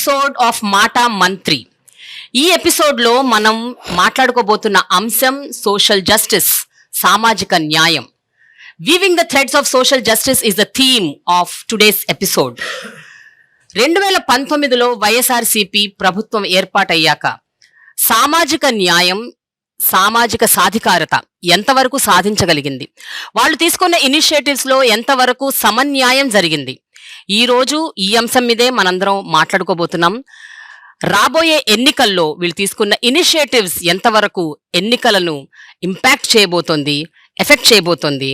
Episode of మాట మంత్రి. ఈ ఎపిసోడ్లో మనం మాట్లాడుకోబోతున్న అంశం సోషల్ జస్టిస్, సామాజిక న్యాయం. Weaving the threads of social justice is the theme of today's episode. 2019లో వైఎస్ఆర్సీపీ ప్రభుత్వం ఏర్పాటయ్యాక సామాజిక న్యాయం, సామాజిక సాధికారత ఎంతవరకు సాధించగలిగింది, వాళ్ళు తీసుకున్న ఇనిషియేటివ్స్ లో ఎంతవరకు సమన్యాయం జరిగింది, ఈ రోజు ఈ అంశం మీదే మనందరం మాట్లాడుకోబోతున్నాం. రాబోయే ఎన్నికల్లో వీళ్ళు తీసుకున్న ఇనిషియేటివ్స్ ఎంతవరకు ఎన్నికలను ఇంపాక్ట్ చేయబోతోంది, ఎఫెక్ట్ చేయబోతోంది,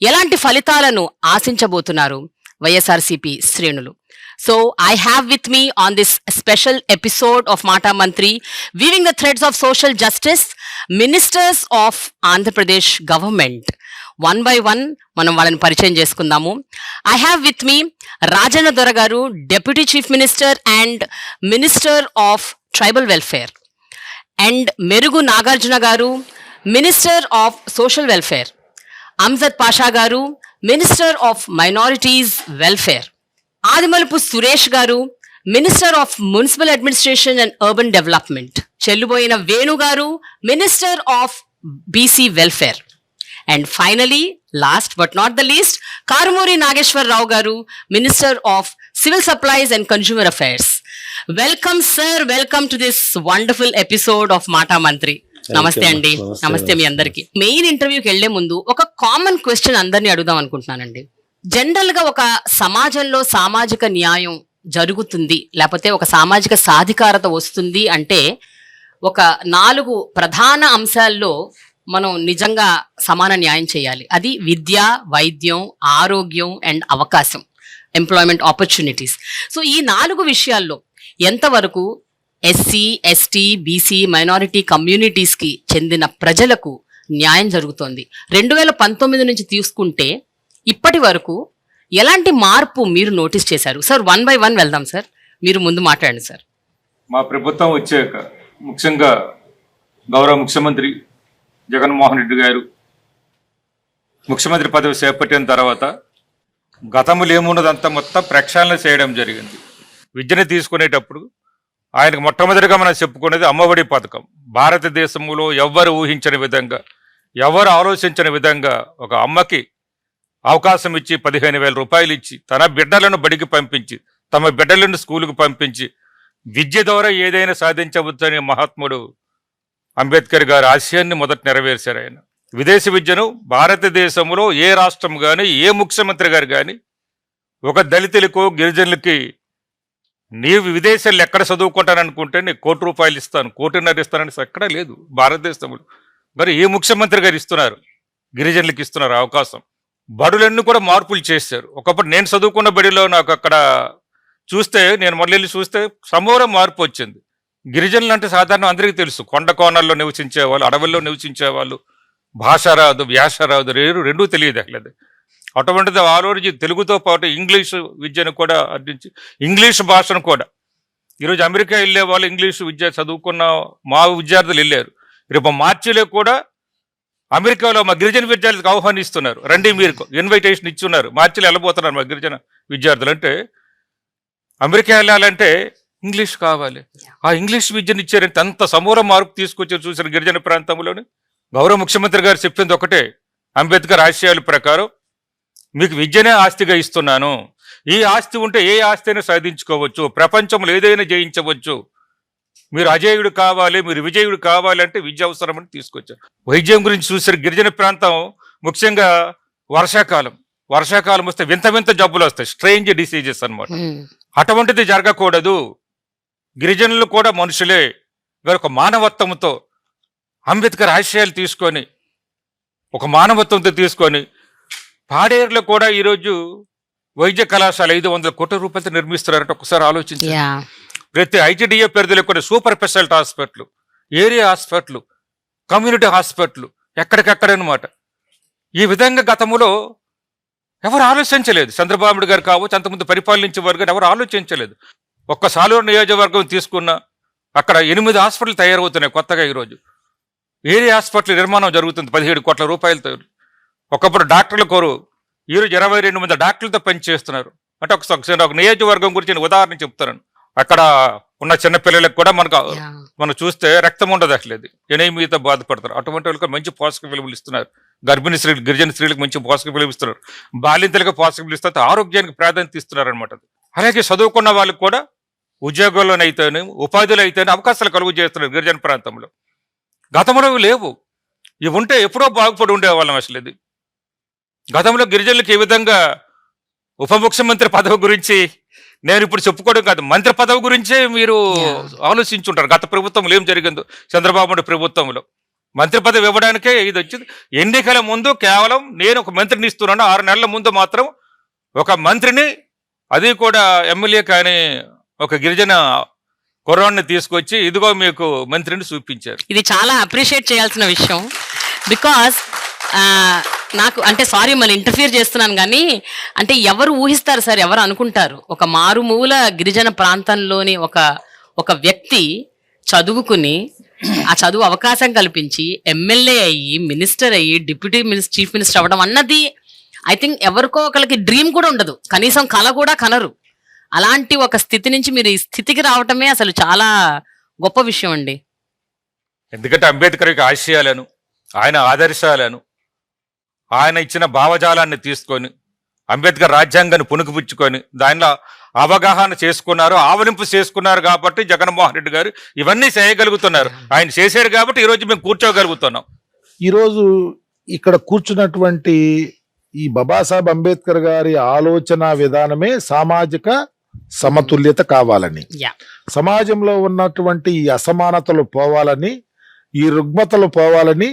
ఎలాంటి ఫలితాలను ఆశించబోతున్నారు వైఎస్ఆర్సీపీ శ్రేణులు. So I have with me on this special episode of Mata Mantri, weaving the threads of social justice, ministers of Andhra Pradesh government. One by one మనం వాళ్ళని పరిచయం చేసుకుందాము. I have with me Rajanna దొర గారు, Deputy Chief Minister and Minister of Tribal Welfare, and మెరుగు నాగార్జున గారు, Minister of Social Welfare, Amjad Pasha గారు, Minister of Minorities Welfare, Adimulapu Suresh garu, minister of municipal administration and urban development, Chelluboina Venu garu, minister of BC welfare, and finally last but not the least Karumuri Nageswararao garu, minister of civil supplies and consumer affairs. Welcome sir, welcome to this wonderful episode of Mata Mantri. నమస్తే అండి. నమస్తే మీ అందరికి. Main ఇంటర్వ్యూకి వెళ్లే ముందు ఒక common question అందరినీ అడుగుదాం అనుకుంటున్నానండి. జనరల్ గా ఒక సమాజంలో సామాజిక న్యాయం జరుగుతుంది, లేకపోతే ఒక సామాజిక సాధికారత వస్తుంది అంటే ఒక 4 ప్రధాన అంశాల్లో మనం నిజంగా సమాన న్యాయం చేయాలి. అది విద్య, వైద్యం, ఆరోగ్యం అండ్ అవకాశం, ఎంప్లాయ్మెంట్ ఆపర్చునిటీస్. సో ఈ 4 విషయాల్లో ఎంతవరకు ఎస్సీ, ఎస్టీ, బీసీ, మైనారిటీ కమ్యూనిటీస్కి చెందిన ప్రజలకు న్యాయం జరుగుతోంది? 2019 నుంచి తీసుకుంటే ఇప్పటి వరకు ఎలాంటి మార్పు మీరు నోటీస్ చేశారు? సార్, 1 by 1 వెళ్దాం సార్. మీరు ముందు మాట్లాడండి సార్. మా ప్రభుత్వం వచ్చాక ముఖ్యంగా గౌరవ ముఖ్యమంత్రి జగన్మోహన్ రెడ్డి గారు ముఖ్యమంత్రి పదవి చేపట్టిన తర్వాత గతంలో ఏమున్నదంతా మొత్తం ప్రక్షాళన చేయడం జరిగింది. విద్యను తీసుకునేటప్పుడు ఆయనకు మొట్టమొదటిగా మనం చెప్పుకునేది అమ్మఒడి పథకం. భారతదేశంలో ఎవ్వరు ఊహించని విధంగా, ఎవరు ఆలోచించని విధంగా ఒక అమ్మకి అవకాశం ఇచ్చి 15,000 రూపాయలు ఇచ్చి తన బిడ్డలను బడికి పంపించి, తమ బిడ్డలను స్కూలుకు పంపించి విద్య ద్వారా ఏదైనా సాధించవచ్చని మహాత్ముడు అంబేద్కర్ గారి ఆశయాన్ని మొదట నెరవేర్చారు. ఆయన విదేశీ విద్యను భారతదేశంలో ఏ రాష్ట్రం కానీ, ఏ ముఖ్యమంత్రి గారు కానీ ఒక దళితులకు, గిరిజనులకి నీవు విదేశాల్లో ఎక్కడ చదువుకుంటాననుకుంటే నీకు ₹1,00,00,000 ఇస్తాను, ₹1,50,00,000 ఇస్తానని ఎక్కడా లేదు భారతదేశంలో. మరి ఏ ముఖ్యమంత్రి గారు ఇస్తున్నారు? గిరిజనులకు ఇస్తున్నారు అవకాశం. బడులన్నీ కూడా మార్పులు చేశారు. ఒకప్పుడు నేను చదువుకున్న బడిలో నాకు అక్కడ చూస్తే, నేను మళ్ళీ చూస్తే సమూలం మార్పు వచ్చింది. గిరిజనులు అంటే సాధారణ అందరికీ తెలుసు, కొండ కోణాల్లో నివసించేవాళ్ళు, అడవుల్లో నివసించేవాళ్ళు, భాష రాదు, వ్యాస రాదు, రెండూ తెలియదు అట్లేదు. అటువంటిది ఆ రోజు తెలుగుతో పాటు ఇంగ్లీషు విద్యను కూడా అందించి, ఇంగ్లీష్ భాషను కూడా ఈరోజు అమెరికా వెళ్ళే వాళ్ళు ఇంగ్లీషు విద్య చదువుకున్న మా విద్యార్థులు వెళ్ళారు. రేపు మార్చిలో కూడా అమెరికాలో మా గిరిజన విద్యార్థులకు ఆహ్వానిస్తున్నారు, రండి మీరు ఇన్విటేషన్ ఇచ్చున్నారు. మార్చిలో వెళ్ళబోతున్నారు మా గిరిజన విద్యార్థులు. అంటే అమెరికా వెళ్ళాలంటే ఇంగ్లీష్ కావాలి. ఆ ఇంగ్లీష్ విద్యను ఇచ్చారంటే అంత సమూల మార్పు తీసుకొచ్చారు. చూసిన గిరిజన ప్రాంతంలోని గౌరవ ముఖ్యమంత్రి గారు చెప్పింది ఒకటే, అంబేద్కర్ ఆశయాల ప్రకారం మీకు విద్యనే ఆస్తిగా ఇస్తున్నాను. ఈ ఆస్తి ఉంటే ఏ ఆస్తిని సాధించుకోవచ్చు, ప్రపంచంలో ఏదైనా జయించవచ్చు. మీరు అజేయుడు కావాలి, మీరు విజయుడు కావాలి అంటే విద్య అవసరమని తీసుకొచ్చారు. వైద్యం గురించి చూసిన గిరిజన ప్రాంతం ముఖ్యంగా వర్షాకాలం వస్తే వింత వింత జబ్బులు వస్తాయి, స్ట్రేంజ్ డిసీజెస్ అన్నమాట. అటువంటిది జరగకూడదు. గిరిజనులు కూడా మనుషులే. ఒక మానవత్వంతో అంబేద్కర్ ఆశయాలు తీసుకొని, ఒక మానవత్వంతో తీసుకొని పాడేరులో కూడా ఈరోజు వైద్య కళాశాల 500 కోట్ల రూపాయలతో నిర్మిస్తున్నారంటే ఒకసారి ఆలోచించారు. ప్రతి ఐటీడీఏ పరిధిలో కూడా super speciality hospital, area hospital, community hospital ఎక్కడికక్కడనమాట. ఈ విధంగా గతంలో ఎవరు ఆలోచించలేదు. చంద్రబాబు నాయుడు గారు కావచ్చు, అంతకుముందు పరిపాలించే వారు గారు ఎవరు ఆలోచించలేదు. ఒక్క సాలూరు నియోజకవర్గం తీసుకున్న అక్కడ 8 హాస్పిటల్ తయారవుతున్నాయి కొత్తగా. ఈరోజు ఏరియా హాస్పిటల్ నిర్మాణం జరుగుతుంది 17 కోట్ల రూపాయలతో. ఒకప్పుడు డాక్టర్ల కోరు, ఈరోజు 22 మంది డాక్టర్లతో పనిచేస్తున్నారు. అంటే ఒక నియోజకవర్గం గురించి నేను ఉదాహరణ చెప్తాను. అక్కడ ఉన్న చిన్న పిల్లలకు కూడా మనకు Yeah. మనం చూస్తే రక్తం ఉండదు అట్లేదు, ఎనీమియాతో బాధపడతారు. అటువంటి వాళ్ళకి మంచి పోషక విలువలు ఇస్తున్నారు. గర్భిణీ స్త్రీలు, గిరిజన స్త్రీలకు మంచి పోషక విలువ ఇస్తున్నారు. బాలింతలకు పోషక విలువ ఇస్తారు. ఆరోగ్యానికి ప్రాధాన్యత ఇస్తున్నారు అనమాట. అలాగే చదువుకున్న వాళ్ళకి కూడా ఉద్యోగాల్లోనైతేనే, ఉపాధిలో అయితేనే అవకాశాలు కలుగు చేస్తున్నారు గిరిజన ప్రాంతంలో. గతంలో ఇవి లేవు. ఇవి ఉంటే ఎప్పుడో బాగుపడి ఉండేవాళ్ళం. అసలు ఇది గతంలో గిరిజనులకు ఏ విధంగా ఉప ముఖ్యమంత్రి పదవి గురించి నేను ఇప్పుడు చెప్పుకోవడం కాదు, మంత్రి పదవి గురించే మీరు ఆలోచించుంటారు. గత ప్రభుత్వంలో ఏం జరిగిందో, చంద్రబాబు నాయుడు ప్రభుత్వంలో మంత్రి పదవి ఇవ్వడానికే ఇది వచ్చింది. ఎన్నికల ముందు కేవలం నేను ఒక మంత్రిని ఇస్తున్నాను, 6 నెలల ముందు మాత్రం ఒక మంత్రిని, అది కూడా ఎమ్మెల్యే కానీ ఒక గిరిజన కుర్రాన్ని తీసుకొచ్చి ఇదిగో మీకు మంత్రిని చూపించారు. ఇది చాలా అప్రిషియేట్ చేయాల్సిన విషయం. బికాస్ నాకు అంటే సారీ మళ్ళీ ఇంటర్ఫియర్ చేస్తున్నాను కానీ, అంటే ఎవరు ఊహిస్తారు సార్, ఎవరు అనుకుంటారు ఒక మారుమూల గిరిజన ప్రాంతంలోని ఒక వ్యక్తి చదువుకుని ఆ చదువు అవకాశం కల్పించి ఎమ్మెల్యే అయ్యి, మినిస్టర్ అయ్యి, డిప్యూటీ చీఫ్ మినిస్టర్ అవ్వడం అన్నది ఐ థింక్ ఎవరికో ఒకరికి డ్రీమ్ కూడా ఉండదు, కనీసం కల కూడా కనరు. అలాంటి ఒక స్థితి నుంచి మీరు ఈ స్థితికి రావటమే అసలు చాలా గొప్ప విషయం అండి. ఎందుకంటే అంబేద్కర్ యొక్క ఆశయాలను, ఆయన ఆదర్శాలను, ఆయన ఇచ్చిన భావజాలాన్ని తీసుకొని అంబేద్కర్ రాజ్యాంగాన్ని పుణుకుపుచ్చుకొని దానిలో అవగాహన చేసుకున్నారు, ఆవలింపు చేసుకున్నారు. కాబట్టి జగన్మోహన్ రెడ్డి గారు ఇవన్నీ చేయగలుగుతున్నారు. ఆయన చేశారు కాబట్టి ఈరోజు మేము కూర్చోగలుగుతున్నాం. ఈరోజు ఇక్కడ కూర్చున్నటువంటి ఈ బాబాసాహెబ్ అంబేద్కర్ గారి ఆలోచన విధానమే సామాజిక సమతుల్యత కావాలని, Yeah. సమాజంలో ఉన్నటువంటి ఈ అసమానతలు పోవాలని, ఈ రుగ్మతలు పోవాలని,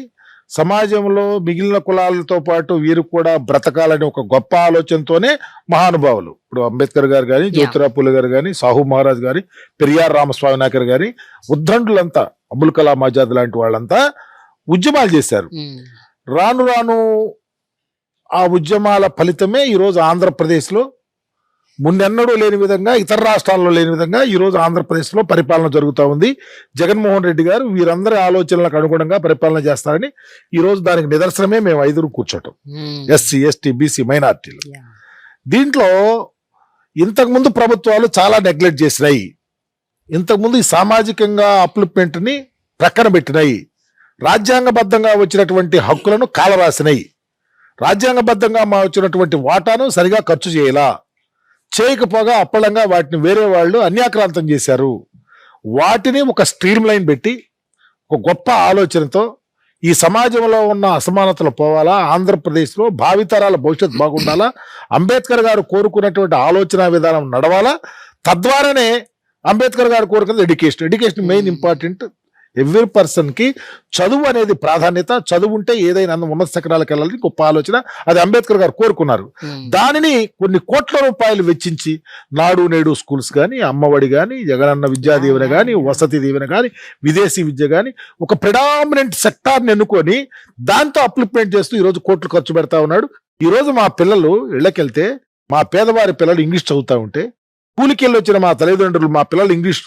సమాజంలో మిగిలిన కులాలతో పాటు వీరు కూడా బ్రతకాలని ఒక గొప్ప ఆలోచనతోనే మహానుభావులు, ఇప్పుడు అంబేద్కర్ గారు కానీ, జ్యోతిరావు పూలే గారు కానీ, సాహు మహారాజ్ గారి, పెరియార్ రామస్వామి నాయకర్ గారి, ఉద్దండులంతా, అబుల్ కలాం ఆజాద్ లాంటి వాళ్ళంతా ఉద్యమాలు చేశారు. రాను రాను ఆ ఉద్యమాల ఫలితమే ఈరోజు ఆంధ్రప్రదేశ్లో మున్నెన్నడూ లేని విధంగా, ఇతర రాష్ట్రాల్లో లేని విధంగా ఈరోజు ఆంధ్రప్రదేశ్లో పరిపాలన జరుగుతూ ఉంది. జగన్మోహన్ రెడ్డి గారు వీరందరి ఆలోచనలకు అనుగుణంగా పరిపాలన చేస్తారని ఈరోజు దానికి నిదర్శనమే మేము 5 కూర్చోటం, ఎస్సీ, ఎస్టీ, బీసీ, మైనార్టీలు. దీంట్లో ఇంతకుముందు ప్రభుత్వాలు చాలా నెగ్లెక్ట్ చేసినాయి. ఇంతకుముందు ఈ సామాజికంగా అప్లిప్మెంట్ని ప్రక్కన పెట్టినాయి. రాజ్యాంగబద్ధంగా వచ్చినటువంటి హక్కులను కాలరాసినాయి. రాజ్యాంగబద్ధంగా వచ్చినటువంటి వాటాను సరిగా ఖర్చు చేయకపోగా అప్పలంగా వాటిని వేరే వాళ్ళు అన్యాక్రాంతం చేశారు. వాటిని ఒక స్ట్రీమ్ లైన్ పెట్టి ఒక గొప్ప ఆలోచనతో ఈ సమాజంలో ఉన్న అసమానతలు పోవాలా, ఆంధ్రప్రదేశ్లో భావితరాల భవిష్యత్తు బాగుండాలా, అంబేద్కర్ గారు కోరుకున్నటువంటి ఆలోచన విధానం నడవాలా. తద్వారానే అంబేద్కర్ గారు కోరుకున్నది education main important. Every person కి చదువు అనేది ప్రాధాన్యత. చదువు ఉంటే ఏదైనా ఉన్నత శిఖరాలకు వెళ్ళాలని గొప్ప ఆలోచన, అది అంబేద్కర్ గారు కోరుకున్నారు. దానిని కొన్ని కోట్ల రూపాయలు వెచ్చించి నాడు నేడు స్కూల్స్ కానీ, అమ్మఒడి కానీ, జగనన్న విద్యా దీవెన కానీ, వసతి దీవెన కానీ, విదేశీ విద్య కానీ, ఒక ప్రిడామినెంట్ సెక్టార్ని ఎన్నుకొని దాంతో అప్లిప్మెంట్ చేస్తూ ఈరోజు కోట్లు ఖర్చు పెడతా ఉన్నాడు. ఈరోజు మా పిల్లలు ఇళ్ళకెళ్తే, మా పేదవారి పిల్లలు ఇంగ్లీష్ చదువుతా ఉంటే, కూలికెళ్ళి వచ్చిన మా తల్లిదండ్రులు మా పిల్లలు ఇంగ్లీష్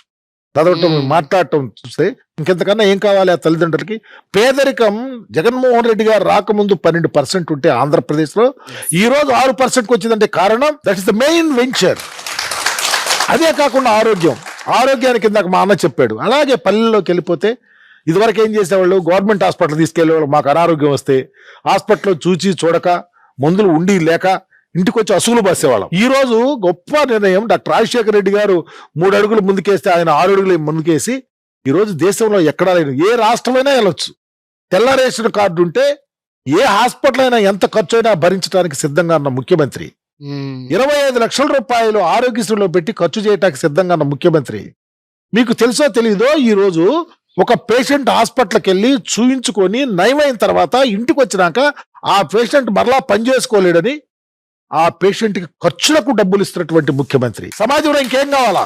చదవటం, మాట్లాడటం చూస్తే ఇంకెంతకన్నా ఏం కావాలి ఆ తల్లిదండ్రులకి? పేదరికం జగన్మోహన్ రెడ్డి గారు రాకముందు 12% ఉంటే ఆంధ్రప్రదేశ్లో ఈ రోజు 6%కి వచ్చిందంటే కారణం that is the main venture. అదే కాకుండా ఆరోగ్యానికి ఇందాక మా అన్న చెప్పాడు. అలాగే పల్లెల్లోకి వెళ్ళిపోతే ఇదివరకు ఏం చేసేవాళ్ళు, గవర్నమెంట్ హాస్పిటల్ తీసుకెళ్లేవాళ్ళు. మాకు అనారోగ్యం వస్తే హాస్పిటల్లో చూడక, మందులు ఉండి లేక ఇంటికి వచ్చి అసూలు బసేవాళ్ళం. ఈ రోజు గొప్ప నిర్ణయం, డాక్టర్ రాజశేఖర రెడ్డి గారు 3 అడుగులు ముందుకేస్తే ఆయన 6 అడుగులు ముందుకేసి ఈ రోజు దేశంలో ఎక్కడా లేని ఏ రాష్ట్రమైనా వెళ్ళొచ్చు. తెల్ల రేషన్ కార్డు ఉంటే ఏ హాస్పిటల్ అయినా ఎంత ఖర్చు అయినా భరించడానికి సిద్ధంగా ఉన్న ముఖ్యమంత్రి, 25 లక్షల రూపాయలు ఆరోగ్యశ్రీలో పెట్టి ఖర్చు చేయడానికి సిద్ధంగా ఉన్న ముఖ్యమంత్రి. మీకు తెలుసో తెలీదో, ఈ రోజు ఒక పేషెంట్ హాస్పిటల్కి వెళ్ళి చూయించుకొని నయమైన తర్వాత ఇంటికి వచ్చినాక ఆ పేషెంట్ మరలా పనిచేసుకోలేడని ఆ పేషెంట్ కి ఖర్చులకు డబ్బులు ఇస్తున్నటువంటి ముఖ్యమంత్రి. సమాజంలో ఇంకేం కావాలా?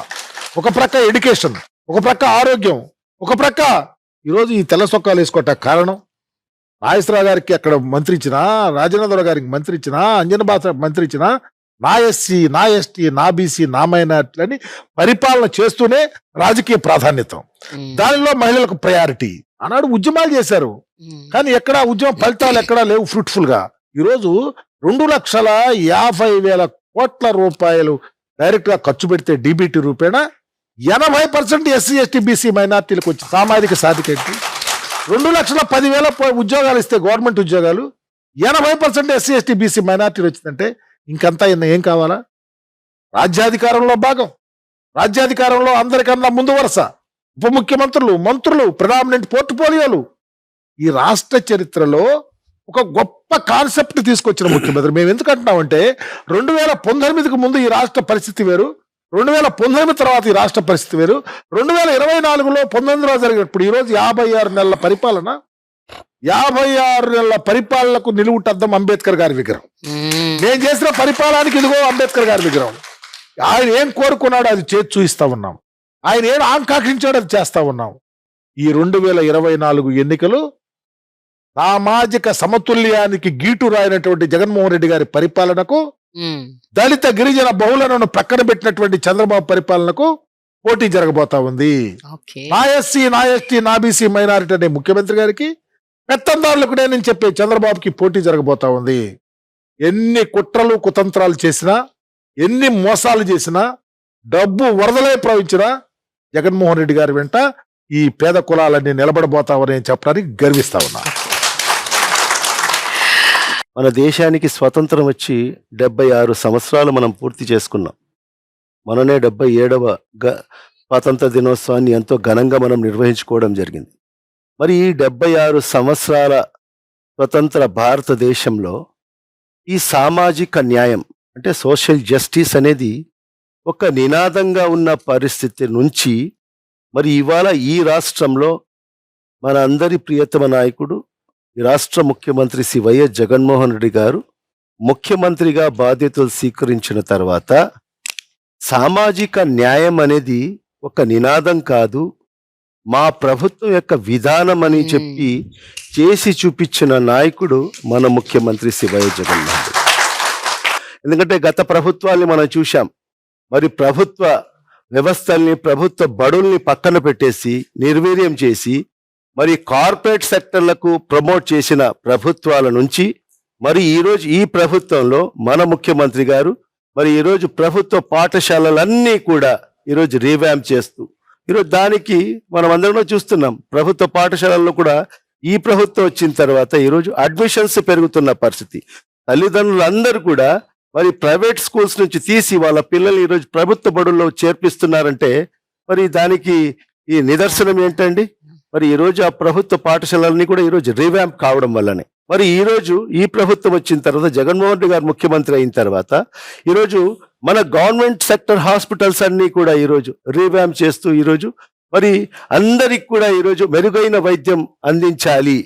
ఒక ప్రక్క ఎడ్యుకేషన్, ఒక ప్రక్క ఆరోగ్యం, ఒక ప్రక్క ఈరోజు ఈ తెల్ల సొక్కాలు వేసుకోవటానికి కారణం నాగేశ్వరరావు గారికి అక్కడ మంత్రి ఇచ్చినా, రాజేంద్ర గారికి మంత్రి ఇచ్చినా, అంజన్ బాస మంత్రి ఇచ్చినా, నా ఎస్సీ, నా ఎస్టీ, నా బీసీ, నా మైనార్టీలని పరిపాలన చేస్తూనే రాజకీయ ప్రాధాన్యత, దానిలో మహిళలకు ప్రయారిటీ అన్నాడు. ఉద్యమాలు చేశారు కానీ ఎక్కడా ఉద్యమ ఫలితాలు ఎక్కడా లేవు ఫ్రూట్ఫుల్ గా. ఈరోజు 2,50,000 కోట్ల రూపాయలు డైరెక్ట్ గా ఖర్చు పెడితే డీబీటీ రూపేణా 80% ఎస్సీ ఎస్టీ బీసీ మైనార్టీలకు వచ్చి సామాజిక సాధికారత 2,10,000 ఉద్యోగాలు ఇస్తే గవర్నమెంట్ ఉద్యోగాలు 80% ఎస్సీ ఎస్టీ బీసీ మైనార్టీలు వచ్చిందంటే ఇంకంతా ఏం కావాలా? రాజ్యాధికారంలో భాగం, రాజ్యాధికారంలో అందరికన్నా ముందు వరుస, ఉప ముఖ్యమంత్రులు, మంత్రులు, ప్రెడామినెంట్ పోర్ట్ఫోలియోలు. ఈ రాష్ట్ర చరిత్రలో ఒక గొప్ప కాన్సెప్ట్ తీసుకొచ్చిన ముఖ్యమంత్రి. మేము ఎందుకు అంటున్నామంటే 2019కు ముందు ఈ రాష్ట్ర పరిస్థితి వేరు, 2019 తర్వాత ఈ రాష్ట్ర పరిస్థితి వేరు, 2024లో 19లో జరిగినప్పుడు ఈరోజు 56 నెలల పరిపాలన, 56 నెలల పరిపాలనకు నిలువుటద్దం అంబేద్కర్ గారి విగ్రహం. నేను చేసిన పరిపాలనకి ఇదిగో అంబేద్కర్ గారి విగ్రహం. ఆయన ఏం కోరుకున్నాడో అది చేసి చూపిస్తా ఉన్నాం, ఆయన ఏం ఆకాంక్షించాడో అది చేస్తా ఉన్నాం. ఈ 2024 ఎన్నికలు సామాజిక సమతుల్యానికి గీటు రాయినటువంటి జగన్మోహన్ రెడ్డి గారి పరిపాలనకు, దళిత గిరిజన బహుళను ప్రక్కన పెట్టినటువంటి చంద్రబాబు పరిపాలనకు పోటీ జరగబోతా ఉంది. నా ఎస్సీ, నా ఎస్టీ, నా బీసీ, మైనారిటీ అనే ముఖ్యమంత్రి గారికి, పెత్తందారులకు నేను చెప్పే చంద్రబాబుకి పోటీ జరగబోతా ఉంది. ఎన్ని కుట్రలు కుతంత్రాలు చేసినా, ఎన్ని మోసాలు చేసినా, డబ్బు వరదలై ప్రవహించినా జగన్మోహన్ రెడ్డి గారి వెంట ఈ పేద కులాలన్నీ నిలబడబోతామని చెప్పడానికి గర్విస్తా ఉన్నా. మన దేశానికి స్వతంత్రం వచ్చి 76 సంవత్సరాలు మనం పూర్తి చేసుకున్నాం. మననే 77వ స్వాతంత్ర దినోత్సవాన్ని ఎంతో ఘనంగా మనం నిర్వహించుకోవడం జరిగింది. మరి ఈ 76 సంవత్సరాల స్వతంత్ర భారతదేశంలో ఈ సామాజిక న్యాయం అంటే సోషల్ జస్టిస్ అనేది ఒక నినాదంగా ఉన్న పరిస్థితి నుంచి మరి ఇవాళ ఈ రాష్ట్రంలో మన అందరి ప్రియతమ నాయకుడు ఈ రాష్ట్ర ముఖ్యమంత్రి శ్రీ వైఎస్ జగన్మోహన్ రెడ్డి గారు ముఖ్యమంత్రిగా బాధ్యతలు స్వీకరించిన తర్వాత సామాజిక న్యాయం అనేది ఒక నినాదం కాదు, మా ప్రభుత్వం యొక్క విధానం అని చెప్పి చేసి చూపించిన నాయకుడు మన ముఖ్యమంత్రి శ్రీ వైఎస్ జగన్మోహన్ రెడ్డి. ఎందుకంటే గత ప్రభుత్వాల్ని మనం చూశాం. మరి ప్రభుత్వ వ్యవస్థల్ని, ప్రభుత్వ బడుల్ని పక్కన పెట్టేసి నిర్వీర్యం చేసి మరి కార్పొరేట్ సెక్టర్లకు ప్రమోట్ చేసిన ప్రభుత్వాల నుంచి మరి ఈరోజు ఈ ప్రభుత్వంలో మన ముఖ్యమంత్రి గారు మరి ఈరోజు ప్రభుత్వ పాఠశాలలన్నీ కూడా ఈరోజు రీవ్యాంప్ చేస్తూ ఈరోజు దానికి మనం అందరం చూస్తున్నాం. ప్రభుత్వ పాఠశాలల్లో కూడా ఈ ప్రభుత్వం వచ్చిన తర్వాత ఈరోజు అడ్మిషన్స్ పెరుగుతున్న పరిస్థితి. తల్లిదండ్రులందరూ కూడా మరి ప్రైవేట్ స్కూల్స్ నుంచి తీసి వాళ్ళ పిల్లల్ని ఈరోజు ప్రభుత్వ బడుల్లో చేర్పిస్తున్నారంటే మరి దానికి ఈ నిదర్శనం ఏంటండి? మరి ఈరోజు ఆ ప్రభుత్వ పాఠశాలన్నీ కూడా ఈరోజు రీవ్యాంప్ కావడం వల్లనే మరి ఈరోజు ఈ ప్రభుత్వం వచ్చిన తర్వాత జగన్మోహన్ రెడ్డి గారు ముఖ్యమంత్రి అయిన తర్వాత ఈరోజు మన గవర్నమెంట్ సెక్టర్ హాస్పిటల్స్ అన్ని కూడా ఈరోజు రీవ్యాంప్ చేస్తూ ఈరోజు మరి అందరికి కూడా ఈరోజు మెరుగైన వైద్యం అందించాలి,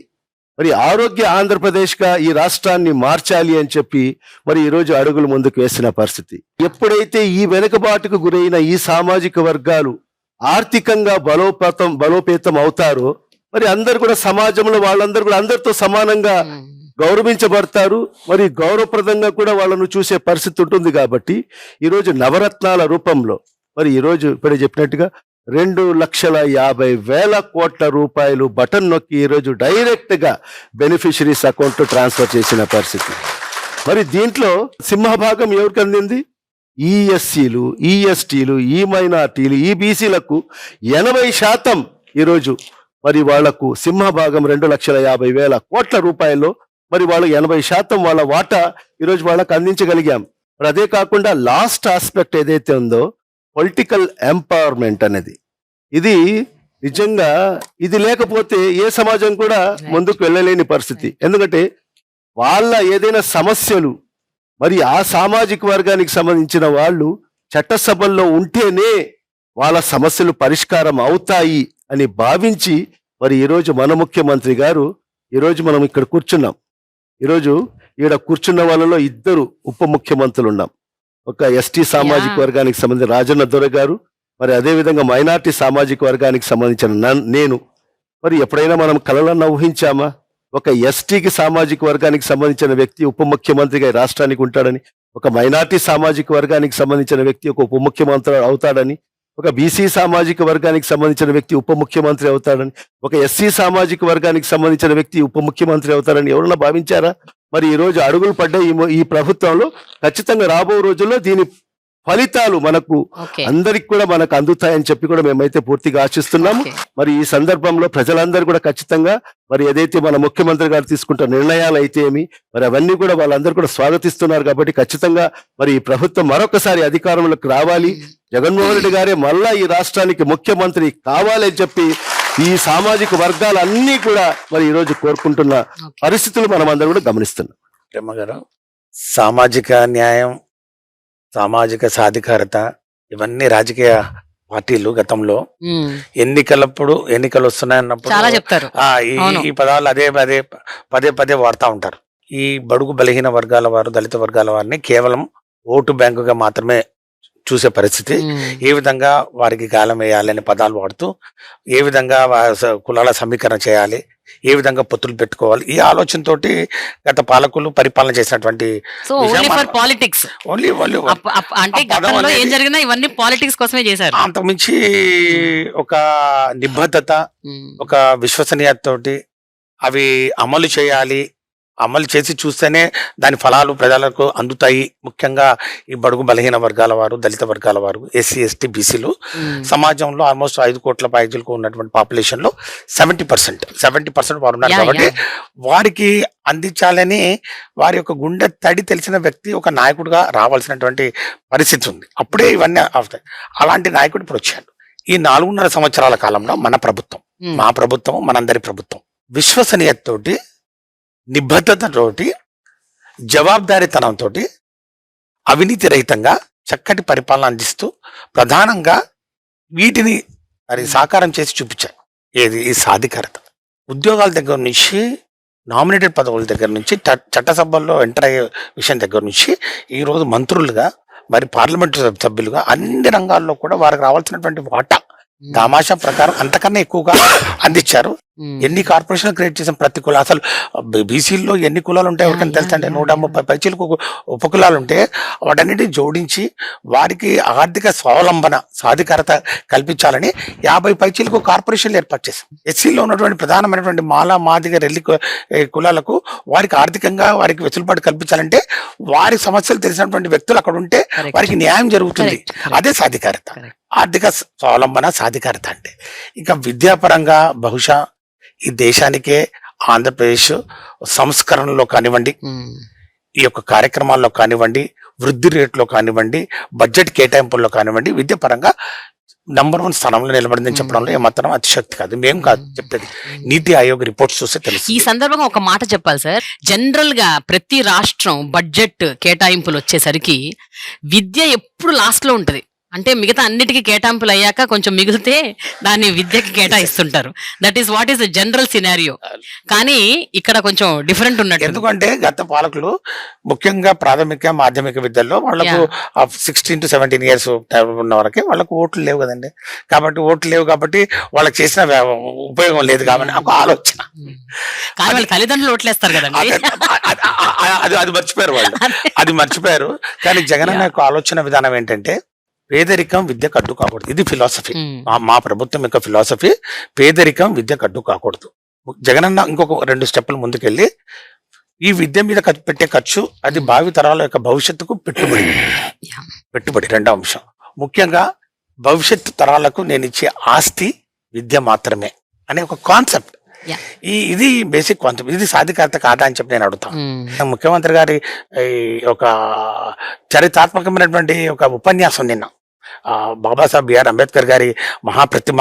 మరి ఆరోగ్య ఆంధ్రప్రదేశ్గా ఈ రాష్ట్రాన్ని మార్చాలి అని చెప్పి మరి ఈరోజు అడుగులు ముందుకు వేసిన పరిస్థితి. ఎప్పుడైతే ఈ వెనుకబాటుకు గురైన ఈ సామాజిక వర్గాలు ఆర్థికంగా బలోపేతం అవుతారో మరి అందరు కూడా సమాజంలో వాళ్ళందరూ కూడా అందరితో సమానంగా గౌరవించబడతారు, మరి గౌరవప్రదంగా కూడా వాళ్ళను చూసే పరిస్థితి ఉంటుంది. కాబట్టి ఈరోజు నవరత్నాల రూపంలో మరి ఈరోజు ఇప్పుడే చెప్పినట్టుగా 2,50,000 కోట్ల రూపాయలు బటన్ నొక్కి ఈరోజు డైరెక్ట్ గా బెనిఫిషరీస్ అకౌంట్ ట్రాన్స్ఫర్ చేసిన పరిస్థితి. మరి దీంట్లో సింహభాగం ఎవరికి అందింది? ఈ ఎస్సీలు, ఈ ఎస్టీలు, ఈ మైనార్టీలు, ఈ బీసీలకు 80% ఈరోజు మరి వాళ్లకు సింహభాగం 2,50,000 కోట్ల రూపాయల్లో మరి వాళ్ళు 80% వాళ్ళ వాటా ఈరోజు వాళ్ళకు అందించగలిగాం. మరి అదే కాకుండా లాస్ట్ ఆస్పెక్ట్ ఏదైతే ఉందో పొలిటికల్ ఎంపవర్మెంట్ అనేది, ఇది నిజంగా ఇది లేకపోతే ఏ సమాజం కూడా ముందుకు వెళ్ళలేని పరిస్థితి. ఎందుకంటే వాళ్ళ ఏదైనా సమస్యలు మరి ఆ సామాజిక వర్గానికి సంబంధించిన వాళ్ళు చట్టసభల్లో ఉంటేనే వాళ్ళ సమస్యలు పరిష్కారం అవుతాయి అని భావించి మరి ఈరోజు మన ముఖ్యమంత్రి గారు ఈరోజు మనం ఇక్కడ కూర్చున్నాం. ఈరోజు ఈడ కూర్చున్న వాళ్ళలో 2 ఉప ముఖ్యమంత్రులు ఉన్నాం. ఒక ఎస్టీ సామాజిక వర్గానికి సంబంధించిన రాజన్న దొర గారు, మరి అదేవిధంగా మైనార్టీ సామాజిక వర్గానికి సంబంధించిన నేను. మరి ఎప్పుడైనా మనం కలలన్నా ఊహించామా ఒక ఎస్టీకి సామాజిక వర్గానికి సంబంధించిన వ్యక్తి ఉప ముఖ్యమంత్రిగా రాష్ట్రానికి ఉంటాడని, ఒక మైనార్టీ సామాజిక వర్గానికి సంబంధించిన వ్యక్తి ఒక ఉప ముఖ్యమంత్రి అవుతాడని, ఒక బీసీ సామాజిక వర్గానికి సంబంధించిన వ్యక్తి ఉప ముఖ్యమంత్రి అవుతాడని, ఒక ఎస్సీ సామాజిక వర్గానికి సంబంధించిన వ్యక్తి ఉప ముఖ్యమంత్రి అవుతాడని ఎవరన్నా భావించారా? మరి ఈ రోజు అడుగులు పడ్డ ఈ ప్రభుత్వంలో ఖచ్చితంగా రాబో రోజుల్లో దీని ఫలితాలు మనకు ఓకే. అందరికి కూడా మనకు అందుతాయని చెప్పి కూడా మేమైతే పూర్తిగా ఆశిస్తున్నాము. ఓకే. మరి ఈ సందర్భంలో ప్రజలందరూ కూడా ఖచ్చితంగా మరి ఏదైతే మన ముఖ్యమంత్రి గారు తీసుకుంటున్న నిర్ణయాలు అయితే ఏమి మరి అవన్నీ కూడా వాళ్ళందరూ కూడా స్వాగతిస్తున్నారు. కాబట్టి ఖచ్చితంగా మరి ఈ ప్రభుత్వం మరొకసారి అధికారంలోకి రావాలి, జగన్మోహన్ రెడ్డి గారే మళ్ళా ఈ రాష్ట్రానికి ముఖ్యమంత్రి కావాలని చెప్పి ఈ సామాజిక వర్గాలన్నీ కూడా మరి ఈ రోజు కోరుకుంటున్న పరిస్థితులు మనం అందరూ కూడా గమనిస్తున్నాం. ప్రేమ గారు, సామాజిక న్యాయం, సామాజిక సాధికారత ఇవన్నీ రాజకీయ పార్టీలు గతంలో ఉమ్. ఎన్నికలు వస్తున్నాయన్నప్పుడు చాలా చెప్తారు. అవును. ఈ పదాలు పదే పదే వాడుతూ ఉంటారు. ఈ బడుగు బలహీన వర్గాల వారు, దళిత వర్గాల వారిని కేవలం ఓటు బ్యాంకుగా మాత్రమే చూసే పరిస్థితి. ఏ విధంగా వారికి గాలం వేయాలి అనే పదాలు వాడుతూ, ఏ విధంగా కులాల సమీకరణ చేయాలి, ఏ విధంగా పొత్తులు పెట్టుకోవాలి, ఈ ఆలోచనతోటి గత పాలకులు పరిపాలన చేసినటువంటి so only for politics. Only అంటే ఆ పదం గతంలో ఏం అనేది- జరిగినా ఇవన్నీ పాలిటిక్స్ కోసమే చేశారు. అంతకుమించి ఒక నిబద్ధత, ఒక విశ్వసనీయత తోటి అవి అమలు చేయాలి, అమలు చేసి చూస్తేనే దాని ఫలాలు ప్రజలకు అందుతాయి. ముఖ్యంగా ఈ బడుగు బలహీన వర్గాల వారు, దళిత వర్గాల వారు, ఎస్సీ ఎస్టీ బీసీలు సమాజంలో ఆల్మోస్ట్ 5 కోట్ల పైజలకు ఉన్నటువంటి పాపులేషన్ లో 70% వారు ఉన్నారు. యా, కాబట్టి యా. వారికి అందించాలని వారి యొక్క గుండె తడి తెలిసిన వ్యక్తి ఒక నాయకుడిగా రావాల్సినటువంటి పరిస్థితి ఉంది. అప్పుడే ఇవన్నీ అవుతాయి. అలాంటి నాయకుడు ఇప్పుడు వచ్చాడు. ఈ 4.5 సంవత్సరాల కాలంలో మన ప్రభుత్వం, మా ప్రభుత్వం, మనందరి ప్రభుత్వం విశ్వసనీయతతోటి, నిబద్ధతతోటి, జవాబుదారీతనంతో, అవినీతి రహితంగా చక్కటి పరిపాలన అందిస్తూ ప్రధానంగా వీటిని మరి సాకారం చేసి చూపించారు. ఏది ఈ సాధికారత, ఉద్యోగాల దగ్గర నుంచి, నామినేటెడ్ పదవుల దగ్గర నుంచి, చట్టసభల్లో ఎంటర్ అయ్యే విషయం దగ్గర నుంచి, ఈ రోజు మంత్రులుగా, మరి పార్లమెంటు సభ్యులుగా అన్ని రంగాల్లో కూడా వారికి రావాల్సినటువంటి వాటా దామాషా ప్రకారం అంతకన్నా ఎక్కువగా అందించారు. ఎన్ని కార్పొరేషన్ క్రియేట్ చేసిన ప్రతి కుల, అసలు బీసీల్లో ఎన్ని కులాలు ఉంటాయి ఎవరికైనా తెలుసా అంటే 130 పైచీలకు ఉపకులాలు ఉంటే వాటన్నిటిని జోడించి వారికి ఆర్థిక స్వావలంబన, సాధికారత కల్పించాలని 50 పైచీలకు కార్పొరేషన్లు ఏర్పాటు చేశారు. ఎస్సీలో ఉన్నటువంటి ప్రధానమైనటువంటి మాల, మాదిగ, రెల్లి కులాలకు వారికి ఆర్థికంగా వారికి వెసులుబాటు కల్పించాలంటే వారి సమస్యలు తెలిసినటువంటి వ్యక్తులు అక్కడ ఉంటే వారికి న్యాయం జరుగుతుంది. అదే సాధికారత, ఆర్థిక స్వావలంబన, సాధికారత అంటే. ఇంకా విద్యాపరంగా బహుశా ఈ దేశానికే ఆంధ్రప్రదేశ్ సంస్కరణలో కానివ్వండి, ఈ యొక్క కార్యక్రమాల్లో కానివ్వండి, వృద్ధి రేట్లో కానివ్వండి, బడ్జెట్ కేటాయింపుల్లో కానివ్వండి, విద్యాపరంగా నంబర్ 1 స్థానంలో నిలబడిందని చెప్పడంలో ఏమాత్రం అతిశక్తి కాదు. మేము కాదు చెప్పేది, నీతి ఆయోగ్ రిపోర్ట్స్ చూస్తే తెలుసు. ఈ సందర్భంగా ఒక మాట చెప్పాలి సార్. జనరల్ గా ప్రతి రాష్ట్రం బడ్జెట్ కేటాయింపులు వచ్చేసరికి విద్య ఎప్పుడు లాస్ట్ లో ఉంటది. అంటే మిగతా అన్నిటికీ కేటాయింపులు అయ్యాక కొంచెం మిగిలితే దాన్ని విద్యకి కేటాయిస్తుంటారు. That is what is the general scenario. కానీ ఇక్కడ కొంచెం డిఫరెంట్ ఉన్నట్టు. ఎందుకంటే గత పాలకులు ముఖ్యంగా ప్రాథమిక, మాధ్యమిక విద్యల్లో వాళ్ళకు 16 to 17 years ఉన్న వరకే వాళ్ళకు ఓట్లు లేవు కదండి. కాబట్టి ఓట్లు లేవు కాబట్టి వాళ్ళకి చేసిన ఉపయోగం లేదు కాబట్టి ఒక ఆలోచన. కానీ వాళ్ళ తల్లిదండ్రులు ఓట్లేస్తారు కదండి. అది మర్చిపోయారు వాళ్ళు, అది మర్చిపోయారు. కానీ జగనన్న యొక్క ఆలోచన విధానం ఏంటంటే పేదరికం విద్యకు అడ్డు కాకూడదు. ఇది ఫిలాసఫీ, మా ప్రభుత్వం యొక్క ఫిలాసఫీ. పేదరికం విద్యకు అడ్డు కాకూడదు. జగనన్న ఇంకొక 2 స్టెప్పులు ముందుకెళ్ళి ఈ విద్య మీద పెట్టే ఖర్చు అది భావి తరాల యొక్క భవిష్యత్తుకు పెట్టుబడి. రెండో అంశం, ముఖ్యంగా భవిష్యత్తు తరాలకు నేను ఇచ్చే ఆస్తి విద్య మాత్రమే అనే ఒక కాన్సెప్ట్. ఇది బేసిక్ కాన్సెప్ట్. ఇది సాధికారత కాదా అని చెప్పి నేను అడుగుతాను. ముఖ్యమంత్రి గారి ఒక చరిత్రాత్మకమైనటువంటి ఒక ఉపన్యాసం నిన్న బాబాసాహెబ్ బిఆర్ అంబేద్కర్ గారి మహాప్రతిమ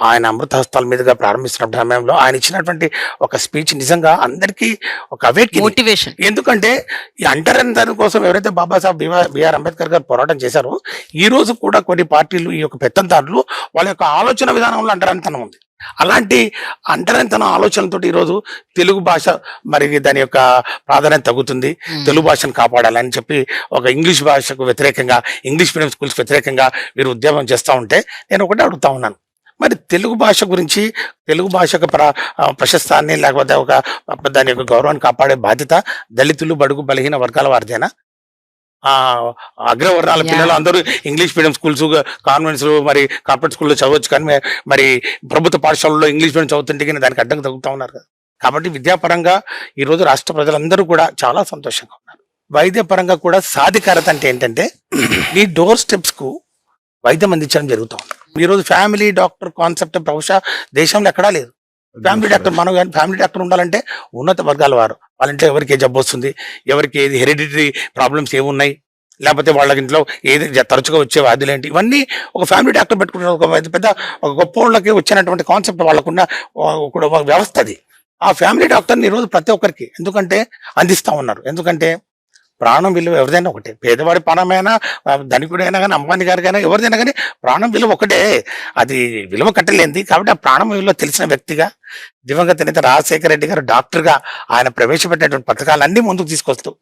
ఆయన అమృత హస్తాల మీదుగా ప్రారంభిస్తున్న సమయంలో ఆయన ఇచ్చినటువంటి ఒక స్పీచ్ నిజంగా అందరికీ ఒక మోటివేషన్. ఎందుకంటే ఈ అంటరానితనం కోసం ఎవరైతే బాబాసాహెబ్ బిఆర్ అంబేద్కర్ గారు పోరాటం చేశారో ఈ రోజు కూడా కొన్ని పార్టీలు, ఈ యొక్క పెత్తందారులు వాళ్ళ యొక్క ఆలోచన విధానంలో అంటరానితనం ఉంది. అలాంటి అంటరానితనం ఆలోచనలతో ఈరోజు తెలుగు భాష మరి దాని యొక్క ప్రాధాన్యత తగ్గుతుంది, తెలుగు భాషను కాపాడాలని చెప్పి ఒక ఇంగ్లీష్ భాషకు వ్యతిరేకంగా, ఇంగ్లీష్ మీడియం స్కూల్స్ వ్యతిరేకంగా వీరు ఉద్యమం చేస్తూ ఉంటే నేను ఒకటే అడుగుతా ఉన్నాను, మరి తెలుగు భాష గురించి, తెలుగు భాష యొక్క ప్రశస్తాన్ని లేకపోతే ఒక దాని యొక్క గౌరవాన్ని కాపాడే బాధ్యత దళితులు, బడుగు బలహీన వర్గాల వారిదేనా? అగ్రవర్ణాల పిల్లలు అందరూ ఇంగ్లీష్ మీడియం స్కూల్స్, కాన్వెంట్స్, మరి కార్పొరేట్ స్కూల్లో చదవచ్చు. కానీ మరి ప్రభుత్వ పాఠశాలలో ఇంగ్లీష్ మీడియం చదువుతుంటే దానికి అడ్డంగా తగ్గుతూ ఉన్నారు కదా. కాబట్టి విద్యాపరంగా ఈరోజు రాష్ట్ర ప్రజలందరూ కూడా చాలా సంతోషంగా ఉన్నారు. వైద్య పరంగా కూడా సాధికారత అంటే ఏంటంటే ఈ డోర్ స్టెప్స్ కు వైద్యం అందించడం జరుగుతుంది. ఈ రోజు ఫ్యామిలీ డాక్టర్ కాన్సెప్ట్ బహుశా దేశంలో ఎక్కడా లేదు. ఫ్యామిలీ డాక్టర్ మనం కానీ ఫ్యామిలీ డాక్టర్ ఉండాలంటే ఉన్నత వర్గాల వారు, వాళ్ళ ఇంట్లో ఎవరికి ఏ జబ్బు వస్తుంది, ఎవరికి ఏది హెరిడిటరీ ప్రాబ్లమ్స్ ఏమున్నాయి, లేకపోతే వాళ్ళ ఇంట్లో ఏది తరచుగా వచ్చే వ్యాధులు ఏంటి, ఇవన్నీ ఒక ఫ్యామిలీ డాక్టర్ పెట్టుకుంటున్న ఒక పెద్ద ఒక గొప్ప వాళ్ళకి వచ్చినటువంటి కాన్సెప్ట్ వాళ్ళకున్న ఒక వ్యవస్థ అది. ఆ ఫ్యామిలీ డాక్టర్ని ఈరోజు ప్రతి ఒక్కరికి ఎందుకంటే అందిస్తూ ఉన్నారు. ఎందుకంటే ప్రాణం విలువ ఎవరిదైనా ఒకటే, పేదవాడి ప్రాణమైనా ధనికుడైనా కానీ అంబానీ గారికైనా ఎవరిదైనా కానీ ప్రాణం విలువ ఒకటే, అది విలువ కట్టలేంది. కాబట్టి ఆ ప్రాణం విలువ తెలిసిన వ్యక్తిగా దివంగత నేత రాజశేఖర రెడ్డి గారు డాక్టర్గా ఆయన ప్రవేశపెట్టినటువంటి పథకాలన్నీ ముందుకు తీసుకొస్తూ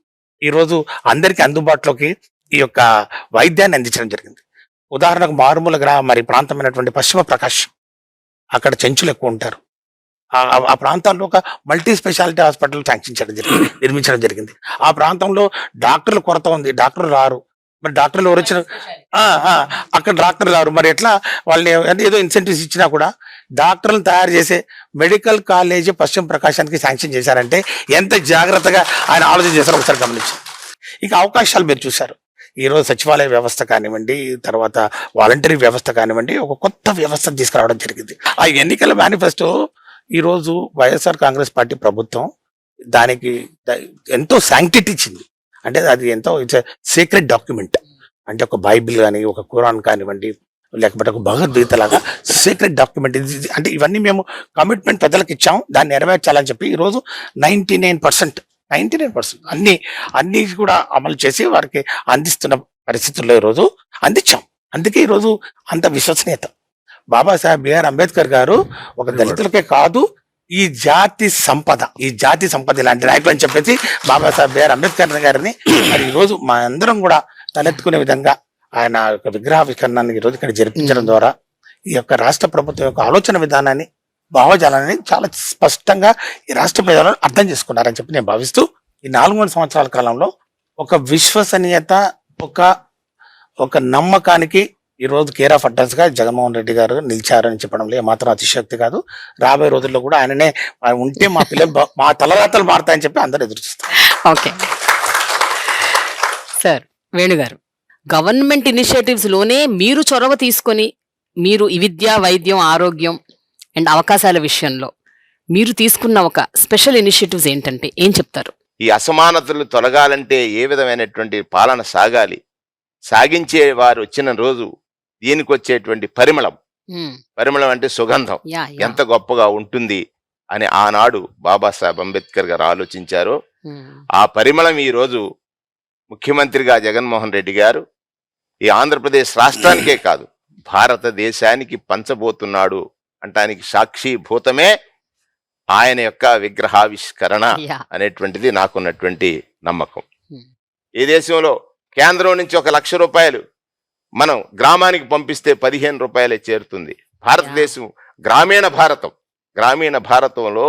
ఈరోజు అందరికీ అందుబాటులోకి ఈ యొక్క వైద్యాన్ని అందించడం జరిగింది. ఉదాహరణకు మారుమూల మరి ప్రాంతమైనటువంటి పశ్చిమ ప్రకాశం, అక్కడ చెంచులు ఎక్కువ ఉంటారు. ఆ ప్రాంతాల్లో ఒక మల్టీ స్పెషాలిటీ హాస్పిటల్ నిర్మించడం జరిగింది. ఆ ప్రాంతంలో డాక్టర్ల కొరత ఉంది, డాక్టర్లు రారు. మరి డాక్టర్లు ఎవరు వచ్చిన అక్కడ డాక్టర్లు రారు. మరి ఎట్లా వాళ్ళని ఏదో ఇన్సెంటివ్స్ ఇచ్చినా కూడా డాక్టర్లను తయారు చేసే మెడికల్ కాలేజీ పశ్చిమ ప్రకాశానికి శాంక్షన్ చేశారంటే ఎంత జాగ్రత్తగా ఆయన ఆలోచన చేశారో ఒకసారి గమనించి. ఇక అవకాశాలు మీరు చూశారు. ఈరోజు సచివాలయ వ్యవస్థ కానివ్వండి, తర్వాత వాలంటరీ వ్యవస్థ కానివ్వండి, ఒక కొత్త వ్యవస్థ తీసుకురావడం జరిగింది. ఆ ఎన్నికల మేనిఫెస్టో ఈరోజు వైఎస్ఆర్ కాంగ్రెస్ పార్టీ ప్రభుత్వం దానికి ఎంతో శాంక్టిటీ ఇచ్చింది. అంటే అది ఎంతో ఇట్స్ సీక్రెట్ డాక్యుమెంట్. అంటే ఒక బైబిల్ కానీ, ఒక ఖురాన్ కానివ్వండి, లేకపోతే ఒక భగవద్గీత లాగా సీక్రెట్ డాక్యుమెంట్ ఇది. అంటే ఇవన్నీ మేము కమిట్మెంట్ ప్రజలకు ఇచ్చాం, దాన్ని నెరవేర్చాలని చెప్పి ఈరోజు 99% అన్ని కూడా అమలు చేసి వారికి అందిస్తున్న పరిస్థితుల్లో ఈరోజు అందించాం. అందుకే ఈరోజు అంత విశ్వసనీయత. బాబాసాహెబ్ బిఆర్ అంబేద్కర్ గారు ఒక దళితులకే కాదు, ఈ జాతి సంపద ఇలాంటి నాయకులు అని చెప్పేసి బాబాసాహెబ్ బిఆర్ అంబేద్కర్ గారిని మరి ఈరోజు మా అందరం కూడా తలెత్తుకునే విధంగా ఆయన యొక్క విగ్రహావిష్కరణాన్ని ఈరోజు ఇక్కడ జరిపించడం ద్వారా ఈ యొక్క రాష్ట్ర ప్రభుత్వం యొక్క ఆలోచన విధానాన్ని, భావజాలాన్ని చాలా స్పష్టంగా ఈ రాష్ట్ర ప్రజలు అర్థం చేసుకున్నారని చెప్పి నేను భావిస్తూ ఈ 4 సంవత్సరాల కాలంలో ఒక విశ్వసనీయత, ఒక నమ్మకానికి ఈరోజు కేర్ ఆఫ్ అడ్రస్ గా జగన్మోహన్ రెడ్డి గారు నిలిచారని చెప్పడంలో ఏమాత్రం అతిశక్తి కాదు. రాబోయే రోజుల్లో కూడా ఆయననే ఉంటే మా పిల్లలు మా తలరాతలు మారుతాయని చెప్పి అందరూ ఎదురు చూస్తారు. ఓకే సార్, వేణుగారు, గవర్నమెంట్ ఇనిషియేటివ్స్ లోనే మీరు చొరవ తీసుకొని మీరు ఈ విద్య, వైద్యం, ఆరోగ్యం అండ్ అవకాశాల విషయంలో మీరు తీసుకున్న ఒక స్పెషల్ ఇనిషియేటివ్స్ ఏంటంటే ఏం చెప్తారు? ఈ అసమానతలు తొలగాలంటే ఏ విధమైనటువంటి పాలన సాగాలి, సాగించే వారు వచ్చిన రోజు దీనికి వచ్చేటువంటి పరిమళం అంటే సుగంధం ఎంత గొప్పగా ఉంటుంది అని ఆనాడు బాబాసాహెబ్ అంబేద్కర్ గారు ఆలోచించారో ఆ పరిమళం ఈ రోజు ముఖ్యమంత్రిగా జగన్మోహన్ రెడ్డి గారు ఈ ఆంధ్రప్రదేశ్ రాష్ట్రానికే కాదు భారతదేశానికి పంచబోతున్నాడు అంటానికి సాక్షిభూతమే ఆయన యొక్క విగ్రహావిష్కరణ అనేటువంటిది నాకున్నటువంటి నమ్మకం. ఈ దేశంలో కేంద్రం నుంచి 1 లక్ష రూపాయలు మనం గ్రామానికి పంపిస్తే 15 రూపాయలే చేరుతుంది. భారతదేశం గ్రామీణ భారతంలో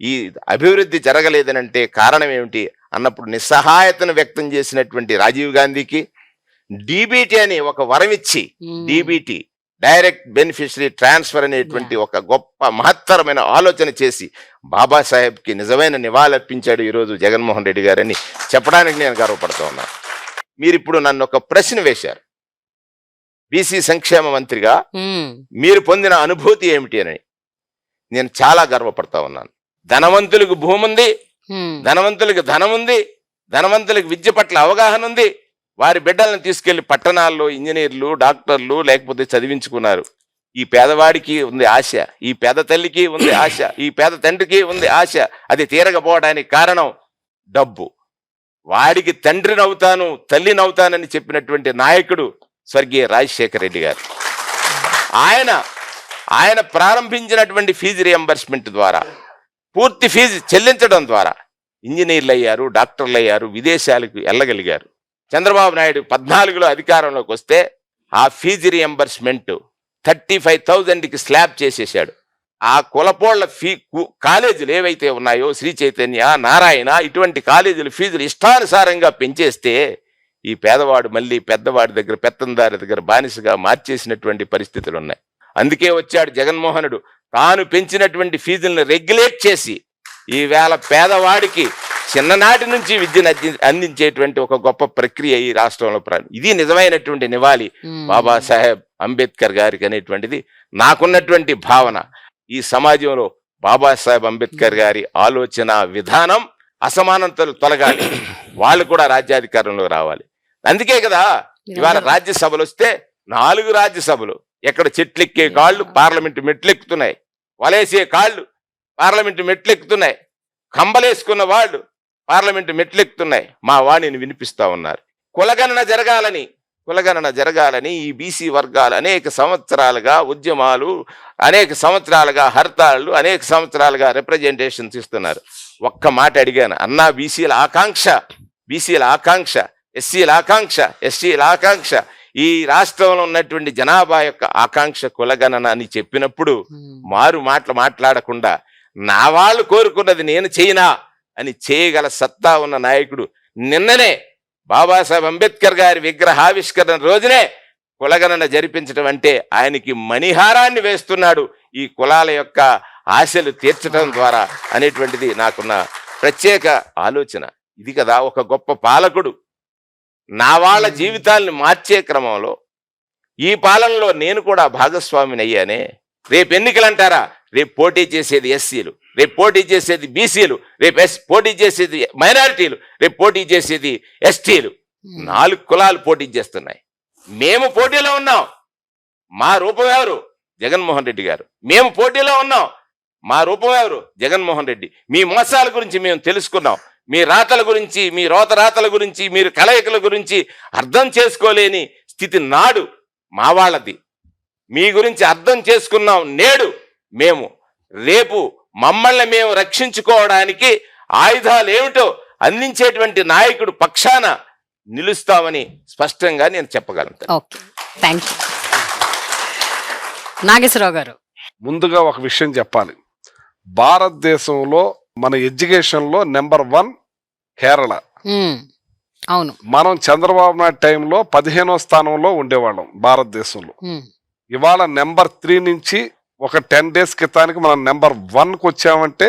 ఈ అభివృద్ధి జరగలేదనంటే కారణం ఏమిటి అన్నప్పుడు నిస్సహాయతను వ్యక్తం చేసినటువంటి రాజీవ్ గాంధీకి డీబీటీ అని ఒక వరం ఇచ్చి, డీబీటీ డైరెక్ట్ బెనిఫిషరీ ట్రాన్స్ఫర్ అనేటువంటి ఒక గొప్ప మహత్తరమైన ఆలోచన చేసి బాబాసాహెబ్కి నిజమైన నివాళులర్పించాడు ఈరోజు జగన్మోహన్ రెడ్డి గారని చెప్పడానికి నేను గర్వపడుతూ ఉన్నాను. మీరు ఇప్పుడు నన్ను ఒక ప్రశ్న వేశారు, బీసీ సంక్షేమ మంత్రిగా మీరు పొందిన అనుభూతి ఏమిటి అని. నేను చాలా గర్వపడతా ఉన్నాను. ధనవంతులకు భూమి ఉంది, ధనవంతులకు ధనం ఉంది, ధనవంతులకు విద్య పట్ల అవగాహన ఉంది. వారి బిడ్డలను తీసుకెళ్లి పట్టణాల్లో ఇంజనీర్లు, డాక్టర్లు లేకపోతే చదివించుకున్నారు. ఈ పేదవాడికి ఉంది ఆశ, ఈ పేద తల్లికి ఉంది ఆశ, ఈ పేద తండ్రికి ఉంది ఆశ. అది తీరకపోవడానికి కారణం డబ్బు. వాడికి తండ్రిని అవుతాను, తల్లిని అవుతానని చెప్పినటువంటి నాయకుడు స్వర్గీయ రాజశేఖర రెడ్డి గారు. ఆయన ప్రారంభించినటువంటి ఫీజు రియంబర్స్మెంట్ ద్వారా, పూర్తి ఫీజు చెల్లించడం ద్వారా ఇంజనీర్లు అయ్యారు, డాక్టర్లు అయ్యారు, విదేశాలకు వెళ్ళగలిగారు. చంద్రబాబు నాయుడు 14లో అధికారంలోకి వస్తే ఆ ఫీజు రియంబర్స్మెంట్ 35,000కి స్లాబ్ చేసేసాడు. ఆ కులపోళ్ల కాలేజీలు ఏవైతే ఉన్నాయో, శ్రీ చైతన్య, నారాయణ, ఇటువంటి కాలేజీలు ఫీజులు ఇష్టానుసారంగా పెంచేస్తే ఈ పేదవాడు మళ్ళీ పెద్దవాడి దగ్గర, పెత్తందారి దగ్గర బానిసగా మార్చేసినటువంటి పరిస్థితులు ఉన్నాయి. అందుకే వచ్చాడు జగన్మోహనుడు, తాను పెంచినటువంటి ఫీజులను రెగ్యులేట్ చేసి ఈవేళ పేదవాడికి చిన్ననాటి నుంచి విద్యను అందించేటువంటి ఒక గొప్ప ప్రక్రియ ఈ రాష్ట్రంలో ఇది నిజమైనటువంటి నివాళి బాబాసాహెబ్ అంబేద్కర్ గారికి అనేటువంటిది నాకున్నటువంటి భావన. ఈ సమాజంలో బాబాసాహెబ్ అంబేద్కర్ గారి ఆలోచన విధానం, అసమానతలు తొలగాలి, వాళ్ళు కూడా రాజ్యాధికారంలో రావాలి. అందుకే కదా ఇవాళ రాజ్యసభలు వస్తే 4 రాజ్యసభలు, ఎక్కడ చెట్లెక్కే కాళ్ళు పార్లమెంటు మెట్లెక్కుతున్నాయి, వలేసే కాళ్ళు పార్లమెంటు మెట్లెక్కుతున్నాయి, కంబలేసుకున్న వాళ్ళు పార్లమెంటు మెట్లెక్కుతున్నాయి. మా వాణిని వినిపిస్తా ఉన్నారు. కులగణన జరగాలని ఈ బీసీ వర్గాలు అనేక సంవత్సరాలుగా ఉద్యమాలు, అనేక సంవత్సరాలుగా హర్తాళ్ళు, అనేక సంవత్సరాలుగా రిప్రజెంటేషన్స్ ఇస్తున్నారు. ఒక్క మాట అడిగాను, అన్నా బీసీల ఆకాంక్ష, ఎస్సీల ఆకాంక్ష, ఎస్టీల ఆకాంక్ష, ఈ రాష్ట్రంలో ఉన్నటువంటి జనాభా యొక్క ఆకాంక్ష కులగణన అని చెప్పినప్పుడు మారు మాట్లాడకుండా నా వాళ్ళు కోరుకున్నది నేను చేయనా అని చేయగల సత్తా ఉన్న నాయకుడు నిన్ననే బాబాసాహెబ్ అంబేద్కర్ గారి విగ్రహావిష్కరణ రోజునే కులగణన జరిపించడం అంటే ఆయనకి మణిహారాన్ని వేస్తున్నాడు ఈ కులాల యొక్క ఆశలు తీర్చడం ద్వారా అనేటువంటిది నాకున్న ప్రత్యేక ఆలోచన. ఇది కదా ఒక గొప్ప పాలకుడు. నా వాళ్ళ జీవితాలను మార్చే క్రమంలో ఈ పాలనలో నేను కూడా భాగస్వామిని అయ్యానే. రేపు ఎన్నికలు అంటారా, రేపు పోటీ చేసేది ఎస్సీలు, రేపు పోటీ చేసేది బీసీలు, రేపు పోటీ చేసేది మైనారిటీలు, రేపు పోటీ చేసేది ఎస్టీలు. 4 కులాలు పోటీ చేస్తున్నాయి. మేము పోటీలో ఉన్నాం. మా రూపం ఎవరు? జగన్మోహన్ రెడ్డి గారు. మేము పోటీలో ఉన్నాం. మా రూపం ఎవరు? జగన్మోహన్ రెడ్డి. మీ మోసాల గురించి మేము తెలుసుకున్నాం. మీ రాతల గురించి, మీ రాతల గురించి, మీరు కలయికల గురించి అర్థం చేసుకోలేని స్థితి నాడు మా వాళ్ళది. మీ గురించి అర్థం చేసుకున్నాం నేడు మేము. రేపు మమ్మల్ని మేము రక్షించుకోవడానికి ఆయుధాలు ఏమిటో అందించేటువంటి నాయకుడు పక్షాన నిలుస్తామని స్పష్టంగా నేను చెప్పగలను. Okay, thank you. నాగేశ్వరరావు గారు, ముందుగా ఒక విషయం చెప్పాలి. భారతదేశంలో మన ఎడ్యుకేషన్లో నెంబర్ 1 కేరళ. అవును, మనం చంద్రబాబు నాయుడు టైంలో 15వ స్థానంలో ఉండేవాళ్ళం భారతదేశంలో. ఇవాళ నెంబర్ 3 నుంచి ఒక 10 days క్రితానికి మనం నెంబర్ 1కు వచ్చామంటే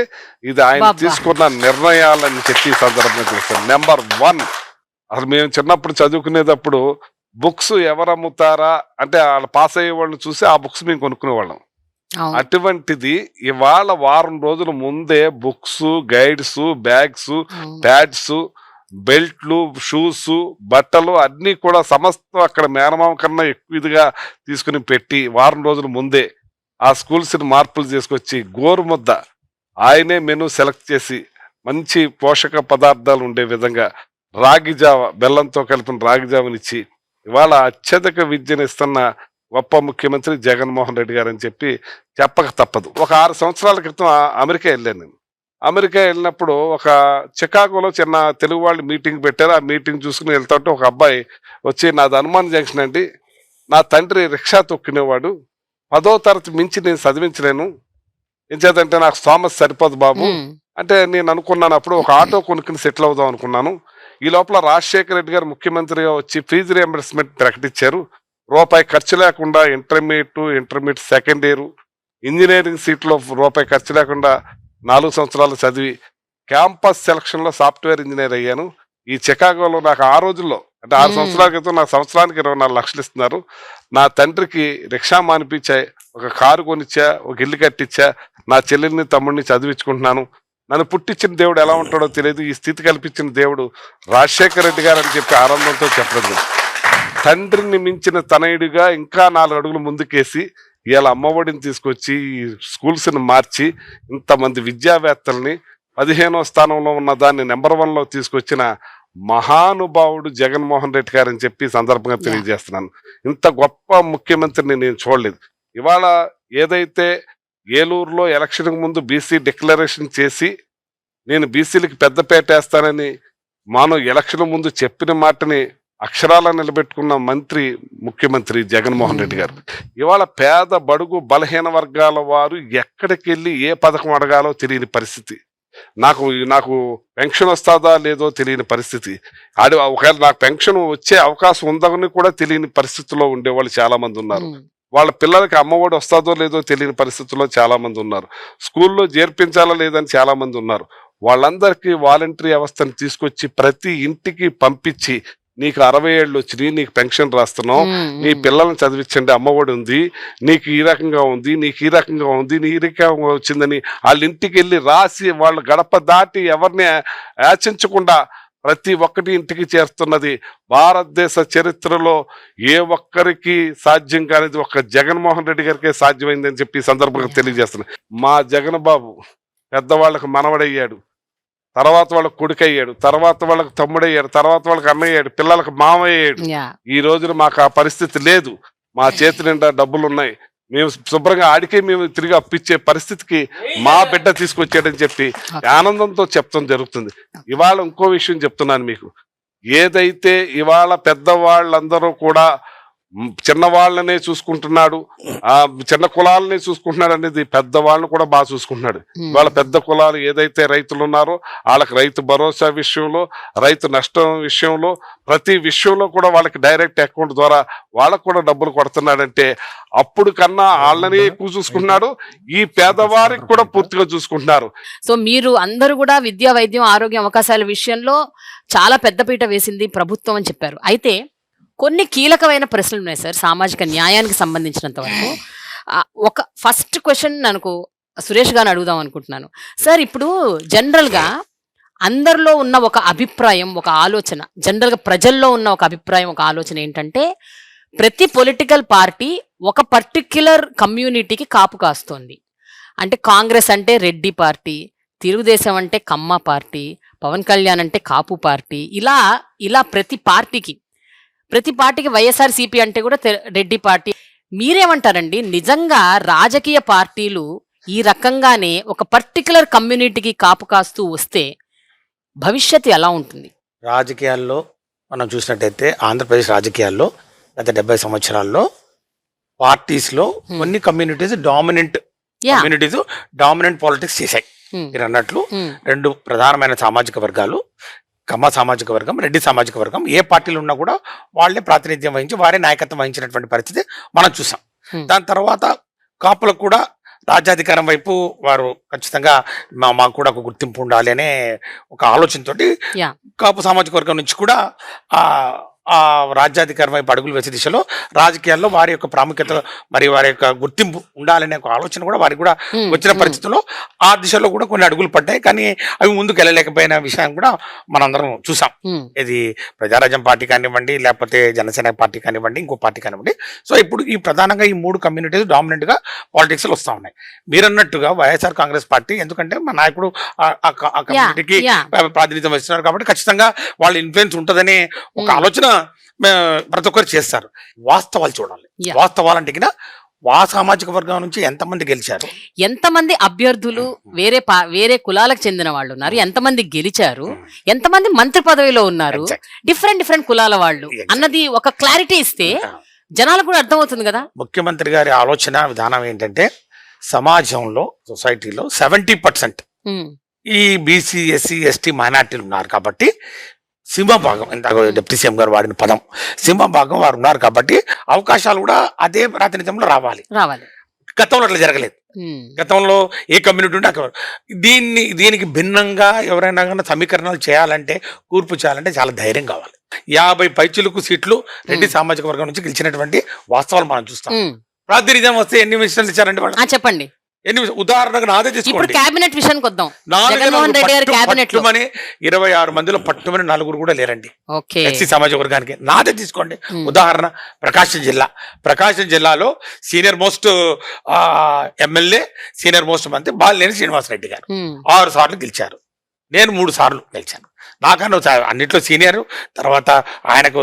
ఇది ఆయన తీసుకున్న నిర్ణయాలని చెప్పి ఈ సందర్భంగా చూస్తాం. నెంబర్ 1. అసలు మేము చిన్నప్పుడు చదువుకునేటప్పుడు బుక్స్ ఎవరు అమ్ముతారా అంటే వాళ్ళు పాస్ అయ్యే వాళ్ళని చూసి ఆ బుక్స్ మేము కొనుక్కునేవాళ్ళం. అటువంటిది ఇవాళ వారం రోజుల ముందే బుక్స్, గైడ్స్, బ్యాగ్స్, ప్యాడ్స్, బెల్ట్లు, షూస్, బట్టలు అన్ని కూడా సమస్తం అక్కడ మేనమామ కన్నా ఎక్కువ ఇదిగా తీసుకుని పెట్టి వారం రోజుల ముందే ఆ స్కూల్స్ ని మార్పులు చేసుకొచ్చి గోరుముద్ద ఆయనే మెనూ సెలెక్ట్ చేసి మంచి పోషక పదార్థాలు ఉండే విధంగా రాగి జావ, బెల్లంతో కలిపిన రాగి జావనిచ్చి ఇవాళ అత్యధిక విద్యను ఇస్తున్న గొప్ప ముఖ్యమంత్రి జగన్మోహన్ రెడ్డి గారు అని చెప్పి చెప్పక తప్పదు. ఒక 6 సంవత్సరాల క్రితం అమెరికా వెళ్ళాను నేను. అమెరికా వెళ్ళినప్పుడు ఒక చికాగోలో చిన్న తెలుగు వాళ్ళు మీటింగ్ పెట్టారు. ఆ మీటింగ్ చూసుకుని వెళ్తుంటే ఒక అబ్బాయి వచ్చి, నాది హనుమాన్ జంక్షన్ అండి, నా తండ్రి రిక్షా తొక్కినేవాడు, 10వ తరగతి మించి నేను చదివించలేను, ఏం చేద్దంటే నాకు స్థోమత సరిపోదు బాబు అంటే నేను అనుకున్నాను. అప్పుడు ఒక ఆటో కొనుక్కుని సెటిల్ అవుదాం అనుకున్నాను. ఈ లోపల రాజశేఖర రెడ్డి గారు ముఖ్యమంత్రిగా వచ్చి ఫీజు రియంబర్స్మెంట్ ప్రకటించారు. రూపాయి ఖర్చు లేకుండా ఇంటర్మీడియట్ సెకండ్ ఇయర్ ఇంజనీరింగ్ సీట్లో రూపాయి ఖర్చు లేకుండా 4 సంవత్సరాలు చదివి క్యాంపస్ సెలక్షన్ లో సాఫ్ట్వేర్ ఇంజనీర్ అయ్యాను. ఈ చికాగోలో నాకు ఆ రోజుల్లో అంటే 6 సంవత్సరాల క్రితం నాకు సంవత్సరానికి 24 లక్షలు ఇస్తున్నారు. నా తండ్రికి రిక్షా మానిపించాయి, ఒక కారు కొనిచ్చా, ఒక ఇల్లు కట్టించా, నా చెల్లెల్ని తమ్ముడిని చదివించుకుంటున్నాను. నన్ను పుట్టించిన దేవుడు ఎలా ఉంటాడో తెలియదు, ఈ స్థితి కల్పించిన దేవుడు రాజశేఖర రెడ్డి గారు అని చెప్పి ఆనందంతో చెప్పలేదు. తండ్రిని మించిన తనయుడిగా ఇంకా 4 అడుగులు ముందుకేసి ఇవాళ అమ్మఒడిని తీసుకొచ్చి ఈ స్కూల్స్ ని మార్చి ఇంతమంది విద్యావేత్తల్ని 15వ స్థానంలో ఉన్న దాన్ని నెంబర్ 1లో తీసుకొచ్చిన మహానుభావుడు జగన్మోహన్ రెడ్డి గారు అని చెప్పి సందర్భంగా తెలియజేస్తున్నాను. ఇంత గొప్ప ముఖ్యమంత్రిని నేను చూడలేదు. ఇవాళ ఏదైతే ఏలూరులో ఎలక్షన్ ముందు బీసీ డిక్లరేషన్ చేసి నేను బీసీలకి పెద్దపేట వేస్తానని మాను ఎలక్షన్ ముందు చెప్పిన మాటని అక్షరాల నిలబెట్టుకున్న ముఖ్యమంత్రి జగన్మోహన్ రెడ్డి గారు ఇవాళ పేద బడుగు బలహీన వర్గాల వారు ఎక్కడికి వెళ్ళి ఏ పథకం అడగాలో తెలియని పరిస్థితి. నాకు పెన్షన్ వస్తుందా లేదో తెలియని పరిస్థితి. ఒకవేళ నాకు పెన్షన్ వచ్చే అవకాశం ఉందని కూడా తెలియని పరిస్థితుల్లో ఉండేవాళ్ళు చాలా మంది ఉన్నారు. వాళ్ళ పిల్లలకి అమ్మఒడి వస్తుందో లేదో తెలియని పరిస్థితుల్లో చాలా మంది ఉన్నారు. స్కూల్లో చేర్పించాలా లేదని చాలా మంది ఉన్నారు. వాళ్ళందరికీ వాలంటరీ వ్యవస్థను తీసుకొచ్చి ప్రతి ఇంటికి పంపించి నీకు 60 ఏళ్ళు వచ్చినాయి, నీకు పెన్షన్ రాస్తున్నాం, నీ పిల్లల్ని చదివించండి, అమ్మఒడి ఉంది, నీకు ఈ రకంగా ఉంది, నీకు ఈ రకంగా ఉంది, నీ ఈ రకంగా వచ్చిందని వాళ్ళ ఇంటికి వెళ్ళి రాసి వాళ్ళ గడప దాటి ఎవరిని యాచించకుండా ప్రతి ఒక్కటి ఇంటికి చేరుతున్నది భారతదేశ చరిత్రలో ఏ ఒక్కరికి సాధ్యం కానిది ఒక్క జగన్మోహన్ రెడ్డి గారికే సాధ్యమైందని చెప్పి ఈ సందర్భంగా తెలియజేస్తున్నాను. మా జగన్ బాబు పెద్దవాళ్ళకి మనవడయ్యాడు, తర్వాత వాళ్ళకి కొడుకు అయ్యాడు, తర్వాత వాళ్ళకి తమ్ముడయ్యాడు, తర్వాత వాళ్ళకి అన్నయ్యాడు, పిల్లలకు మామయ్యాడు. ఈ రోజున మాకు ఆ పరిస్థితి లేదు. మా చేతి నిండా డబ్బులు ఉన్నాయి, మేము శుభ్రంగా ఆడికే మేము తిరిగి అప్పిచ్చే పరిస్థితికి మా బిడ్డ తీసుకొచ్చాడని చెప్పి ఆనందంతో చెప్తాం జరుగుతుంది. ఇవాళ ఇంకో విషయం చెప్తున్నాను మీకు. ఏదైతే ఇవాళ పెద్దవాళ్ళందరూ కూడా చిన్నవాళ్ళనే చూసుకుంటున్నాడు, ఆ చిన్న కులాలనే చూసుకుంటున్నాడు అనేది పెద్దవాళ్ళని కూడా బాగా చూసుకుంటున్నాడు. వాళ్ళ పెద్ద కులాలు ఏదైతే రైతులు ఉన్నారో వాళ్ళకి రైతు భరోసా విషయంలో, రైతు నష్టం విషయంలో, ప్రతి విషయంలో కూడా వాళ్ళకి డైరెక్ట్ అకౌంట్ ద్వారా వాళ్ళకు కూడా డబ్బులు కొడుతున్నాడంటే అప్పుడు కన్నా వాళ్ళని ఎక్కువ చూసుకుంటున్నాడు, ఈ పేదవారికి కూడా పూర్తిగా చూసుకుంటున్నారు. సో మీరు అందరూ కూడా విద్యా, వైద్యం, ఆరోగ్యం అవకాశాల విషయంలో చాలా పెద్దపీట వేసింది ప్రభుత్వం అని చెప్పారు. అయితే కొన్ని కీలకమైన ప్రశ్నలు ఉన్నాయి సార్ సామాజిక న్యాయానికి సంబంధించినంత వరకు. ఒక ఫస్ట్ క్వశ్చన్ నాకు సురేష్ గారిని అడుగుదాం అనుకుంటున్నాను. సార్, ఇప్పుడు జనరల్గా అందరిలో ఉన్న ఒక అభిప్రాయం, ఒక ఆలోచన, జనరల్గా ప్రజల్లో ఉన్న ఒక అభిప్రాయం, ఒక ఆలోచన ఏంటంటే ప్రతి పొలిటికల్ పార్టీ ఒక పర్టిక్యులర్ కమ్యూనిటీకి కాపు కాస్తోంది. అంటే కాంగ్రెస్ అంటే రెడ్డి పార్టీ, తెలుగుదేశం అంటే కమ్మ పార్టీ, పవన్ కళ్యాణ్ అంటే కాపు పార్టీ, ఇలా ఇలా ప్రతి పార్టీకి వైఎస్ఆర్సీపీ అంటే కూడా రెడ్డి పార్టీ. మీరేమంటారండి, నిజంగా రాజకీయ పార్టీలు ఈ రకంగానే ఒక పర్టికులర్ కమ్యూనిటీకి కాపు కాస్తూ వస్తే భవిష్యత్తు ఎలా ఉంటుంది? రాజకీయాల్లో మనం చూసినట్టయితే ఆంధ్రప్రదేశ్ రాజకీయాల్లో గత 70 సంవత్సరాల్లో పార్టీస్ లో కొన్ని కమ్యూనిటీస్ డామినెంట్ పాలిటిక్స్ చేశాయి. మీరు అన్నట్లు రెండు ప్రధానమైన సామాజిక వర్గాలు, కమ్మ సామాజిక వర్గం, రెడ్డి సామాజిక వర్గం, ఏ పార్టీలు ఉన్నా కూడా వాళ్ళే ప్రాతినిధ్యం వహించి వారే నాయకత్వం వహించినటువంటి పరిస్థితి మనం చూసాం. దాని తర్వాత కాపులకు కూడా రాజ్యాధికారం వైపు వారు ఖచ్చితంగా మాకు కూడా ఒక గుర్తింపు ఉండాలి అనే ఒక ఆలోచనతోటి కాపు సామాజిక వర్గం నుంచి కూడా ఆ రాజ్యాధికారం వైపు అడుగులు వేసే దిశలో రాజకీయాల్లో వారి యొక్క ప్రాముఖ్యత మరి వారి యొక్క గుర్తింపు ఉండాలనే ఒక ఆలోచన కూడా వారికి కూడా వచ్చిన పరిస్థితుల్లో ఆ దిశలో కూడా కొన్ని అడుగులు పడ్డాయి. కానీ అవి ముందుకు వెళ్ళలేకపోయిన విషయం కూడా మనందరం చూసాం. ఇది ప్రజారాజ్యం పార్టీ కానివ్వండి, లేకపోతే జనసేన పార్టీ కానివ్వండి, ఇంకో పార్టీ కానివ్వండి. సో ఇప్పుడు ఈ ప్రధానంగా ఈ 3 కమ్యూనిటీస్ డామినెంట్ గా పాలిటిక్స్ లో వస్తా ఉన్నాయి. మీరన్నట్టుగా వైఎస్ఆర్ కాంగ్రెస్ పార్టీ, ఎందుకంటే మా నాయకుడు ఆ కమ్యూనిటీకి ప్రాతినిధ్యం వస్తున్నారు కాబట్టి ఖచ్చితంగా వాళ్ళ ఇన్ఫ్లుయెన్స్ ఉంటుందనే ఒక ఆలోచన ప్రతి ఒక్కరు చేస్తారు. వాస్తవాలు చూడాలి. వాస్తవాలంటే సామాజిక వర్గం నుంచి ఎంతమంది గెలిచారు, ఎంతమంది అభ్యర్థులు వేరే కులాలకు చెందిన వాళ్ళు ఉన్నారు, ఎంతమంది గెలిచారు, ఎంతమంది మంత్రి పదవిలో ఉన్నారు, డిఫరెంట్ కులాల వాళ్ళు అన్నది ఒక క్లారిటీ ఇస్తే జనాలకు కూడా అర్థమవుతుంది కదా. ముఖ్యమంత్రి గారి ఆలోచన విధానం ఏంటంటే సమాజంలో, సొసైటీలో 70% ఈ బీసీ, ఎస్సీ, ఎస్టీ మైనార్టీలు ఉన్నారు కాబట్టి సింహభాగం, ఇందాక డిప్యూటీ సీఎం గారు వాడిన పదం సింహభాగం వారు ఉన్నారు కాబట్టి అవకాశాలు కూడా అదే ప్రాతినిధ్యంలో రావాలి. గతంలో అట్లా జరగలేదు. గతంలో ఏ కమ్యూనిటీ ఉంటే అక్కడ దీనికి భిన్నంగా ఎవరైనా కానీ సమీకరణాలు చేయాలంటే, కూర్పు చేయాలంటే చాలా ధైర్యం కావాలి. 50 పైచిలకు సీట్లు రెడ్డి సామాజిక వర్గం నుంచి గెలిచినటువంటి వాస్తవాలు మనం చూస్తాం. ప్రాతినిధ్యం వస్తే ఎన్ని మినిస్టర్లు ఇచ్చారంటే వాళ్ళు చెప్పండి. ఉదాహరణకు నాదే తీసుకోండి, కేబినెట్ విషయానికి వద్దాం. 26 మందిలో పట్టుమని 4 కూడా లేరండి ఎస్సీ సామాజిక వర్గానికి. నాదే తీసుకోండి ఉదాహరణ, ప్రకాశం జిల్లాలో senior most MLA, senior most మంత్రి బాలినేని శ్రీనివాసరెడ్డి గారు 6 సార్లు గెలిచారు. నేను 3 సార్లు గెలిచాను. నాకన్నా అన్నిట్లో సీనియర్, తర్వాత ఆయనకు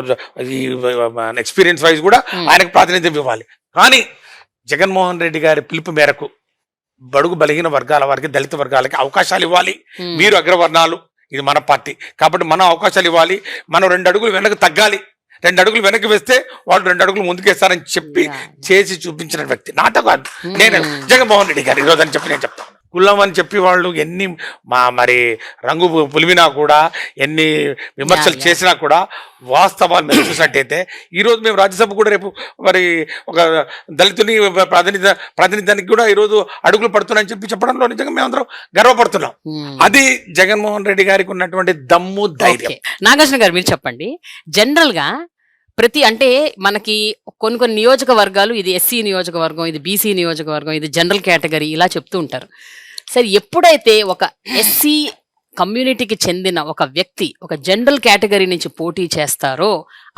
ఎక్స్పీరియన్స్ వైజ్ కూడా ఆయనకు ప్రాతినిధ్యం ఇవ్వాలి. కానీ జగన్మోహన్ రెడ్డి గారి పిలుపు మేరకు బడుగు బలహీన వర్గాల వారికి, దళిత వర్గాలకి అవకాశాలు ఇవ్వాలి. మీరు అగ్రవర్ణాలు, ఇది మన పార్టీ కాబట్టి మనం అవకాశాలు ఇవ్వాలి. మనం 2 అడుగులు వెనక్కి తగ్గాలి. 2 అడుగులు వెనక్కి వేస్తే వాళ్ళు 2 అడుగులు ముందుకేస్తారని చెప్పి చేసి చూపించిన వ్యక్తి నాతో కాదు, నేను జగన్మోహన్ రెడ్డి గారు ఈరోజు అని చెప్పి నేను చెప్తాను. కులం అని చెప్పి వాళ్ళు ఎన్ని మరి రంగు పులిమినా కూడా, ఎన్ని విమర్శలు యా. చేసినా కూడా వాస్తవాలు మేము చూసినట్టయితే ఈరోజు మేము రాజ్యసభ కూడా రేపు మరి ఒక దళితుని ప్రాతినిధ్యానికి కూడా ఈరోజు అడుగులు పడుతున్నాయని చెప్పి చెప్పడంలో నిజంగా మేమందరం గర్వపడుతున్నాం. అది జగన్మోహన్ రెడ్డి గారికి ఉన్నటువంటి దమ్ము, ధైర్యం. ఓకే. నాగార్జున గారు మీరు చెప్పండి. జనరల్ గా అంటే మనకి కొన్ని నియోజకవర్గాలు, ఇది ఎస్సీ నియోజకవర్గం, ఇది బీసీ నియోజకవర్గం, ఇది జనరల్ కేటగిరీ, ఇలా చెప్తూ ఉంటారు. సరే, ఎప్పుడైతే ఒక ఎస్సీ కమ్యూనిటీకి చెందిన ఒక వ్యక్తి ఒక జనరల్ కేటగిరీ నుంచి పోటీ చేస్తారో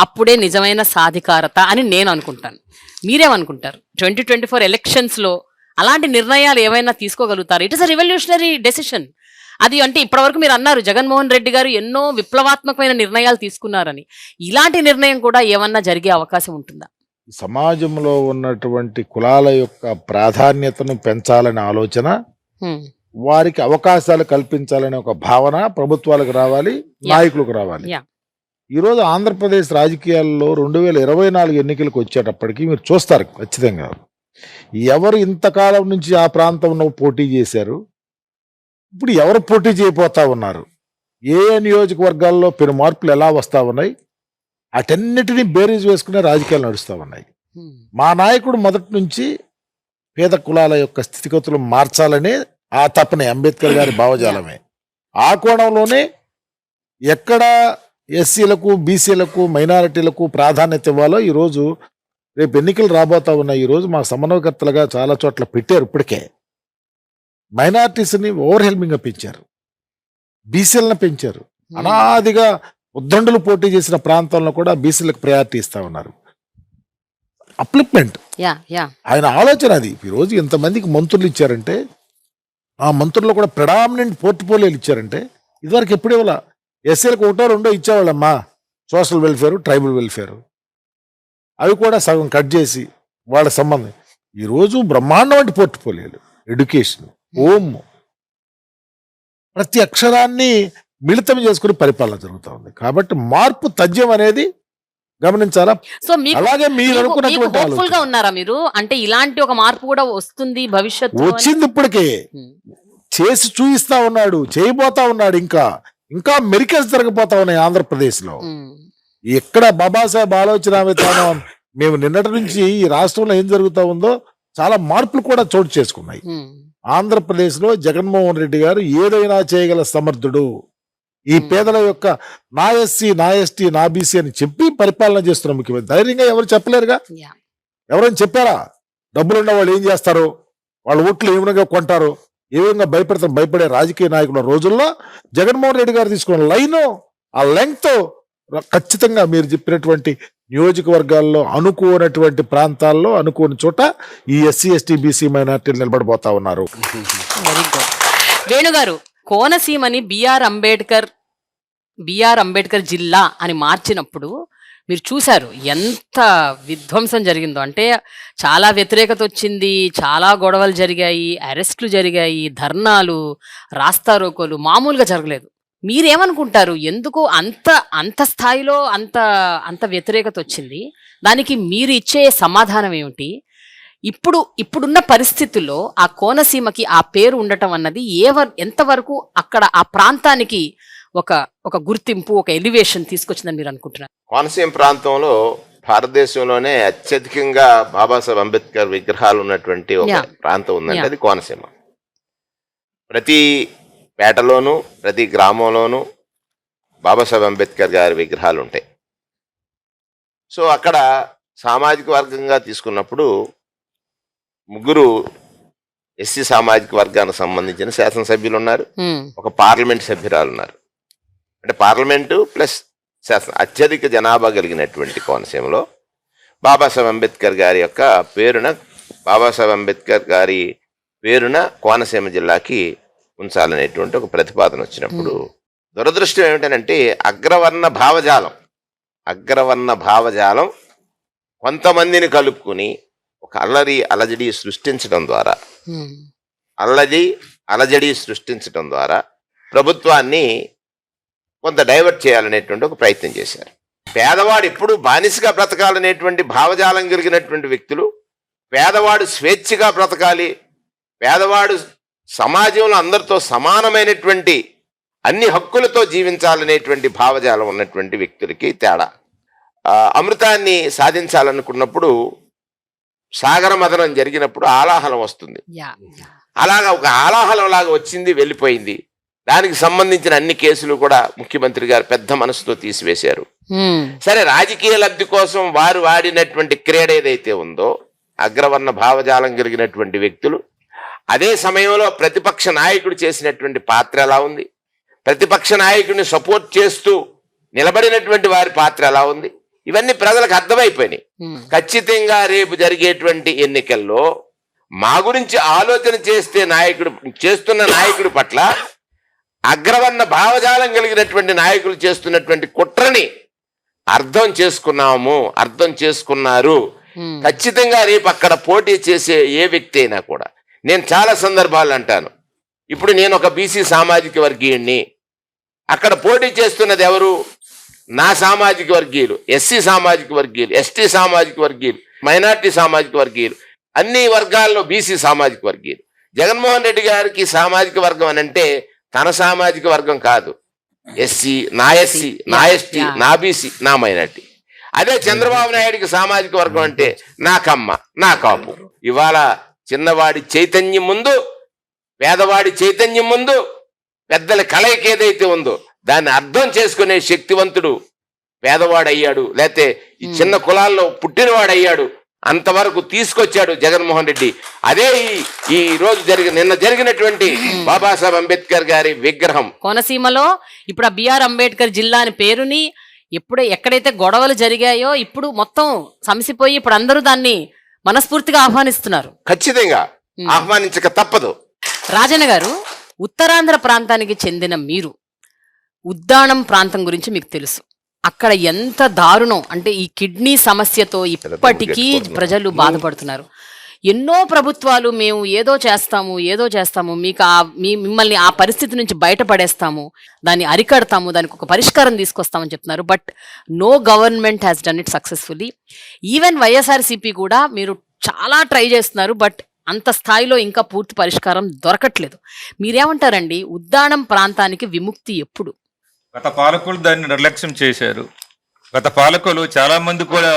అప్పుడే నిజమైన సాధికారత అని నేను అనుకుంటాను. మీరేమనుకుంటారు? 2024 ఎలక్షన్స్ లో అలాంటి నిర్ణయాలు ఏమైనా తీసుకోగలుగుతారు? It is a revolutionary decision. అది అంటే ఇప్పటివరకు మీరు అన్నారు జగన్మోహన్ రెడ్డి గారు ఎన్నో విప్లవాత్మకమైన నిర్ణయాలు తీసుకున్నారని. ఇలాంటి నిర్ణయం కూడా ఏమన్నా జరిగే అవకాశం ఉంటుందా? సమాజంలో ఉన్నటువంటి కులాల యొక్క ప్రాధాన్యతను పెంచాలనే ఆలోచన, వారికి అవకాశాలు కల్పించాలనే ఒక భావన ప్రభుత్వాలకు రావాలి, నాయకులకు రావాలి. Yeah. ఈరోజు ఆంధ్రప్రదేశ్ రాజకీయాల్లో 2024 ఎన్నికలకు వచ్చేటప్పటికి మీరు చూస్తారు ఖచ్చితంగా ఎవరు ఇంతకాలం నుంచి ఆ ప్రాంతంలో పోటీ చేశారు, ఇప్పుడు ఎవరు పోటీ చేయబోతా ఉన్నారు, ఏ నియోజకవర్గాల్లో పెను మార్పులు ఎలా వస్తా ఉన్నాయి, అటన్నిటినీ బేరీజ్ వేసుకునే రాజకీయాలు నడుస్తూ ఉన్నాయి. మా నాయకుడు మొదటి నుంచి పేద కులాల యొక్క స్థితిగతులు మార్చాలనే ఆ తపనే అంబేద్కర్ గారి భావజాలమే. ఆ కోణంలోనే ఎక్కడ ఎస్సీలకు, బీసీలకు, మైనారిటీలకు ప్రాధాన్యత ఇవ్వాలో ఈరోజు రేపు ఎన్నికలు రాబోతా ఉన్నాయి. ఈరోజు మా సమన్వయకర్తలుగా చాలా చోట్ల పెట్టారు. ఇప్పటికే మైనారిటీస్ని ఓవర్ హెల్మింగ్గా పెంచారు, బీసీలను పెంచారు. అనాదిగా ఉద్దండులు పోటీ చేసిన ప్రాంతంలో కూడా బీసీలకు ప్రయారిటీ ఇస్తా ఉన్నారు. అప్లిప్మెంట్ ఆయన ఆలోచన అది. ఈరోజు ఎంతమందికి మంత్రులు ఇచ్చారంటే, ఆ మంత్రుల్లో కూడా ప్రెడామినెంట్ పోర్ట్ఫోలియోలు ఇచ్చారంటే ఇదివరకు ఎప్పుడు ఇవ్వాల. ఎస్సీలకు 1 2 ఇచ్చేవాళ్ళమ్మా, సోషల్ వెల్ఫేరు, ట్రైబల్ వెల్ఫేరు, అవి కూడా సగం కట్ చేసి వాళ్ళ సంబంధం. ఈరోజు బ్రహ్మాండం వంటి పోర్ట్ఫోలియోలు, ఎడ్యుకేషన్, హోమ్, ప్రతి అక్షరాన్ని మిళితం చేసుకుని పరిపాలన జరుగుతూ ఉంది. కాబట్టి మార్పు తథ్యం అనేది గమనించాలా. సో అలాగే మీరు అనుకున్నటువంటి హోప్ఫుల్ గా ఉన్నారా మీరు? అంటే ఇలాంటి ఒక మార్పు కూడా వస్తుంది భవిష్యత్తు వచ్చింది, ఇప్పటికే చేసి చూయిస్తా ఉన్నాడు, చేయబోతా ఉన్నాడు. ఇంకా మెరికల్స్ జరగబోతా ఉన్నాయి ఆంధ్రప్రదేశ్ లో. ఎక్కడ బాబాసాహెబ్ ఆలోచన విధానం, మేము నిన్నటి నుంచి ఈ రాష్ట్రంలో ఏం జరుగుతా ఉందో చాలా మార్పులు కూడా చోటు చేసుకున్నాయి. ఆంధ్రప్రదేశ్ లో జగన్మోహన్ రెడ్డి గారు ఏదైనా చేయగల సమర్థుడు. ఈ పేదల యొక్క నా ఎస్సీ, నా ఎస్టీ, నా బీసీ అని చెప్పి పరిపాలన చేస్తున్నాం. ముఖ్యమంత్రి ధైర్యంగా ఎవరు చెప్పలేరుగా. ఎవరైనా చెప్పారా? డబ్బులున్న వాళ్ళు ఏం చేస్తారు, వాళ్ళ ఓట్లు ఏ విధంగా కొంటారు, ఏ విధంగా భయపడే రాజకీయ నాయకుల రోజుల్లో జగన్మోహన్ రెడ్డి గారు తీసుకున్న లైను, ఆ లెంగ్త్ ఖచ్చితంగా మీరు చెప్పినటువంటి నియోజకవర్గాల్లో అనుకోనటువంటి ప్రాంతాల్లో అనుకోని చోట ఈ ఎస్సీ, ఎస్టీ, బీసీ మైనార్టీలు నిలబడిపోతా ఉన్నారు. Very good. వేణుగారు, కోనసీమని బిఆర్ అంబేద్కర్ జిల్లా అని మార్చినప్పుడు మీరు చూశారు ఎంత విధ్వంసం జరిగిందో. అంటే చాలా వ్యతిరేకత వచ్చింది, చాలా గొడవలు జరిగాయి, అరెస్టులు జరిగాయి, ధర్నాలు, రాస్తారోకోలు మామూలుగా జరగలేదు. మీరేమనుకుంటారు, ఎందుకు అంత స్థాయిలో అంత వ్యతిరేకత వచ్చింది? దానికి మీరు ఇచ్చే సమాధానం ఏమిటి? ఇప్పుడున్న పరిస్థితుల్లో ఆ కోనసీమకి ఆ పేరు ఉండటం అన్నది ఎంతవరకు అక్కడ ఆ ప్రాంతానికి ఒక గుర్తింపు, ఒక ఎలివేషన్ తీసుకొచ్చిందని మీరు అనుకుంటున్నారు? కోనసీమ ప్రాంతంలో భారతదేశంలోనే అత్యధికంగా బాబాసాహెబ్ అంబేద్కర్ విగ్రహాలు ఉన్నటువంటి ఒక ప్రాంతం ఉందంటే అది కోనసీమ. ప్రతి పేటలోనూ, ప్రతి గ్రామంలోనూ బాబాసాహెబ్ అంబేద్కర్ గారి విగ్రహాలు ఉంటాయి. సో అక్కడ సామాజిక వర్గంగా తీసుకున్నప్పుడు 3 ఎస్సీ సామాజిక వర్గానికి సంబంధించిన శాసనసభ్యులు ఉన్నారు, ఒక పార్లమెంట్ సభ్యురాలు ఉన్నారు. అంటే పార్లమెంటు ప్లస్ అత్యధిక జనాభా కలిగినటువంటి కోనసీమలో బాబాసాహెబ్ అంబేద్కర్ గారి పేరున కోనసీమ జిల్లాకి ఉంచాలనేటువంటి ఒక ప్రతిపాదన వచ్చినప్పుడు దురదృష్టం ఏమిటంటే అగ్రవర్ణ భావజాలం కొంతమందిని కలుపుకుని ఒక అలజడి సృష్టించడం ద్వారా ప్రభుత్వాన్ని కొంత డైవర్ట్ చేయాలనేటువంటి ఒక ప్రయత్నం చేశారు. పేదవాడు ఎప్పుడు బానిసగా బ్రతకాలనేటువంటి భావజాలం కలిగినటువంటి వ్యక్తులు, పేదవాడు స్వేచ్ఛగా బ్రతకాలి, పేదవాడు సమాజంలో అందరితో సమానమైనటువంటి అన్ని హక్కులతో జీవించాలనేటువంటి భావజాలం ఉన్నటువంటి వ్యక్తులకి తేడా. అమృతాన్ని సాధించాలనుకున్నప్పుడు సాగర మదనం జరిగినప్పుడు ఆలాహలం వస్తుంది. అలాగా ఒక ఆలాహలం లాగా వచ్చింది, వెళ్ళిపోయింది. దానికి సంబంధించిన అన్ని కేసులు కూడా ముఖ్యమంత్రి గారు పెద్ద మనసుతో తీసివేశారు. సరే, రాజకీయ లబ్ధి కోసం వారు వాడినటువంటి క్రీడ ఏదైతే ఉందో, అగ్రవర్ణ భావజాలం కలిగినటువంటి వ్యక్తులు, అదే సమయంలో ప్రతిపక్ష నాయకుడు చేసినటువంటి పాత్ర ఎలా ఉంది, ప్రతిపక్ష నాయకుడిని సపోర్ట్ చేస్తూ నిలబడినటువంటి వారి పాత్ర ఎలా ఉంది, ఇవన్నీ ప్రజలకు అర్థమైపోయినాయి. ఖచ్చితంగా రేపు జరిగేటువంటి ఎన్నికల్లో మా గురించి ఆలోచన చేస్తున్న నాయకుడి పట్ల అగ్రవర్ణ భావజాలం కలిగినటువంటి నాయకులు చేస్తున్నటువంటి కుట్రని అర్థం చేసుకున్నారు. ఖచ్చితంగా రేపు అక్కడ పోటీ చేసే ఏ వ్యక్తి అయినా కూడా, నేను చాలా సందర్భాలు అంటాను, ఇప్పుడు నేను ఒక బీసీ సామాజిక వర్గీయుణ్ణి, అక్కడ పోటీ చేస్తున్నది ఎవరు? నా సామాజిక వర్గీయులు, ఎస్సీ సామాజిక వర్గీయులు, ఎస్టీ సామాజిక వర్గీయులు, మైనార్టీ సామాజిక వర్గీయులు, అన్ని వర్గాల్లో బీసీ సామాజిక వర్గీయులు. జగన్మోహన్ రెడ్డి గారికి సామాజిక వర్గం అని అంటే తన సామాజిక వర్గం కాదు, ఎస్సీ, నా ఎస్టీ, నా బీసీ, నా మైనార్టీ. అదే చంద్రబాబు నాయుడికి సామాజిక వర్గం అంటే నా కమ్మ, నా కాపు. ఇవాళ చిన్నవాడి చైతన్యం ముందు, పేదవాడి చైతన్యం ముందు, పెద్దల కలయిక ఏదైతే ఉందో దాన్ని అర్థం చేసుకునే శక్తివంతుడు పేదవాడయ్యాడు, లేకపోతే ఈ చిన్న కులాల్లో పుట్టినవాడయ్యాడు. అంతవరకు తీసుకొచ్చాడు జగన్మోహన్ రెడ్డి. అదే ఈ రోజు నిన్న జరిగినటువంటి బాబాసాహెబ్ అంబేద్కర్ గారి విగ్రహం కోనసీమలో ఇప్పుడు ఆ బిఆర్ అంబేద్కర్ జిల్లా అని పేరుని ఎక్కడైతే గొడవలు జరిగాయో ఇప్పుడు మొత్తం సమసిపోయి ఇప్పుడు అందరూ దాన్ని మనస్ఫూర్తిగా ఆహ్వానిస్తున్నారు. ఖచ్చితంగా ఆహ్వానించక తప్పదు. రాజన్న గారు, ఉత్తరాంధ్ర ప్రాంతానికి చెందిన మీరు ఉద్దానం ప్రాంతం గురించి మీకు తెలుసు. అక్కడ ఎంత దారుణం అంటే ఈ కిడ్నీ సమస్యతో ఇప్పటికీ ప్రజలు బాధపడుతున్నారు. ఎన్నో ప్రభుత్వాలు మేము ఏదో చేస్తాము మీకు మిమ్మల్ని ఆ పరిస్థితి నుంచి బయటపడేస్తాము, దాన్ని అరికడతాము, దానికి ఒక పరిష్కారం తీసుకొస్తామని చెప్తున్నారు. But no government has done it successfully. Even YSRCP కూడా మీరు చాలా ట్రై చేస్తున్నారు, బట్ అంత స్థాయిలో ఇంకా పూర్తి పరిష్కారం దొరకట్లేదు. మీరేమంటారండి? ఉద్దానం ప్రాంతానికి విముక్తి ఎప్పుడు? గత పాలకులు దాన్ని నిర్లక్ష్యం చేశారు. గత పాలకులు చాలా మంది కూడా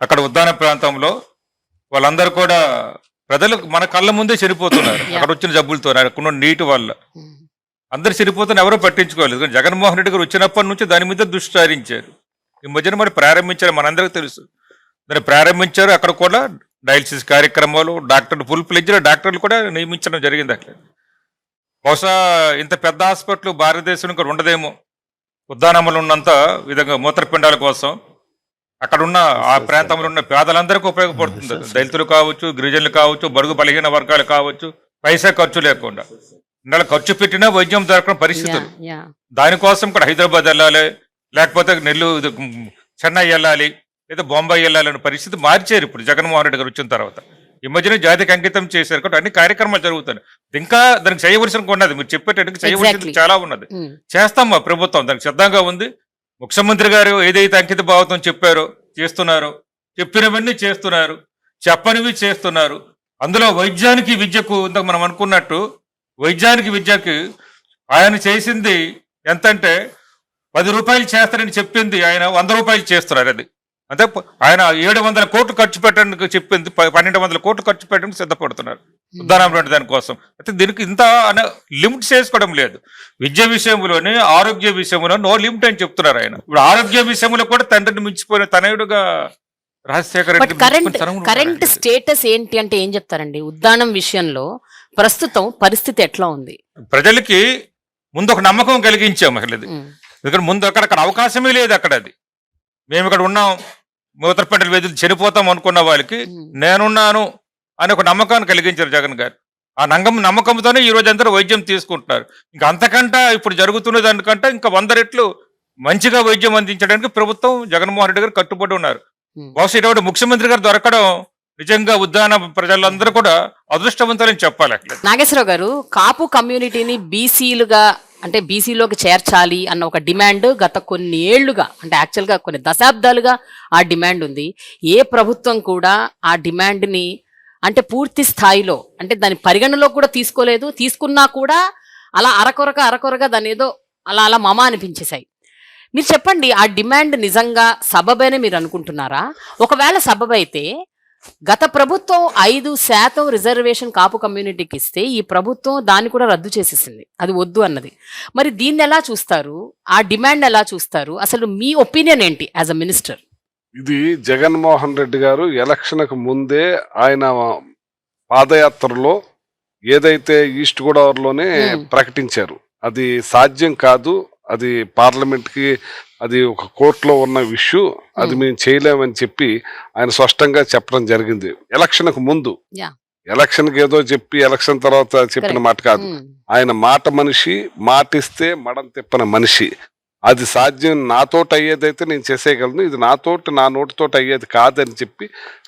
అక్కడ ఉద్దాన ప్రాంతంలో వాళ్ళందరూ కూడా ప్రజలు మన కళ్ళ ముందే చనిపోతున్నారు. అక్కడ వచ్చిన జబ్బులతో, అక్కడ నీటి వల్ల అందరు చనిపోతున్న ఎవరో పట్టించుకోలేదు. కానీ జగన్మోహన్ రెడ్డి గారు వచ్చినప్పటి నుంచి దాని మీద దృష్టి సారించారు. ఈ మధ్యన మరి ప్రారంభించారు, మనందరికీ తెలుసు. దాన్ని ప్రారంభించారు. అక్కడ కూడా డయాలసిస్ కార్యక్రమాలు, ఫుల్ ఫ్లెడ్జ్డ్ డాక్టర్లు కూడా నియమించడం జరిగింది. అక్కడ బహుశా ఇంత పెద్ద హాస్పిటల్ భారతదేశంలో ఇక్కడ ఉండదేమో. ఉద్దానంలో ఉన్నంత విధంగా మూత్రపిండాల కోసం అక్కడున్న ఆ ప్రాంతంలో ఉన్న పేదలందరికీ ఉపయోగపడుతుంది. దళితులు కావచ్చు, గిరిజనులు కావచ్చు, బడుగు బలహీన వర్గాలు కావచ్చు, పైసా ఖర్చు లేకుండా. నెల ఖర్చు పెట్టినా వైద్యం దొరకని పరిస్థితులు. దానికోసం ఇక్కడ హైదరాబాద్ వెళ్ళాలి, లేకపోతే చెన్నై వెళ్ళాలి, లేదా బొంబాయి వెళ్ళాలి అనే పరిస్థితి మార్చారు ఇప్పుడు జగన్మోహన్ రెడ్డి గారు వచ్చిన తర్వాత. ఈ మధ్యన జాతికి అంకితం చేశారు కాబట్టి అన్ని కార్యక్రమాలు జరుగుతాయి. ఇంకా దానికి చేయవలసిన ఉన్నది, మీరు చెప్పేటట్టుగా చేయవలసింది చాలా ఉన్నది. చేస్తాం, మా ప్రభుత్వం దానికి సిద్ధంగా ఉంది. ముఖ్యమంత్రి గారు ఏదైతే అంకిత భావంతో చేస్తున్నారో చెప్పినవన్నీ చేస్తున్నారు, చెప్పనివి చేస్తున్నారు. అందులో వైద్యానికి విద్యకు ఇంతకు మనం అనుకున్నట్టు వైద్యానికి విద్యకి ఆయన చేసింది ఎంతంటే 10 రూపాయలు చేస్తారని చెప్పింది ఆయన 100 రూపాయలు చేస్తున్నారు. అది అంటే ఆయన 700 కోట్లు ఖర్చు పెట్టడానికి చెప్పింది 1200 కోట్లు ఖర్చు పెట్టడానికి సిద్ధపడుతున్నారు ఉద్దానం దానికోసం. అయితే దీనికి ఇంత లిమిట్ చేసుకోవడం లేదు. విద్య విషయంలోనే, ఆరోగ్య విషయంలో నో లిమిట్ అని చెప్తున్నారు ఆయన. ఇప్పుడు ఆరోగ్య విషయంలో కూడా తండ్రిని మించిపోయిన తనయుడుగా రాజశేఖర రెడ్డి. కరెంట్ స్టేటస్ ఏంటి అంటే ఏం చెప్తారండి? ఉద్దానం విషయంలో ప్రస్తుతం పరిస్థితి ఎట్లా ఉంది? ప్రజలకి ముందు ఒక నమ్మకం కలిగించాము. అసలు ఎందుకంటే ముందు అక్కడ అవకాశమే లేదు. అక్కడ అది మేము ఇక్కడ ఉన్నాం, మూత్రపిండల వ్యాధులు చనిపోతాం అనుకున్న వాళ్ళకి నేనున్నాను అని ఒక నమ్మకాన్ని కలిగించారు జగన్ గారు. ఆ నమ్మకంతోనే ఈ రోజు అందరూ వైద్యం తీసుకుంటున్నారు. ఇంకా అంతకంటే ఇప్పుడు జరుగుతున్న దానికంటే ఇంకా 100 రెట్లు మంచిగా వైద్యం అందించడానికి ప్రభుత్వం జగన్మోహన్ రెడ్డి గారు కట్టుబడి ఉన్నారు. బహుశా ఇటువంటి ముఖ్యమంత్రి గారు దొరకడం నిజంగా ఉద్దాన ప్రజలందరూ కూడా అదృష్టవంతులని చెప్పాలి. నాగేశ్వరరావు గారు, కాపు కమ్యూనిటీని బీసీలుగా అంటే బీసీలోకి చేర్చాలి అన్న ఒక డిమాండ్ గత కొన్ని ఏళ్లుగా, అంటే యాక్చువల్గా కొన్ని దశాబ్దాలుగా ఆ డిమాండ్ ఉంది. ఏ ప్రభుత్వం కూడా ఆ డిమాండ్ని అంటే పూర్తి స్థాయిలో అంటే దాని పరిగణలో కూడా తీసుకోలేదు, తీసుకున్నా కూడా అలా అరకొరగా దాని ఏదో అలా మమ అనిపించేశాయి. మీరు చెప్పండి, ఆ డిమాండ్ నిజంగా సబబనే మీరు అనుకుంటున్నారా? ఒకవేళ సబబైతే గత ప్రభుత్వం 5% రిజర్వేషన్ కాపు కమ్యూనిటీకి ఇస్తే ఈ ప్రభుత్వం దాన్ని కూడా రద్దు చేసేసింది, అది వద్దు అన్నది. మరి దీన్ని ఎలా చూస్తారు? ఆ డిమాండ్ ఎలా చూస్తారు? అసలు మీ ఒపీనియన్ ఏంటి యాజ్ అ మినిస్టర్? ఇది జగన్మోహన్ రెడ్డి గారు ఎలక్షన్కు ముందే ఆయన పాదయాత్రలో ఏదైతే ఈస్ట్ గోదావరిలోనే ప్రకటించారు, అది సాధ్యం కాదు, అది పార్లమెంట్ కి అది ఒక కోర్టులో ఉన్న ఇష్యూ, అది మేము చేయలేమని చెప్పి ఆయన స్పష్టంగా చెప్పడం జరిగింది ఎలక్షన్కు ముందు. ఎలక్షన్ కి ఏదో చెప్పి ఎలక్షన్ తర్వాత చెప్పిన మాట కాదు. ఆయన మాట మనిషి, మాటిస్తే మడం తిప్పని మనిషి. అది సాధ్యం, నాతోటి అయ్యేదైతే నేను చేసేయగలను, ఇది నా నోటితోటి అయ్యేది కాదని చెప్పి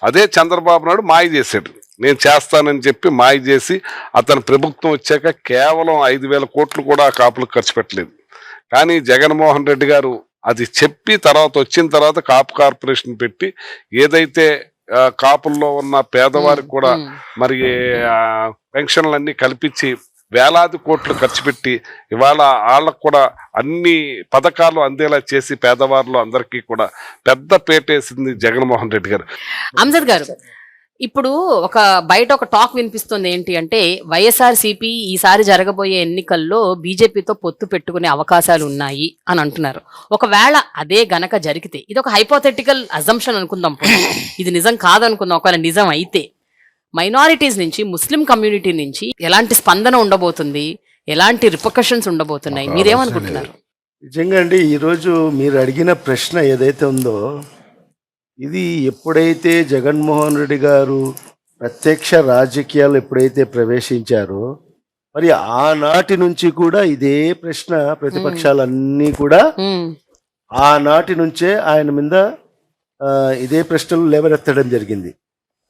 అదే చంద్రబాబు నాయుడు మాయ చేశాడు. నేను చేస్తానని చెప్పి మాయ చేసి అతని ప్రభుత్వం వచ్చాక కేవలం 5,000 కోట్లు కూడా కాపులకు ఖర్చు పెట్టలేదు. కానీ జగన్మోహన్ రెడ్డి గారు అది చెప్పి తర్వాత వచ్చిన తర్వాత కాపు కార్పొరేషన్ పెట్టి ఏదైతే కాపుల్లో ఉన్న పేదవారికి కూడా మరి పెన్షన్లన్నీ కల్పించి వేలాది కోట్లు ఖర్చు పెట్టి ఇవాళ వాళ్ళకు కూడా అన్ని పథకాలు అందేలా చేసి పేదవారిలో అందరికీ కూడా పెద్ద పేటేసింది జగన్మోహన్ రెడ్డి గారు. అంజద్ గారు, ఇప్పుడు బయట ఒక టాక్ వినిపిస్తుంది ఏంటి అంటే వైఎస్ఆర్సీపీ ఈసారి జరగబోయే ఎన్నికల్లో బీజేపీతో పొత్తు పెట్టుకునే అవకాశాలు ఉన్నాయి అని అంటున్నారు. ఒకవేళ అదే గనక జరిగితే, ఇది ఒక హైపోథెటికల్ అజంప్షన్ అనుకుందాం, ఇది నిజం కాదనుకుందాం, ఒకవేళ నిజం అయితే మైనారిటీస్ నుంచి, ముస్లిం కమ్యూనిటీ నుంచి ఎలాంటి స్పందన ఉండబోతుంది, ఎలాంటి రిపర్కషన్స్ ఉండబోతున్నాయి, మీరేమనుకుంటున్నారు? నిజంగా అండి, ఈరోజు మీరు అడిగిన ప్రశ్న ఏదైతే ఉందో, ఇది ఎప్పుడైతే జగన్మోహన్ రెడ్డి గారు ప్రత్యక్ష రాజకీయాలు ఎప్పుడైతే ప్రవేశించారో, మరి ఆనాటి నుంచి కూడా ఇదే ప్రశ్న ప్రతిపక్షాలన్నీ కూడా ఆనాటి నుంచే ఆయన మీద ఇదే ప్రశ్నలు లేవనెత్తడం జరిగింది.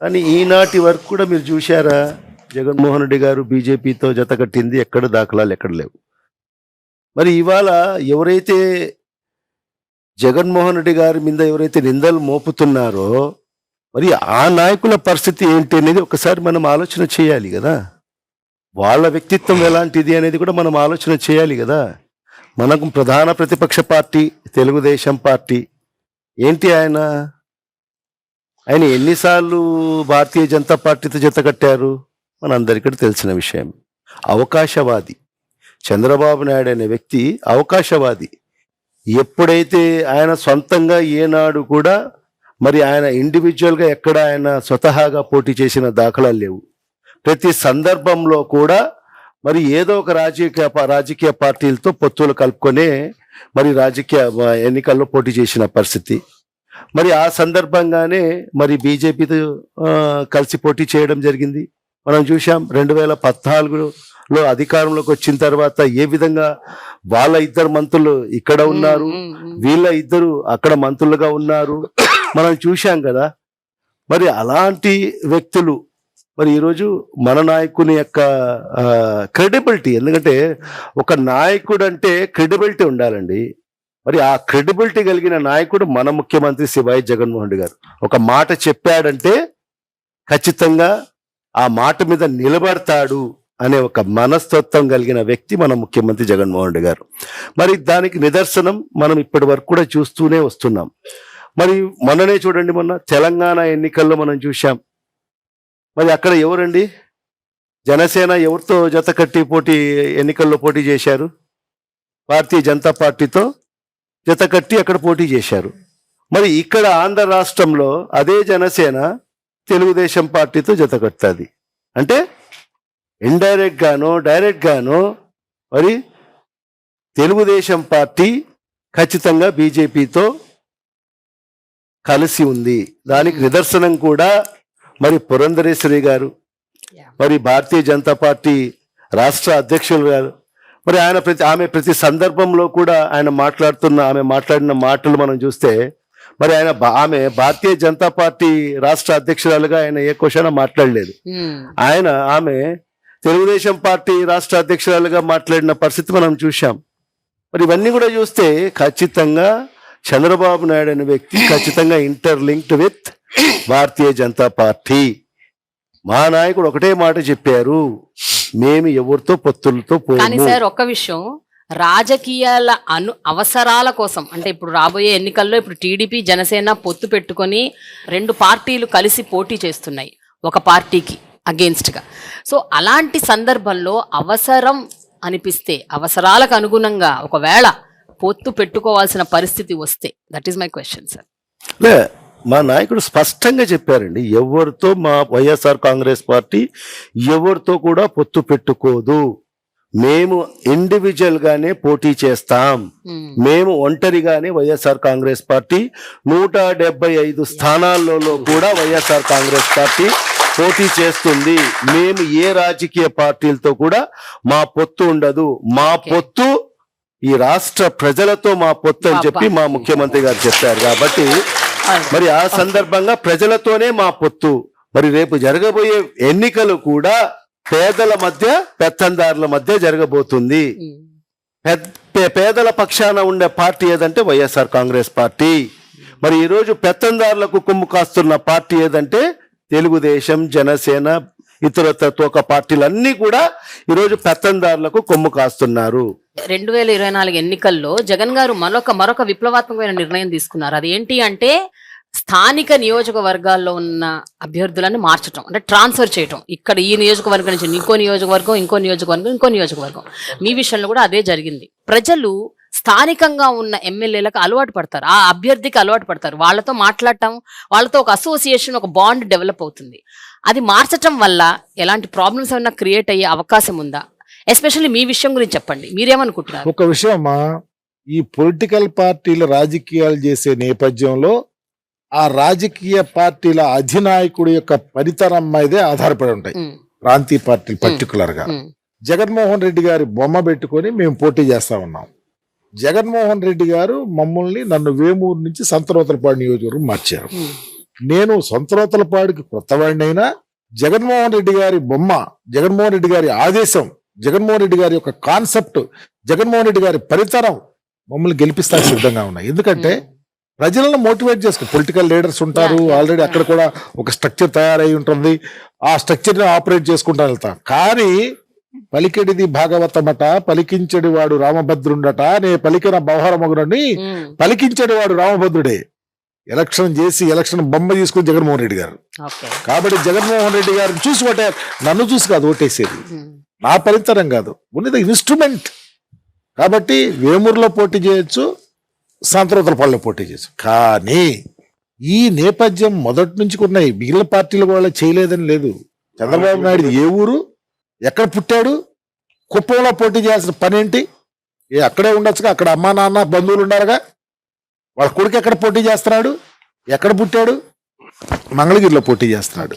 కానీ ఈనాటి వరకు కూడా మీరు చూశారా, జగన్మోహన్ రెడ్డి గారు బీజేపీతో జత కట్టింది ఎక్కడ దాఖలాలు ఎక్కడ లేవు. మరి ఇవాళ ఎవరైతే జగన్మోహన్ రెడ్డి గారి మీద ఎవరైతే నిందలు మోపుతున్నారో, మరి ఆ నాయకుల పరిస్థితి ఏంటి అనేది ఒకసారి మనం ఆలోచన చేయాలి కదా. వాళ్ళ వ్యక్తిత్వం ఎలాంటిది అనేది కూడా మనం ఆలోచన చేయాలి కదా. మనకు ప్రధాన ప్రతిపక్ష పార్టీ తెలుగుదేశం పార్టీ ఏంటి, ఆయన ఎన్నిసార్లు భారతీయ జనతా పార్టీతో జత కట్టారు మనందరికీ తెలిసిన విషయం. అవకాశవాది చంద్రబాబు నాయుడు అనే వ్యక్తి అవకాశవాది. ఎప్పుడైతే ఆయన సొంతంగా ఏనాడు కూడా మరి ఆయన ఇండివిజువల్గా ఎక్కడ ఆయన స్వతహాగా పోటీ చేసిన దాఖలాలు లేవు. ప్రతి సందర్భంలో కూడా మరి ఏదో ఒక రాజకీయ పార్టీలతో పొత్తులు కలుపుకొనే మరి రాజకీయ ఎన్నికల్లో పోటీ చేసిన పరిస్థితి. మరి ఆ సందర్భంగానే మరి బీజేపీతో కలిసి పోటీ చేయడం జరిగింది. మనం చూసాం 2014లో అధికారంలోకి వచ్చిన తర్వాత ఏ విధంగా వాళ్ళ ఇద్దరు మంత్రులు ఇక్కడ ఉన్నారు, వీళ్ళ ఇద్దరు అక్కడ మంత్రులుగా ఉన్నారు, మనం చూశాం కదా. మరి అలాంటి వ్యక్తులు మరి ఈరోజు మన నాయకుని యొక్క క్రెడిబిలిటీ, ఎందుకంటే ఒక నాయకుడు అంటే క్రెడిబిలిటీ ఉండాలండి. మరి ఆ క్రెడిబిలిటీ కలిగిన నాయకుడు మన ముఖ్యమంత్రి శ్రీ వైఎస్ జగన్మోహన్ రెడ్డి గారు. ఒక మాట చెప్పాడంటే ఖచ్చితంగా ఆ మాట మీద నిలబడతాడు అనే ఒక మనస్తత్వం కలిగిన వ్యక్తి మన ముఖ్యమంత్రి జగన్మోహన్ రెడ్డి గారు. మరి దానికి నిదర్శనం మనం ఇప్పటి వరకు కూడా చూస్తూనే వస్తున్నాం. మరి మొన్ననే చూడండి, మొన్న తెలంగాణ ఎన్నికల్లో మనం చూసాం. మరి అక్కడ ఎవరండి, జనసేన ఎవరితో జత కట్టి ఎన్నికల్లో పోటీ చేశారు? భారతీయ జనతా పార్టీతో జత కట్టి అక్కడ పోటీ చేశారు. మరి ఇక్కడ ఆంధ్ర రాష్ట్రంలో అదే జనసేన తెలుగుదేశం పార్టీతో జత కడుతుంది. అంటే ఇండైరెక్ట్ గానో డైరెక్ట్ గానో మరి తెలుగుదేశం పార్టీ ఖచ్చితంగా బీజేపీతో కలిసి ఉంది. దానికి నిదర్శనం కూడా మరి పురంధరేశ్వరి గారు, మరి భారతీయ జనతా పార్టీ రాష్ట్ర అధ్యక్షులు గారు, మరి ఆమె ప్రతి సందర్భంలో కూడా ఆమె మాట్లాడిన మాటలు మనం చూస్తే, మరి ఆమె భారతీయ జనతా పార్టీ రాష్ట్ర అధ్యక్షురాలుగా ఆయన ఏ క్వశ్చన్ మాట్లాడలేదు. ఆమె తెలుగుదేశం పార్టీ రాష్ట్ర అధ్యక్షురాలుగా మాట్లాడిన పరిస్థితి మనం చూశాం. మరి ఇవన్నీ కూడా చూస్తే ఖచ్చితంగా చంద్రబాబు నాయుడు అనే వ్యక్తి ఖచ్చితంగా interlinked with Bharatiya Janata party. మా నాయకుడు ఒకటే మాట చెప్పారు, మేము ఎవరితో పొత్తులతో కానీ పోము. సార్ ఒక్క విషయం, రాజకీయాల అవసరాల కోసం అంటే ఇప్పుడు రాబోయే ఎన్నికల్లో ఇప్పుడు టీడీపీ జనసేన పొత్తు పెట్టుకొని 2 పార్టీలు కలిసి పోటీ చేస్తున్నాయి ఒక పార్టీకి against గా. సో అలాంటి సందర్భంలో అవసరం అనిపిస్తే అవసరాలకు అనుగుణంగా ఒకవేళ పొత్తు పెట్టుకోవాల్సిన పరిస్థితి వస్తే, that is my question sir. లే, మా నాయకుడు స్పష్టంగా చెప్పారండి, ఎవరితో మా వైఎస్ఆర్ కాంగ్రెస్ పార్టీ ఎవరితో కూడా పొత్తు పెట్టుకోదు. మేము ఇండివిజువల్ గానే పోటీ చేస్తాం. మేము ఒంటరిగానే వైఎస్ఆర్ కాంగ్రెస్ పార్టీ 175 స్థానాలలో కూడా వైఎస్ఆర్ కాంగ్రెస్ పార్టీ పోటీ చేస్తుంది. మేము ఏ రాజకీయ పార్టీలతో కూడా మా పొత్తు ఉండదు. మా పొత్తు ఈ రాష్ట్ర ప్రజలతో మా పొత్తు అని చెప్పి మా ముఖ్యమంత్రి గారు చెప్పారు. కాబట్టి మరి ఆ సందర్భంగా ప్రజలతోనే మా పొత్తు. మరి రేపు జరగబోయే ఎన్నికలు కూడా పేదల మధ్య పెత్తందారుల మధ్య జరగబోతుంది. పేదల పక్షాన ఉండే పార్టీ ఏదంటే వైఎస్ఆర్ కాంగ్రెస్ పార్టీ. మరి ఈరోజు పెత్తందారులకు కొమ్ము కాస్తున్న పార్టీ ఏదంటే తెలుగుదేశం, జనసేన, ఇతర తోక పార్టీలన్నీ కూడా ఈరోజు పెత్తందారులకు కొమ్ము కాస్తున్నారు. 2024 ఎన్నికల్లో జగన్ గారు మరొక విప్లవాత్మకమైన నిర్ణయం తీసుకున్నారు. అదేంటి అంటే స్థానిక నియోజకవర్గాల్లో ఉన్న అభ్యర్థులను మార్చడం, అంటే ట్రాన్స్ఫర్ చేయటం. ఇక్కడ ఈ నియోజకవర్గం నుంచి ఇంకో నియోజకవర్గం. మీ విషయంలో కూడా అదే జరిగింది. ప్రజలు స్థానికంగా ఉన్న ఎమ్మెల్యేలకు అలవాటు పడతారు, ఆ అభ్యర్థికి అలవాటు పడతారు. వాళ్ళతో మాట్లాడటం, వాళ్ళతో ఒక అసోసియేషన్, ఒక బాండ్ డెవలప్ అవుతుంది. అది మార్చటం వల్ల ఎలాంటి ప్రాబ్లమ్స్ ఏమైనా క్రియేట్ అయ్యే అవకాశం ఉందా? ఎస్పెషల్లీ మీ విషయం గురించి చెప్పండి, మీరేమనుకుంటున్నారు? ఒక విషయమా, ఈ పొలిటికల్ పార్టీలు రాజకీయాలు చేసే నేపథ్యంలో ఆ రాజకీయ పార్టీల అధినాయకుడి యొక్క పనితనం మీదే ఆధారపడి ఉంటాయి. ప్రాంతీయ పార్టీలు పర్టికులర్ గా జగన్మోహన్ రెడ్డి గారి బొమ్మ పెట్టుకొని మేము పోటీ చేస్తా ఉన్నాం. జగన్మోహన్ రెడ్డి గారు నన్ను వేమూరు నుంచి సంతనూతలపాడు నియోజకవర్గం మార్చారు. నేను సంతనూతలపాడుకి కొత్తవాడినైనా జగన్మోహన్ రెడ్డి గారి బొమ్మ, జగన్మోహన్ రెడ్డి గారి ఆదేశం, జగన్మోహన్ రెడ్డి గారి యొక్క కాన్సెప్ట్, జగన్మోహన్ రెడ్డి గారి పరితరం మమ్మల్ని గెలిపిస్తానికి సిద్ధంగా ఉన్నాయి. ఎందుకంటే ప్రజలను మోటివేట్ చేసుకో, పొలిటికల్ లీడర్స్ ఉంటారు ఆల్రెడీ, అక్కడ కూడా ఒక స్ట్రక్చర్ తయారై ఉంటుంది. ఆ స్ట్రక్చర్ ని ఆపరేట్ చేసుకుంటా వెళ్తాం. కానీ పలికెడిది భాగవతమట, పలికించడి వాడు రామభద్రుండట, నే పలికిన బహరమగురని పలికించడి వాడు రామభద్రుడే. ఎలక్షన్ బొమ్మ తీసుకుని జగన్మోహన్ రెడ్డి గారు. కాబట్టి జగన్మోహన్ రెడ్డి గారిని చూసి ఓటారు, నన్ను చూసి కాదు ఓటేసేది, నా పరితరం కాదు, ఉన్నది ఇన్స్ట్రుమెంట్. కాబట్టి వేమూరులో పోటీ చేయొచ్చు, సంతనూతలపాడులో పోటీ చేయొచ్చు. కానీ ఈ నేపథ్యం మొదటి నుంచి ఉన్నాయి. మిగిలిన పార్టీలు కూడా చేయలేదని లేదు. చంద్రబాబు నాయుడు ఏ ఊరు, ఎక్కడ పుట్టాడు, కుప్పంలో పోటీ చేయాల్సిన పని ఏంటి? అక్కడే ఉండొచ్చుగా, అక్కడ అమ్మా నాన్న బంధువులు ఉండాలిగా. వాళ్ళ కొడుకు ఎక్కడ పోటీ చేస్తున్నాడు, ఎక్కడ పుట్టాడు, మంగళగిరిలో పోటీ చేస్తున్నాడు.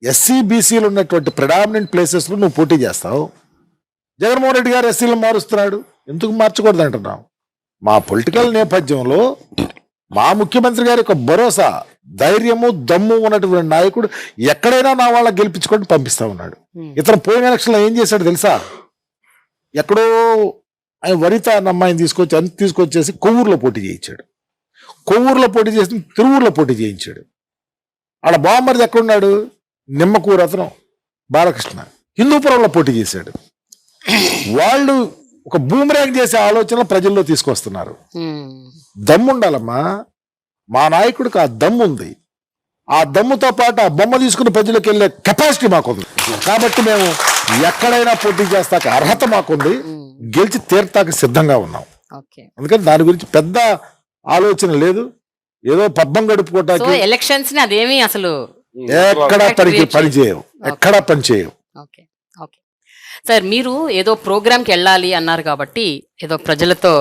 ఎస్సీ బీసీలు ఉన్నటువంటి ప్రెడామినెంట్ ప్లేసెస్ లో నువ్వు పోటీ చేస్తావు. జగన్మోహన్ రెడ్డి గారు ఎస్సీలు మారుస్తున్నాడు, ఎందుకు మార్చకూడదు అంటున్నావు? మా పొలిటికల్ నేపథ్యంలో మా ముఖ్యమంత్రి గారి యొక్క భరోసా, ధైర్యము, దమ్ము ఉన్నటువంటి నాయకుడు ఎక్కడైనా నా వాళ్ళకి గెలిపించుకొని పంపిస్తా ఉన్నాడు. ఇతను పోయిన ఎలక్షన్ లో ఏం చేశాడు తెలుసా? ఎక్కడో ఆయన వనిత అన్న అమ్మాయిని తీసుకొచ్చేసి కొవ్వూరులో పోటీ చేయించాడు. కొవ్వూరులో పోటీ చేసి తిరువూరులో పోటీ చేయించాడు. ఆడ బామ్మరిది ఎక్కడున్నాడు? నిమ్మకూరు అతను బాలకృష్ణ హిందూపురంలో పోటీ చేశాడు. వాళ్ళు ఒక బూమరాంగ్ చేసే ఆలోచన ప్రజల్లో తీసుకొస్తున్నారు. దమ్ము ఉండాలమ్మా. మా నాయకుడికి ఆ దమ్ము ఉంది. ఆ దమ్ముతో పాటు ఆ బొమ్మ తీసుకుని ప్రజలకు వెళ్ళే కెపాసిటీ మాకుంది. కాబట్టి మేము ఎక్కడైనా పోటీ చేస్తాక అర్హత మాకుంది, గెలిచి తీర్తాక సిద్ధంగా ఉన్నాం. అందుకని దాని గురించి పెద్ద ఆలోచన లేదు. ఏదో పబ్బం గడుపుకోవటానికి ఎలక్షన్స్ అదేమి అసలు ఎక్కడా పని చేయవు. సార్, మీరు ఏదో ప్రోగ్రామ్కి వెళ్ళాలి అన్నారు కాబట్టి, ఏదో ప్రజలతో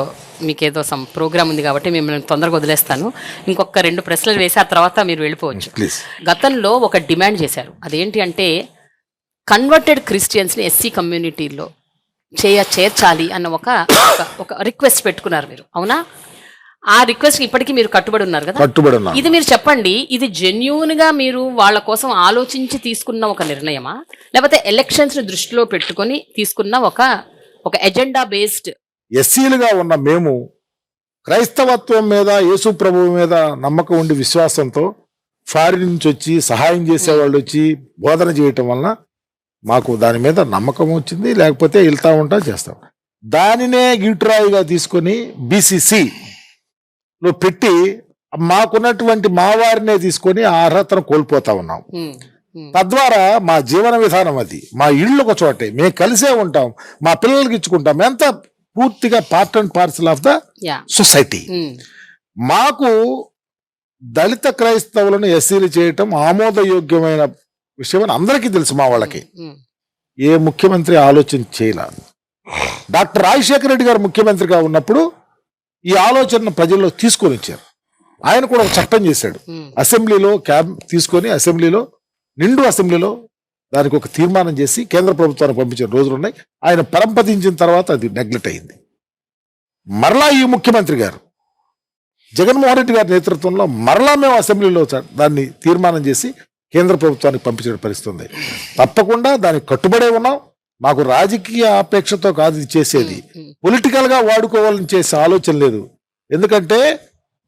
మీకు ఏదో సమ్ ప్రోగ్రామ్ ఉంది కాబట్టి మిమ్మల్ని తొందరగా వదిలేస్తాను. ఇంకొక 2 ప్రశ్నలు వేసి ఆ తర్వాత మీరు వెళ్ళిపోవచ్చు. గతంలో ఒక డిమాండ్ చేశారు, అదేంటి అంటే కన్వర్టెడ్ క్రిస్టియన్స్ని ఎస్సీ కమ్యూనిటీలో చేర్చాలి అన్న ఒక రిక్వెస్ట్ పెట్టుకున్నారు మీరు, అవునా? ఆ రిక్వెస్ట్ ఇప్పటికీ మీరు కట్టుబడి ఉన్నారు కదా? ఇది మీరు చెప్పండి, ఇది జెన్యూన్ గా మీరు వాళ్ళ కోసం ఆలోచించి తీసుకున్న ఒక నిర్ణయమా, లేకపోతే ఎలక్షన్స్ ని దృష్టిలో పెట్టుకొని తీసుకున్న ఒక ఎజెండా బేస్డ్? ఎస్సీలుగా ఉన్న మేము క్రైస్తవత్వం మీద, యేసు ప్రభువు మీద నమ్మకం ఉండి విశ్వాసంతో ఫారిన్ నుంచి వచ్చి సహాయం చేసే వాళ్ళు వచ్చి బోధన చేయటం వలన మాకు దాని మీద నమ్మకం వచ్చింది. లేకపోతే వెళ్తా ఉంటా చేస్తాం. దానినే గిట్రాయిగా తీసుకొని BCCలో పెట్టి మాకున్నటువంటి మా వారినే తీసుకొని ఆ అర్హతను కోల్పోతా ఉన్నాం. తద్వారా మా జీవన విధానం అది, మా ఇళ్ళు ఒక చోటే, మేము కలిసే ఉంటాం, మా పిల్లలకి ఇచ్చుకుంటాం, ఎంత పూర్తిగా part and parcel of the society. మాకు దళిత క్రైస్తవులను ఎస్సీలు చేయటం ఆమోదయోగ్యమైన విషయం అని అందరికీ తెలుసు. మా వాళ్ళకి ఏ ముఖ్యమంత్రి ఆలోచన చేయలేదు. డాక్టర్ రాజశేఖర రెడ్డి గారు ముఖ్యమంత్రిగా ఉన్నప్పుడు ఈ ఆలోచనను ప్రజల్లో తీసుకొని వచ్చారు. ఆయన కూడా ఒక చట్టం చేశాడు. అసెంబ్లీలో తీసుకొని నిండు అసెంబ్లీలో దానికి ఒక తీర్మానం చేసి కేంద్ర ప్రభుత్వానికి పంపించిన రోజులు ఉన్నాయి. ఆయన పరంపదించిన తర్వాత అది నెగ్లెక్ట్ అయింది. మరలా ఈ ముఖ్యమంత్రి గారు జగన్మోహన్ రెడ్డి గారి నేతృత్వంలో మరలా మేము అసెంబ్లీలో దాన్ని తీర్మానం చేసి కేంద్ర ప్రభుత్వానికి పంపించడం పరిస్థితి ఉంది. తప్పకుండా దానికి కట్టుబడే ఉన్నాం. మాకు రాజకీయ ఆపేక్షతో కాదు ఇది చేసేది, పొలిటికల్ గా వాడుకోవాలని చేసే ఆలోచన లేదు. ఎందుకంటే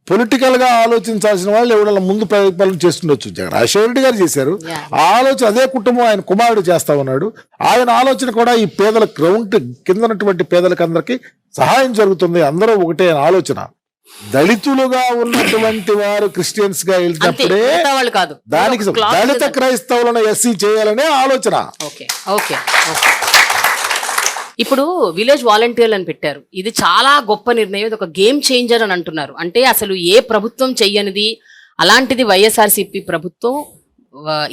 పొలిటికల్ గా ఆలోచించాల్సిన వాళ్ళు ఎవరైనా ముందు పరిపాలన చేస్తుండొచ్చు. రాజశేఖర రెడ్డి గారు చేశారు ఆ ఆలోచన, అదే కుటుంబం ఆయన కుమారుడు చేస్తా ఉన్నాడు. ఆయన ఆలోచన కూడా ఈ పేదల గ్రౌండ్ కింద ఉన్నటువంటి పేదలకు అందరికీ సహాయం జరుగుతుంది, అందరూ ఒకటే ఆలోచన. దళితులుగా ఉన్నటువంటి వారు క్రిస్టియన్స్ గా వెళ్తున్నప్పుడే దానికి దళిత క్రైస్తవులను ఎస్సీ చేయాలనే ఆలోచన. ఇప్పుడు విలేజ్ వాలంటీర్లు అని పెట్టారు. ఇది చాలా గొప్ప నిర్ణయం, ఇది ఒక గేమ్ చేంజర్ అని అంటున్నారు. అంటే అసలు ఏ ప్రభుత్వం చెయ్యనిది అలాంటిది వైఎస్ఆర్సీపీ ప్రభుత్వం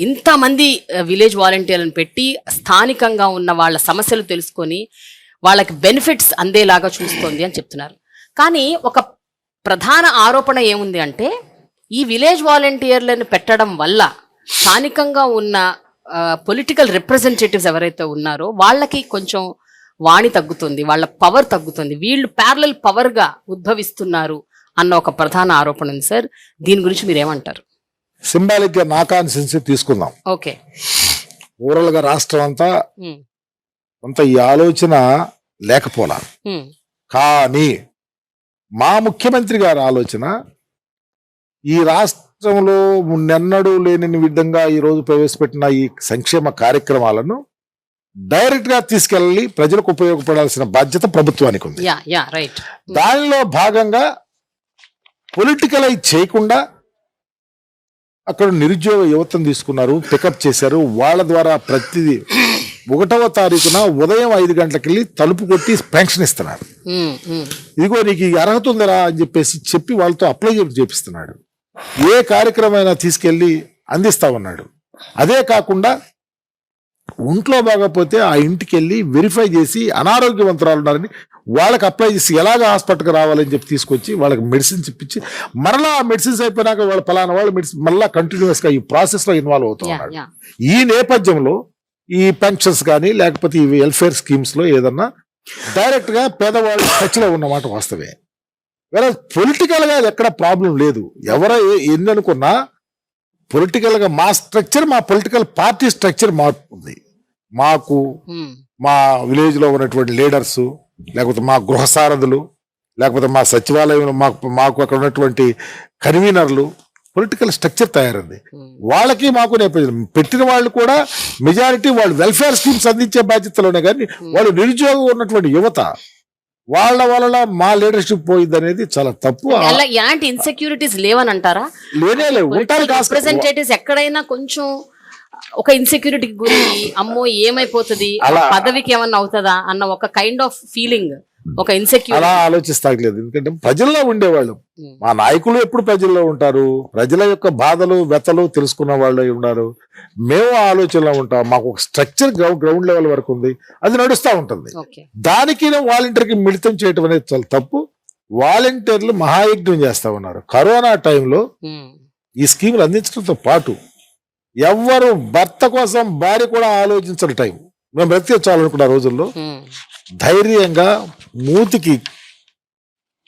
ఇంతమంది విలేజ్ వాలంటీర్లను పెట్టి స్థానికంగా ఉన్న వాళ్ళ సమస్యలు తెలుసుకొని వాళ్ళకి బెనిఫిట్స్ అందేలాగా చూస్తోంది అని చెప్తున్నారు. కానీ ఒక ప్రధాన ఆరోపణ ఏముంది అంటే ఈ విలేజ్ వాలంటీర్లను పెట్టడం వల్ల స్థానికంగా ఉన్న పొలిటికల్ రిప్రజెంటేటివ్స్ ఎవరైతే ఉన్నారో వాళ్ళకి కొంచెం వాణి తగ్గుతుంది, వాళ్ళ పవర్ తగ్గుతుంది, వీళ్ళు ప్యారలల్ పవర్ గా ఉద్భవిస్తున్నారు అన్న ఒక ప్రధాన ఆరోపణ ఉంది సార్. దీని గురించి మీరేమంటారు? సింబాలిక్ గా నా కాన్సెన్సీ తీసుకుందాం. ఓకే, ఓవరాల్ గా రాష్ట్రం అంతా కొంత ఈ ఆలోచన లేకపోలా, కానీ మా ముఖ్యమంత్రి గారి ఆలోచన ఈ రాష్ట్రంలో నిన్నడూ లేని విధంగా ఈ రోజు ప్రవేశపెట్టిన ఈ సంక్షేమ కార్యక్రమాలను డైరెక్ట్ గా తీసుకెళ్ళి ప్రజలకు ఉపయోగపడాల్సిన బాధ్యత ప్రభుత్వానికి ఉంది. దానిలో భాగంగా పొలిటికలైజ్ చేయకుండా అక్కడ నిరుద్యోగ యువతను తీసుకున్నారు, పికప్ చేశారు. వాళ్ళ ద్వారా ప్రతిదీ 1వ తారీఖున ఉదయం 5 గంటలకెళ్ళి తలుపు కొట్టి పెన్షన్ ఇస్తున్నారు. ఇదిగో నీకు ఈ అర్హత ఉందరా అని చెప్పి వాళ్ళతో అప్లై చేపిస్తున్నాడు. ఏ కార్యక్రమం అయినా తీసుకెళ్లి అందిస్తా ఉన్నాడు. అదే కాకుండా ఒంట్లో బాగపోతే ఆ ఇంటికి వెళ్ళి వెరిఫై చేసి అనారోగ్యవంతురాలు ఉన్నారని వాళ్ళకి అప్లై చేసి ఎలాగ హాస్పిటల్కి రావాలని చెప్పి తీసుకొచ్చి వాళ్ళకి మెడిసిన్స్ ఇప్పించి మరలా ఆ మెడిసిన్స్ అయిపోయినాక వాళ్ళ ఫలానా వాళ్ళు మెడిసిన్ మళ్ళీ కంటిన్యూస్ గా ఈ ప్రాసెస్ లో ఇన్వాల్వ్ అవుతూ ఉన్నాడు. ఈ నేపథ్యంలో ఈ పెన్షన్స్ కానీ లేకపోతే ఈ వెల్ఫేర్ స్కీమ్స్ లో ఏదన్నా డైరెక్ట్ గా పేదవాళ్ళు టచ్ లో ఉన్నమాట వాస్తవే. వేరే పొలిటికల్ గా ఎక్కడ ప్రాబ్లం లేదు. ఎన్ని అనుకున్నా పొలిటికల్ గా మా స్ట్రక్చర్, మా పొలిటికల్ పార్టీ స్ట్రక్చర్ మార్పు ఉంది. మాకు మా విలేజ్ లో ఉన్నటువంటి లీడర్స్, లేకపోతే మా గృహ సారథులు, లేకపోతే మా సచివాలయంలో మాకు అక్కడ ఉన్నటువంటి కన్వీనర్లు, పొలిటికల్ స్ట్రక్చర్ తయారైంది. వాళ్ళకి మాకు నేపథ్యం పెట్టిన వాళ్ళు కూడా మెజారిటీ వాళ్ళు వెల్ఫేర్ స్కీమ్స్ అందించే బాధ్యతలోనే, కానీ వాళ్ళు నిరుద్యోగం ఉన్నటువంటి యువత వాళ్ళ వల్ల మా లీడర్షిప్ పోయింది అనేది చాలా తప్పు. ఎలాంటి ఇన్సెక్యూరిటీస్ లేవని అంటారా? లేవు. రిప్రజెంటేటివ్స్ ఎక్కడైనా కొంచెం ఒక ఇన్సెక్యూరిటీకి గురి, అమ్మో ఏమైపోతుంది, పదవికి ఏమన్నా అవుతుందా అన్న ఒక కైండ్ ఆఫ్ ఫీలింగ్, ఒక ఇన్సెక్యూరిటీ అలా ఆలోచిస్తాగలేదు. ఎందుకంటే ప్రజల్లో ఉండేవాళ్ళు, మా నాయకులు ఎప్పుడు ప్రజల్లో ఉంటారు, ప్రజల యొక్క బాధలు వ్యతలు తెలుసుకున్న వాళ్ళు ఉన్నారు. మేము ఆలోచనలో ఉంటాం. మాకు ఒక స్ట్రక్చర్ గ్రౌండ్ లెవెల్ వరకు ఉంది, అది నడుస్తూ ఉంటుంది. దానికి వాలంటీర్కి మిళితం చేయటం అనేది చాలా తప్పు. వాలంటీర్లు మహాయజ్ఞం చేస్తా ఉన్నారు. కరోనా టైంలో ఈ స్కీములు అందించడంతో పాటు ఎవరు భర్త కోసం భార్య కూడా ఆలోచించని టైం మేము బ్రతికించాలనుకున్న రోజుల్లో ధైర్యంగా మూతికి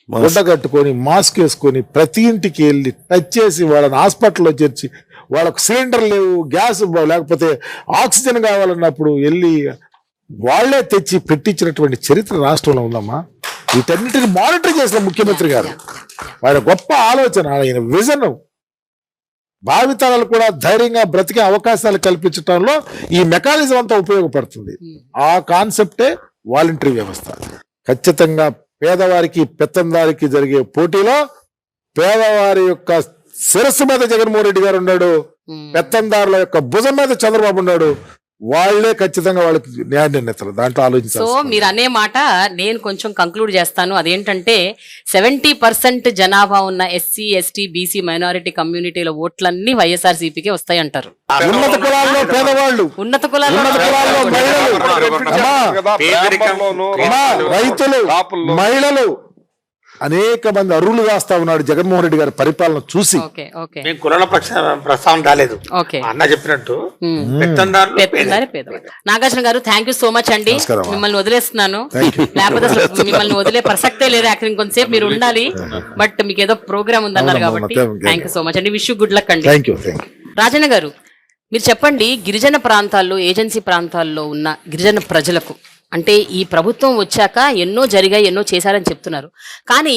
గుడ్డ కట్టుకొని మాస్క్ వేసుకొని ప్రతి ఇంటికి వెళ్ళి టచ్ చేసి వాళ్ళని హాస్పిటల్లో చేర్చి, వాళ్ళకు సిలిండర్ లేవు, గ్యాస్ లేకపోతే ఆక్సిజన్ కావాలన్నప్పుడు వెళ్ళి వాళ్లే తెచ్చి పెట్టించినటువంటి చరిత్ర రాష్ట్రంలో ఉందమ్మా. వీటన్నిటిని మానిటర్ చేసిన ముఖ్యమంత్రి గారు, ఆయన గొప్ప ఆలోచన, ఆయన విజన్ భావితరాలు కూడా ధైర్యంగా బ్రతికే అవకాశాలు కల్పించడంలో ఈ మెకానిజం అంతా ఉపయోగపడుతుంది. ఆ కాన్సెప్టే వాలంటరీ వ్యవస్థ. ఖచ్చితంగా పేదవారికి పెత్తందారికి జరిగే పోటీలో పేదవారి యొక్క శిరస్సు మీద జగన్మోహన్ రెడ్డి గారు ఉన్నాడు, పెత్తందారుల యొక్క భుజం మీద చంద్రబాబు ఉన్నాడు. వాళ్లే ఖచ్చితంగా వాళ్ళకి న్యాయ నిర్ణేతలు. దాంట్లో సో ఆలోచించాలి. మీరు అనే మాట నేను కొంచెం కంక్లూడ్ చేస్తాను. అదేంటంటే 70% జనాభా ఉన్న ఎస్సీ ఎస్టీ బీసీ మైనారిటీ కమ్యూనిటీల ఓట్లన్నీ వైఎస్ఆర్సీపీకి వస్తాయి అంటారు. ఉన్నత కులాల్లో పేదవాళ్ళు, ఉన్నత కులాల్లో ఉన్నత కులాల్లో మహిళలు, అమ్మా, రైతులు, మహిళలు, అనేక మంది అరువులు కాస్తా ఉన్నాడు జగన్మోహన్ రెడ్డి గారి పరిపాలన చూసి. ఓకే ఓకే మేము కులాల ప్రస్తావన రాలేదు. ఓకే అన్న చెప్పినట్టు పెత్తందారులు పెత్తందారి పేదవాడు. నాగార్జున గారు థ్యాంక్ యూ సో మచ్ అండి. నమస్కారం. మిమ్మల్ని వదిలేస్తున్నాను. Thank you. లేకపోతే అసలు మిమ్మల్ని వదిలే ప్రసక్తే లేదు. యాక్చువల్లీ ఇంకొంతసేపు మీరు ఉండాలి, బట్ మీకు ఏదో ప్రోగ్రామ్ ఉందన్నారు అవునమ్మా, కాబట్టి థ్యాంక్ యూ సో మచ్ అండి. విష్ యూ గుడ్ లక్ అండి. Thank you. రాజన్న గారు, మీరు చెప్పండి, గిరిజన ప్రాంతాల్లో ఏజెన్సీ ప్రాంతాల్లో ఉన్న గిరిజన ప్రజలకు అంటే ఈ ప్రభుత్వం వచ్చాక ఎన్నో జరిగాయి, ఎన్నో చేశారని చెప్తున్నారు. కానీ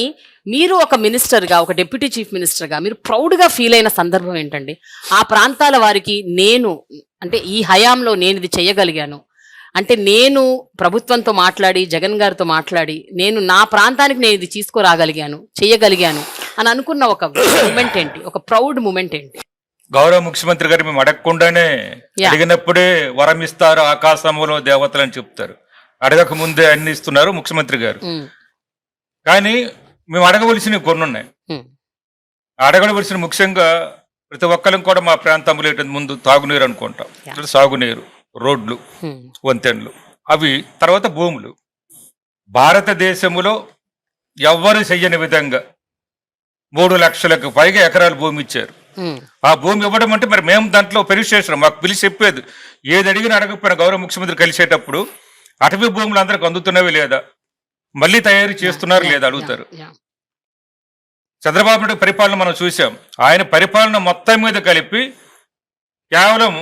మీరు ఒక మినిస్టర్గా, ఒక డిప్యూటీ చీఫ్ మినిస్టర్గా మీరు ప్రౌడ్గా ఫీల్ అయిన సందర్భం ఏంటండి? ఆ ప్రాంతాల వారికి నేను అంటే ఈ హయాంలో నేను ఇది చేయగలిగాను అంటే, నేను ప్రభుత్వంతో మాట్లాడి జగన్ గారితో మాట్లాడి నేను నా ప్రాంతానికి నేను ఇది తీసుకురాగలిగాను, చేయగలిగాను అని అనుకున్న ఒక మూమెంట్ ఏంటి? ఒక ప్రౌడ్ మూమెంట్ ఏంటి? గౌరవ ముఖ్యమంత్రి గారు మేము అడగకుండానే అడిగినప్పుడే వరం ఇస్తారు ఆకాశంలో దేవతలు అని చెప్తారు. అడగక ముందే అన్ని ఇస్తున్నారు ముఖ్యమంత్రి గారు. కానీ మేము అడగవలసినవి కొన్ని ఉన్నాయి. అడగవలసిన ముఖ్యంగా ప్రతి ఒక్కరం కూడా మా ప్రాంతంలో ముందు తాగునీరు అనుకుంటాం, సాగునీరు, రోడ్లు, వంతెనలు, అవి తర్వాత భూములు. భారతదేశంలో ఎవ్వరు చెయ్యని విధంగా 3 లక్షలకు పైగా ఎకరాలు భూమి ఇచ్చారు. ఆ భూమి ఇవ్వడం అంటే మరి మేము దాంట్లో పెరిచేసినాం. మాకు పిలిచి చెప్పేది, ఏది అడిగినా అడగకపోయినా గౌరవ ముఖ్యమంత్రి కలిసేటప్పుడు అటవీ భూములు అందరికి అందుతున్నవి లేదా, మళ్ళీ తయారు చేస్తున్నారు లేదా అడుగుతారు. చంద్రబాబు నాయుడు పరిపాలన మనం చూసాం. ఆయన పరిపాలన మొత్తం మీద కలిపి కేవలం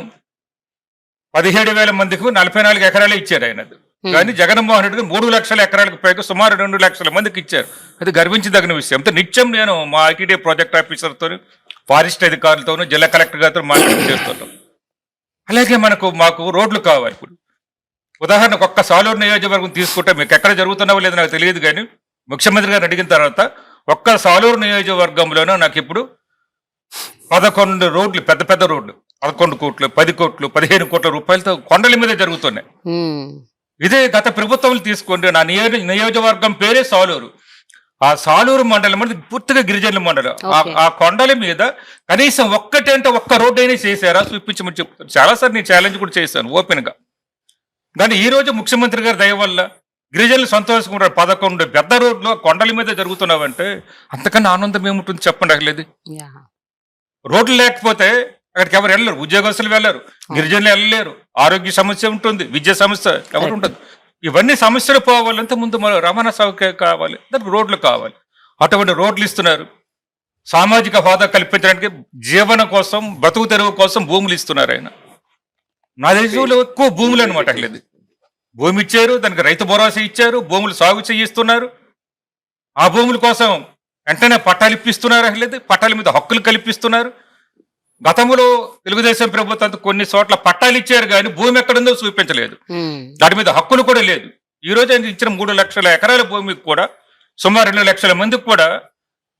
17,000 మందికి 44 ఎకరాలే ఇచ్చారు ఆయనది. కానీ జగన్మోహన్ రెడ్డి 3 లక్షల ఎకరాలకు పైగా సుమారు 2 లక్షల మందికి ఇచ్చారు. అది గర్వించదగిన విషయం. అంటే నిత్యం నేను మా ఐటీడీ ప్రాజెక్ట్ ఆఫీసర్తో, ఫారెస్ట్ అధికారులతోనూ, జిల్లా కలెక్టర్ గారితో మాట్లాడి చేస్తుంటాం. అలాగే మాకు రోడ్లు కావాలి. ఇప్పుడు ఉదాహరణకు ఒక్క సాలూరు నియోజకవర్గం తీసుకుంటే, మీకు ఎక్కడ జరుగుతున్నావో లేదో నాకు తెలియదు, కానీ ముఖ్యమంత్రి గారిని అడిగిన తర్వాత ఒక్క సాలూరు నియోజకవర్గంలోనూ నాకు ఇప్పుడు 11 రోడ్లు, పెద్ద పెద్ద రోడ్లు, 11 కోట్లు, 10 కోట్లు, 15 కోట్ల రూపాయలతో కొండల మీద జరుగుతున్నాయి. ఇదే గత ప్రభుత్వం తీసుకోండి. నా నియోజకవర్గం పేరే సాలూరు. ఆ సాలూరు మండలం అనేది పూర్తిగా గిరిజనుల మండలం. ఆ కొండల మీద కనీసం ఒక్క రోడ్డు అయినా చేశారా చూపించమని చెప్తాను. చాలాసార్లు నేను ఛాలెంజ్ కూడా చేశాను ఓపెన్ గా. కానీ ఈ రోజు ముఖ్యమంత్రి గారి దయ వల్ల గిరిజనులు సంతోషంగా 11 పెద్ద రోడ్లు కొండల మీద జరుగుతున్నావంటే అంతకన్నా ఆనందం ఏముంటుంది చెప్పండి. అసలు రోడ్లు లేకపోతే అక్కడికి ఎవరు వెళ్ళరు, ఉద్యోగస్తులు వెళ్ళరు, గిరిజనులు వెళ్ళలేరు, ఆరోగ్య సమస్య ఉంటుంది, విద్యా సమస్య ఎవరు ఉండదు. ఇవన్నీ సమస్యలు పోవాలంటే ముందు మన రవాణా సౌకర్యం కావాలి, దానికి రోడ్లు కావాలి. అటువంటి రోడ్లు ఇస్తున్నారు. సామాజిక హోదా కల్పించడానికి జీవన కోసం, బతుకు తెరువు కోసం భూములు ఇస్తున్నారు. ఆయన నా దేశంలో ఎక్కువ భూములు అనమాట. అట్లేదు భూమి ఇచ్చారు, దానికి రైతు భరోసా ఇచ్చారు, భూములు సాగు చేయిస్తున్నారు. ఆ భూముల కోసం వెంటనే పట్టాలు ఇప్పిస్తున్నారు. అట్లేదు పట్టాల మీద హక్కులు కల్పిస్తున్నారు. గతంలో తెలుగుదేశం ప్రభుత్వం కొన్ని చోట్ల పట్టాలు ఇచ్చారు, కానీ భూమి ఎక్కడుందో చూపించలేదు, దాని మీద హక్కులు కూడా లేదు. ఈ రోజు ఆయన ఇచ్చిన 3 లక్షల ఎకరాల భూమికి కూడా సుమారు 2 లక్షల మందికి కూడా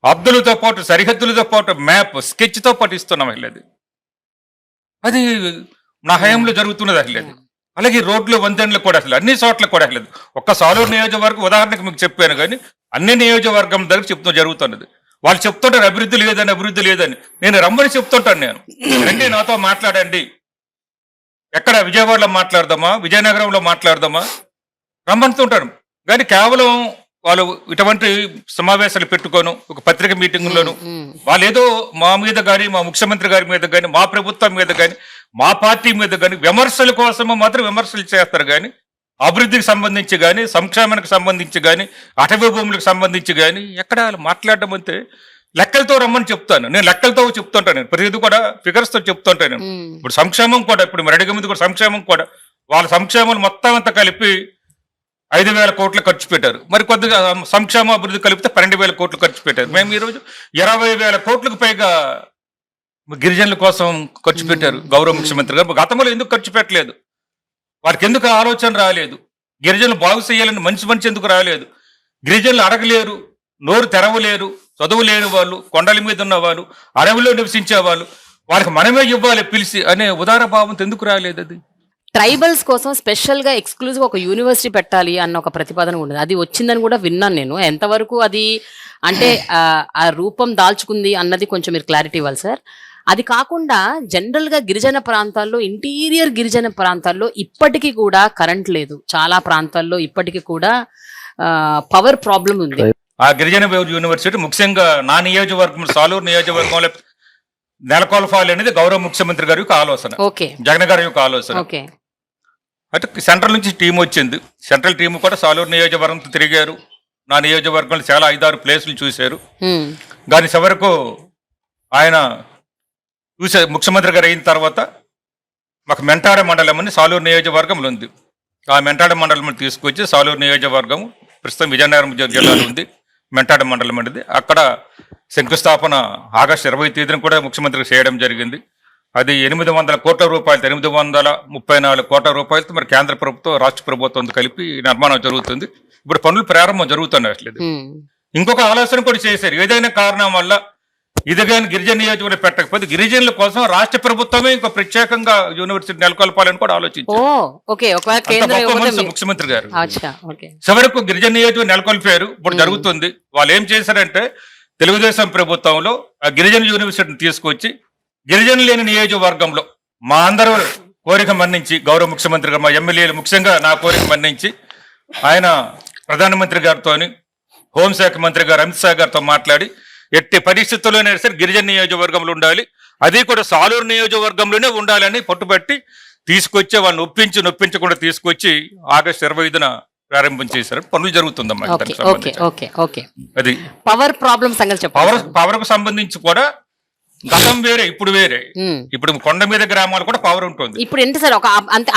హద్దులతో పాటు, సరిహద్దులతో పాటు మ్యాప్, స్కెచ్తో పాటు ఇస్తున్నాం. వెళ్ళేది అది నా హయాంలో జరుగుతున్నది. అసలేదు అలాగే రోడ్లు, వంతెనలు కూడా అసలు అన్ని చోట్ల కూడా అసలేదు. ఒక్క సాలూరు నియోజకవర్గం ఉదాహరణకు మీకు చెప్పాను, కానీ అన్ని నియోజకవర్గం దగ్గర చెప్తూ జరుగుతున్నది. వాళ్ళు చెప్తుంటారు అభివృద్ధి లేదని. నేను రమ్మని చెప్తుంటాను. నేను రండి నాతో మాట్లాడండి, ఎక్కడ విజయవాడలో మాట్లాడదామా, విజయనగరంలో మాట్లాడదామా, రమ్మంటుంటారు. కానీ కేవలం వాళ్ళు ఇటువంటి సమావేశాలు పెట్టుకోను, ఒక పత్రిక మీటింగ్లోను వాళ్ళు ఏదో మా మీద కానీ, మా ముఖ్యమంత్రి గారి మీద కానీ, మా ప్రభుత్వం మీద కానీ, మా పార్టీ మీద కానీ విమర్శల కోసము మాత్రం విమర్శలు చేస్తారు. కానీ అభివృద్ధికి సంబంధించి కానీ, సంక్షేమానికి సంబంధించి కానీ, అటవీ భూములకు సంబంధించి కానీ ఎక్కడ మాట్లాడడం అంటే లెక్కలతో రమ్మని చెప్తాను. నేను లెక్కలతో చెప్తుంటాను. నేను ప్రతిదీ కూడా ఫిగర్స్తో చెప్తుంటాను. ఇప్పుడు సంక్షేమం కూడా, ఇప్పుడు మరి అడిగే ముందు కూడా సంక్షేమం కూడా వాళ్ళ సంక్షేమం మొత్తం అంతా కలిపి 5,000 కోట్లు ఖర్చు పెట్టారు. మరి కొద్దిగా సంక్షేమ అభివృద్ధి కలిపితే 12,000 కోట్లు ఖర్చు పెట్టారు. మేము ఈరోజు 20,000 కోట్లకు పైగా గిరిజనుల కోసం ఖర్చు పెట్టారు గౌరవ ముఖ్యమంత్రి గారు. గతంలో ఎందుకు ఖర్చు పెట్టలేదు? వారికి ఎందుకు ఆలోచన రాలేదు? గిరిజనులు బాగు చేయాలని మంచి ఎందుకు రాలేదు? గిరిజనులు అడగలేరు, నోరు తెరవలేరు, చదువు లేని వాళ్ళు, కొండల మీద ఉన్న వాళ్ళు, అడవిలో నివసించే వాళ్ళు, వాళ్ళకి మనమే ఇవ్వాలి పిలిచి అనే ఉదార భావంతో ఎందుకు రాలేదు? అది ట్రైబల్స్ కోసం స్పెషల్ గా ఎక్స్క్లూజివ్ ఒక యూనివర్సిటీ పెట్టాలి అన్న ఒక ప్రతిపాదన ఉండదు. అది వచ్చిందని కూడా విన్నాను నేను. ఎంతవరకు అది అంటే ఆ రూపం దాల్చుకుంది అన్నది కొంచెం మీరు క్లారిటీ ఇవ్వాలి సార్. అది కాకుండా జనరల్ గా గిరిజన ప్రాంతాల్లో, ఇంటీరియర్ గిరిజన ప్రాంతాల్లో ఇప్పటికీ కూడా కరెంట్ లేదు. చాలా ప్రాంతాల్లో ఇప్పటికీ కూడా పవర్ ప్రాబ్లం ఉంది. ఆ గిరిజన యూనివర్సిటీ ముఖ్యంగా నా నియోజకవర్గం సాలూరు నియోజకవర్గంలో నెలకొల్పాలి అనేది గౌరవ ముఖ్యమంత్రి గారి యొక్క ఆలోచన, ఓకే, జగన్ గారి యొక్క ఆలోచన. ఓకే. అంటే సెంట్రల్ నుంచి టీం వచ్చింది. సెంట్రల్ టీం కూడా సాలూరు నియోజకవర్గం తిరిగారు. నా నియోజకవర్గంలో చాలా 5-6 ప్లేసులు చూశారు. కానీ చివరకు ఆయన ముఖ్యమంత్రి గారు అయిన తర్వాత మాకు మెంటాడ మండలం అని సాలూరు నియోజకవర్గంలో ఉంది. ఆ మెంటాడ మండలం తీసుకొచ్చి సాలూరు నియోజకవర్గం ప్రస్తుతం విజయనగరం జిల్లాలో ఉంది. మెంటాడ మండలం అనేది అక్కడ శంకుస్థాపన ఆగస్టు 20 తేదీన కూడా ముఖ్యమంత్రి చేయడం జరిగింది. అది 800 కోట్ల రూపాయలతో, 834 కోట్ల రూపాయలతో మరి కేంద్ర ప్రభుత్వం రాష్ట్ర ప్రభుత్వంతో కలిపి నిర్మాణం జరుగుతుంది. ఇప్పుడు పనులు ప్రారంభం జరుగుతున్నాయి. అసలు ఇంకొక ఆలోచన కూడా చేశారు. ఏదైనా కారణం వల్ల ఇది కానీ గిరిజన నియోజకవర్గం పెట్టకపోతే గిరిజనుల కోసం రాష్ట్ర ప్రభుత్వమే ఇంకో ప్రత్యేకంగా యూనివర్సిటీ నెలకొల్పాలని కూడా ఆలోచించారు ముఖ్యమంత్రి గారు. చివరకు గిరిజన నియోజకవర్గం నెలకొల్పారు. ఇప్పుడు జరుగుతుంది. వాళ్ళు ఏం చేశారంటే తెలుగుదేశం ప్రభుత్వంలో ఆ గిరిజన యూనివర్సిటీని తీసుకొచ్చి గిరిజన లేని నియోజకవర్గంలో మా అందరూ కోరిక మన్నించి, గౌరవ ముఖ్యమంత్రి గారు, మా ఎమ్మెల్యేలు ముఖ్యంగా నా కోరిక మన్నించి ఆయన ప్రధానమంత్రి గారితో, హోంశాఖ మంత్రి గారు అమిత్ షా గారితో మాట్లాడి ఎట్టి పరిస్థితుల్లోనే సరే గిరిజన నియోజకవర్గంలో ఉండాలి, అది కూడా సాలూరు నియోజకవర్గంలోనే ఉండాలని పట్టుబట్టి తీసుకొచ్చి వాళ్ళని నొప్పించకుండా తీసుకొచ్చి ఆగస్టు 25న ప్రారంభం చేశారు. పనులు జరుగుతుందమ్మా. అది పవర్ ప్రాబ్లమ్ సంగతి చెప్పండి. పవర్ కు సంబంధించి కూడా గతం వేరే, ఇప్పుడు వేరే. ఇప్పుడు కొండ మీద గ్రామాలు కూడా పవర్ ఉంటుంది. ఇప్పుడు ఏంటి సార్, ఒక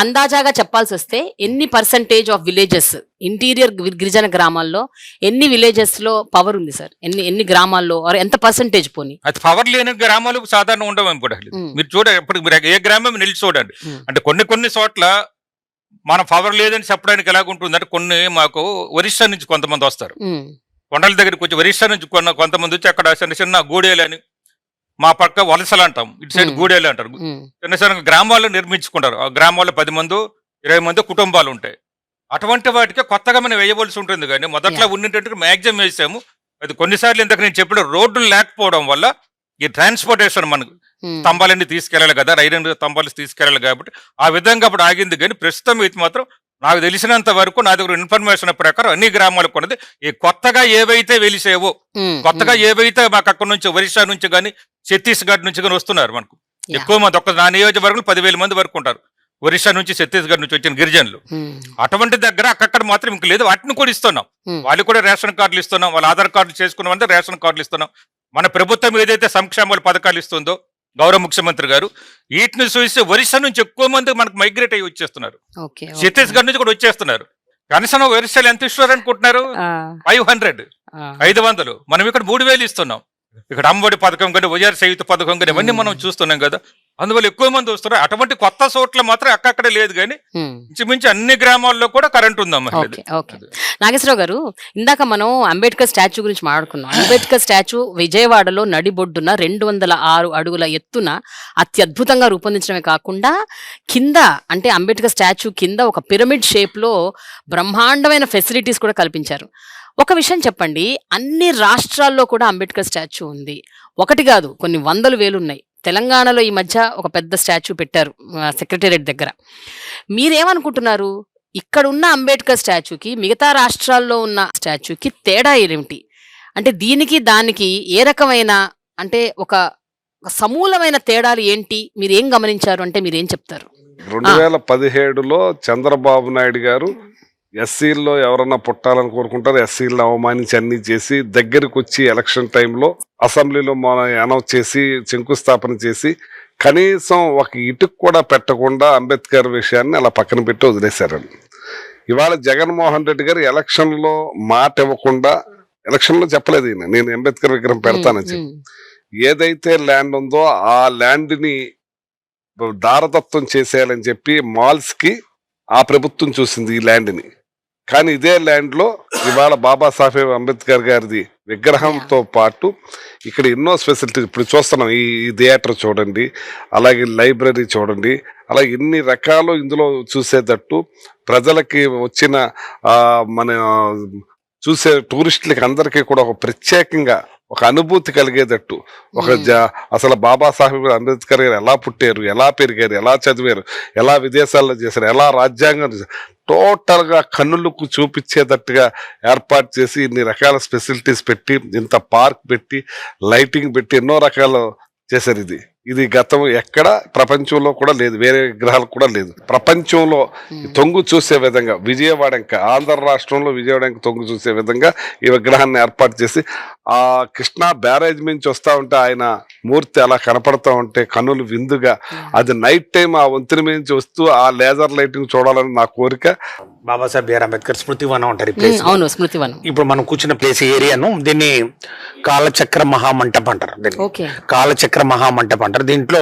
అందాజాగా చెప్పాల్సి వస్తే ఎన్ని పర్సెంటేజ్ ఆఫ్ విలేజెస్, ఇంటీరియర్ గిరిజన గ్రామాల్లో ఎన్ని విలేజెస్ లో పవర్ ఉంది సార్? ఎన్ని గ్రామాల్లో ఎంత పర్సెంటేజ్ పోనీ? అది పవర్ లేని గ్రామాలు సాధారణ ఉండవు. ఇప్పుడు మీరు చూడండి, ఇప్పుడు మీరు ఏ గ్రామం నిలిచి చూడండి. అంటే కొన్ని చోట్ల మన పవర్ లేదని చెప్పడానికి ఎలాగుంటుంది అంటే, కొన్ని మాకు ఒరిస్సా నుంచి కొంతమంది వస్తారు, కొండల దగ్గరికి వచ్చి ఒరిస్సా నుంచి కొంతమంది వచ్చి అక్కడ చిన్న గూడేలని, మా పక్క వలసలు అంటాం, ఇటు సైడ్ గూడేలు అంటారు, చిన్న గ్రామాల్లో నిర్మించుకుంటారు. ఆ గ్రామాల్లో 10 మంది 20 మంది కుటుంబాలు ఉంటాయి. అటువంటి వాటికి కొత్తగా మనం వేయవలసి ఉంటుంది. కానీ మొదట్లో ఉన్నటువంటి మ్యాక్సిమం వేసాము. అది కొన్నిసార్లు ఇంతకు నేను చెప్పిన రోడ్లు లేకపోవడం వల్ల ఈ ట్రాన్స్పోర్టేషన్ మనకు స్తంభాలన్నీ తీసుకెళ్ళాలి కదా, ఐరన్ స్తంభాలు తీసుకెళ్ళాలి కాబట్టి ఆ విధంగా అప్పుడు ఆగింది. కానీ ప్రస్తుతం ఇది మాత్రం నాకు తెలిసినంత వరకు, నా దగ్గర ఇన్ఫర్మేషన్ ప్రకారం అన్ని గ్రామాలకు ఉన్నది. ఈ కొత్తగా ఏవైతే వెలిసేవో, కొత్తగా ఏవైతే మాకు అక్కడ నుంచి ఒరిస్సా నుంచి కానీ ఛత్తీస్గఢ్ నుంచి కానీ వస్తున్నారు, మనకు ఎక్కువ మంది నా నియోజకవర్గంలో 10,000 మంది వరకు ఉంటారు ఒరిస్సా నుంచి, ఛత్తీస్గఢ్ నుంచి వచ్చిన గిరిజనులు. అటువంటి దగ్గర అక్కడ మాత్రం ఇంక లేదు. వాటిని కూడా ఇస్తున్నాం. వాళ్ళు కూడా రేషన్ కార్డులు ఇస్తున్నాం. వాళ్ళ ఆధార్ కార్డులు చేసుకున్న రేషన్ కార్డులు ఇస్తున్నాం. మన ప్రభుత్వం ఏదైతే సంక్షేమ పథకాలు ఇస్తుందో గౌరవ ముఖ్యమంత్రి గారు, వీటిని చూసి ఒరిస్సా నుంచి ఎక్కువ మంది మనకు మైగ్రేట్ అయ్యి వచ్చేస్తున్నారు. ఛత్తీస్గఢ్ నుంచి కూడా వచ్చేస్తున్నారు. కనీసం ఒరిస్సాలు ఎంత ఇస్తున్నారు అనుకుంటున్నారు? 500. మనం ఇక్కడ 3,000 ఇస్తున్నాం. ఇక్కడ అమ్మఒడి పథకం కానీ, వైఆర్ సయుత పథకం కానీ ఇవన్నీ మనం చూస్తున్నాం కదా. అందువల్ల ఎక్కువ మంది వస్తున్నారు. అటువంటి కొత్త చోట్ల మాత్రం అక్కడే లేదు. కానీ ఇంచుమించు అన్ని గ్రామాల్లో కూడా కరెంట్ ఉందమ్మా. నాగేశ్వరరావు గారు, ఇందాక మనం అంబేద్కర్ స్టాచ్యూ గురించి మాట్లాడుకున్నాం. అంబేద్కర్ స్టాచ్యూ విజయవాడలో నడిబొడ్డున 206 అడుగుల ఎత్తున అత్యద్భుతంగా రూపొందించడమే కాకుండా కింద, అంటే అంబేద్కర్ స్టాచ్యూ కింద ఒక పిరమిడ్ షేప్ లో బ్రహ్మాండమైన ఫెసిలిటీస్ కూడా కల్పించారు. ఒక విషయం చెప్పండి, అన్ని రాష్ట్రాల్లో కూడా అంబేద్కర్ స్టాచ్యూ ఉంది. ఒకటి కాదు, కొన్ని 100,000 ఉన్నాయి. తెలంగాణలో ఈ మధ్య ఒక పెద్ద స్టాచ్యూ పెట్టారు సెక్రటేరియట్ దగ్గర. మీరేమనుకుంటున్నారు, ఇక్కడ ఉన్న అంబేద్కర్ స్టాచ్యూకి మిగతా రాష్ట్రాల్లో ఉన్న స్టాచ్యూకి తేడా ఏమిటి? అంటే దీనికి దానికి ఏ రకమైన, అంటే ఒక సమూలమైన తేడాలు ఏంటి? మీరు ఏం గమనించారు అంటే మీరేం చెప్తారు? 2017లో చంద్రబాబు నాయుడు గారు ఎస్సీల్లో ఎవరన్నా పుట్టాలని కోరుకుంటారు, ఎస్సీలను అవమానించి అన్ని చేసి దగ్గరికి వచ్చి ఎలక్షన్ టైంలో అసెంబ్లీలో అనౌన్స్ చేసి శంకుస్థాపన చేసి కనీసం ఒక ఇటుకు కూడా పెట్టకుండా అంబేద్కర్ విషయాన్ని అలా పక్కన పెట్టి వదిలేశారండి. ఇవాళ జగన్మోహన్ రెడ్డి గారు ఎలక్షన్లో మాట ఇవ్వకుండా, ఎలక్షన్లో చెప్పలేదు ఈయన నేను అంబేద్కర్ విగ్రహం పెడతానని చెప్పి, ఏదైతే ల్యాండ్ ఉందో ఆ ల్యాండ్ ని దారదత్తం చేసేయాలని చెప్పి మాల్స్ కి ఆ ప్రభుత్వం చూసింది ఈ ల్యాండ్ ని. కానీ ఇదే ల్యాండ్ లో ఇవాళ బాబాసాహెబ్ అంబేద్కర్ గారిది విగ్రహంతో పాటు ఇక్కడ ఎన్నో ఫెసిలిటీస్ ఇప్పుడు చూస్తున్నాం. ఈ థియేటర్ చూడండి, అలాగే లైబ్రరీ చూడండి, అలాగే ఎన్ని రకాలు ఇందులో చూసేటట్టు ప్రజలకి వచ్చిన మన చూసే టూరిస్టులకి అందరికీ కూడా ఒక ప్రత్యేకంగా ఒక అనుభూతి కలిగేటట్టు అసలు బాబాసాహెబ్ అంబేద్కర్ గారు ఎలా పుట్టారు, ఎలా పెరిగారు, ఎలా చదివారు, ఎలా విదేశాల్లో చేశారు, ఎలా రాజ్యాంగం టోటల్ గా కన్నులకు చూపించేటట్టుగా ఏర్పాటు చేసి ఇన్ని రకాల ఫెసిలిటీస్ పెట్టి, ఇంత పార్క్ పెట్టి, లైటింగ్ పెట్టి ఎన్నో రకాలు చేశారు. ఇది గతం ఎక్కడ ప్రపంచంలో కూడా లేదు, వేరే విగ్రహాలు కూడా లేదు. ప్రపంచంలో తొంగు చూసే విధంగా విజయవాడ ఇంకా ఆంధ్ర రాష్ట్రంలో విజయవాడ ఇంకా తొంగు చూసే విధంగా ఈ విగ్రహాన్ని ఏర్పాటు చేసి ఆ కృష్ణా బ్యారేజ్ నుంచి వస్తా ఉంటే ఆయన మూర్తి అలా కనపడతా ఉంటే కన్నులు విందుగా, అది నైట్ టైం ఆ వంతెన మీద నుంచి వస్తూ ఆ లేజర్ లైటింగ్ చూడాలని నా కోరిక. బాబాసాహెబ్ బిఆర్ అంబేద్కర్ స్మృతివనం అంటారు ఈ ప్లేస్. అవును, స్మృతివనం. ఇప్పుడు మనం కూర్చున్న ప్లేస్ ఏరియాను దీన్ని కాలచక్ర మహామంటపం అంటారు. ఓకే, కాలచక్ర మహామంటపం అంటారు. దీంట్లో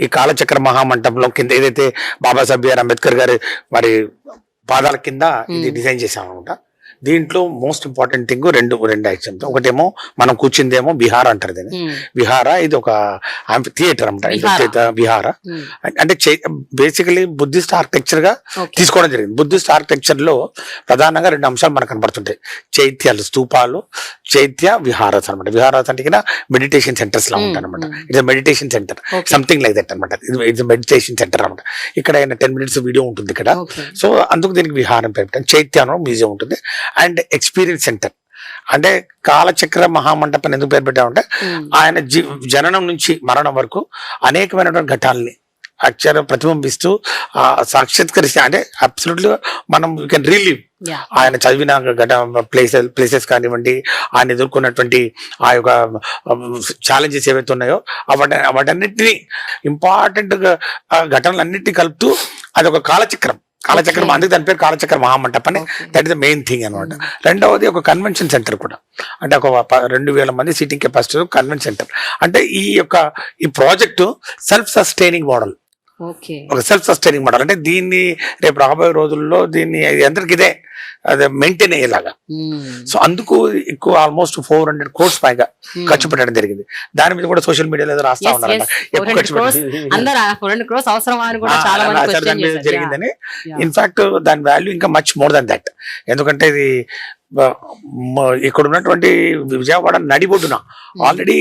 ఈ కాలచక్ర మహామంటపంలో కింద ఏదైతే బాబాసాహెబ్ బిఆర్ అంబేద్కర్ గారి మరి పాదాల కింద ఇది డిజైన్ చేసాం అనమాట. దీంట్లో మోస్ట్ ఇంపార్టెంట్ థింగ్ రెండు ఐటమ్స్. ఒకటేమో మనం కూర్చుందేమో బిహార్ అంటారు దీన్ని. విహార ఇది ఒక థియేటర్ అనమాట. విహార అంటే బేసికలీ బుద్ధిస్ట్ ఆర్కిటెక్చర్ గా తీసుకోవడం జరిగింది. బుద్ధిస్ట్ ఆర్కిటెక్చర్ లో ప్రధానంగా రెండు అంశాలు మనకు కనపడుతుంటాయి: చైత్యాలు, స్తూపాలు, చైత్య, విహారాస్ అనమాట. విహారాస్ అంటే మెడిటేషన్ సెంటర్స్ లా ఉంటాయి అనమాట. It's meditation centre, something like that అనమాట. ఇట్స్ మెడిటేషన్ సెంటర్ అనమాట. ఇక్కడ 10 minutes వీడియో ఉంటుంది ఇక్కడ. సో అందుకు దీనికి విహారం పేరు. చైత్యానం మ్యూజియం ఉంటుంది. అండ్ ఎక్స్పీరియన్స్ సెంటర్ అంటే కాలచక్ర మహామంటపం ఎందుకు పేరు పెట్టామంటే ఆయన జననం నుంచి మరణం వరకు అనేకమైనటువంటి ఘటాలని అక్షర ప్రతిబింబిస్తూ సాక్షాత్కరిస్తే, అంటే అబ్సల్యూట్లీ మనం యూ కెన్ రిలీవ్ ఆయన చదివిన ప్లేసెస్ కానివ్వండి, ఆయన ఎదుర్కొన్నటువంటి ఆ యొక్క ఛాలెంజెస్ ఏవైతే ఉన్నాయో వాటన్నిటినీ ఇంపార్టెంట్ ఘటనలన్నిటినీ కలుపుతూ అదొక కాలచక్రం. అందుకు దాని పేరు కాలచక్ర మహామంటపం అని. That is the main thing అనమాట. రెండవది ఒక కన్వెన్షన్ సెంటర్ కూడా, అంటే ఒక 2000 మంది సీటింగ్ కెపాసిటీ కన్వెన్షన్ సెంటర్. అంటే ఈ ప్రాజెక్టు సెల్ఫ్ సస్టైనింగ్ మోడల్. ఒక సెల్ఫ్ సస్టైనింగ్ మోడల్ అంటే దీన్ని రేపు రాబోయే రోజుల్లో దీన్ని అందరికి ఇదే అదే మెయింటైన్ అయ్యేలాగా. సో అందుకు ఎక్కువ ఆల్మోస్ట్ 400 crores పైగా ఖర్చు పెట్టడం జరిగింది. దాని మీద కూడా సోషల్ మీడియాలో ఏదో రాస్తా ఉన్నారు జరిగిందని. ఇన్ఫాక్ట్ దాని వాల్యూ ఇంకా మచ్ మోర్ దాన్ దట్. ఎందుకంటే ఇది ఇక్కడ ఉన్నటువంటి విజయవాడ నడిబొడ్డున ఆల్రెడీ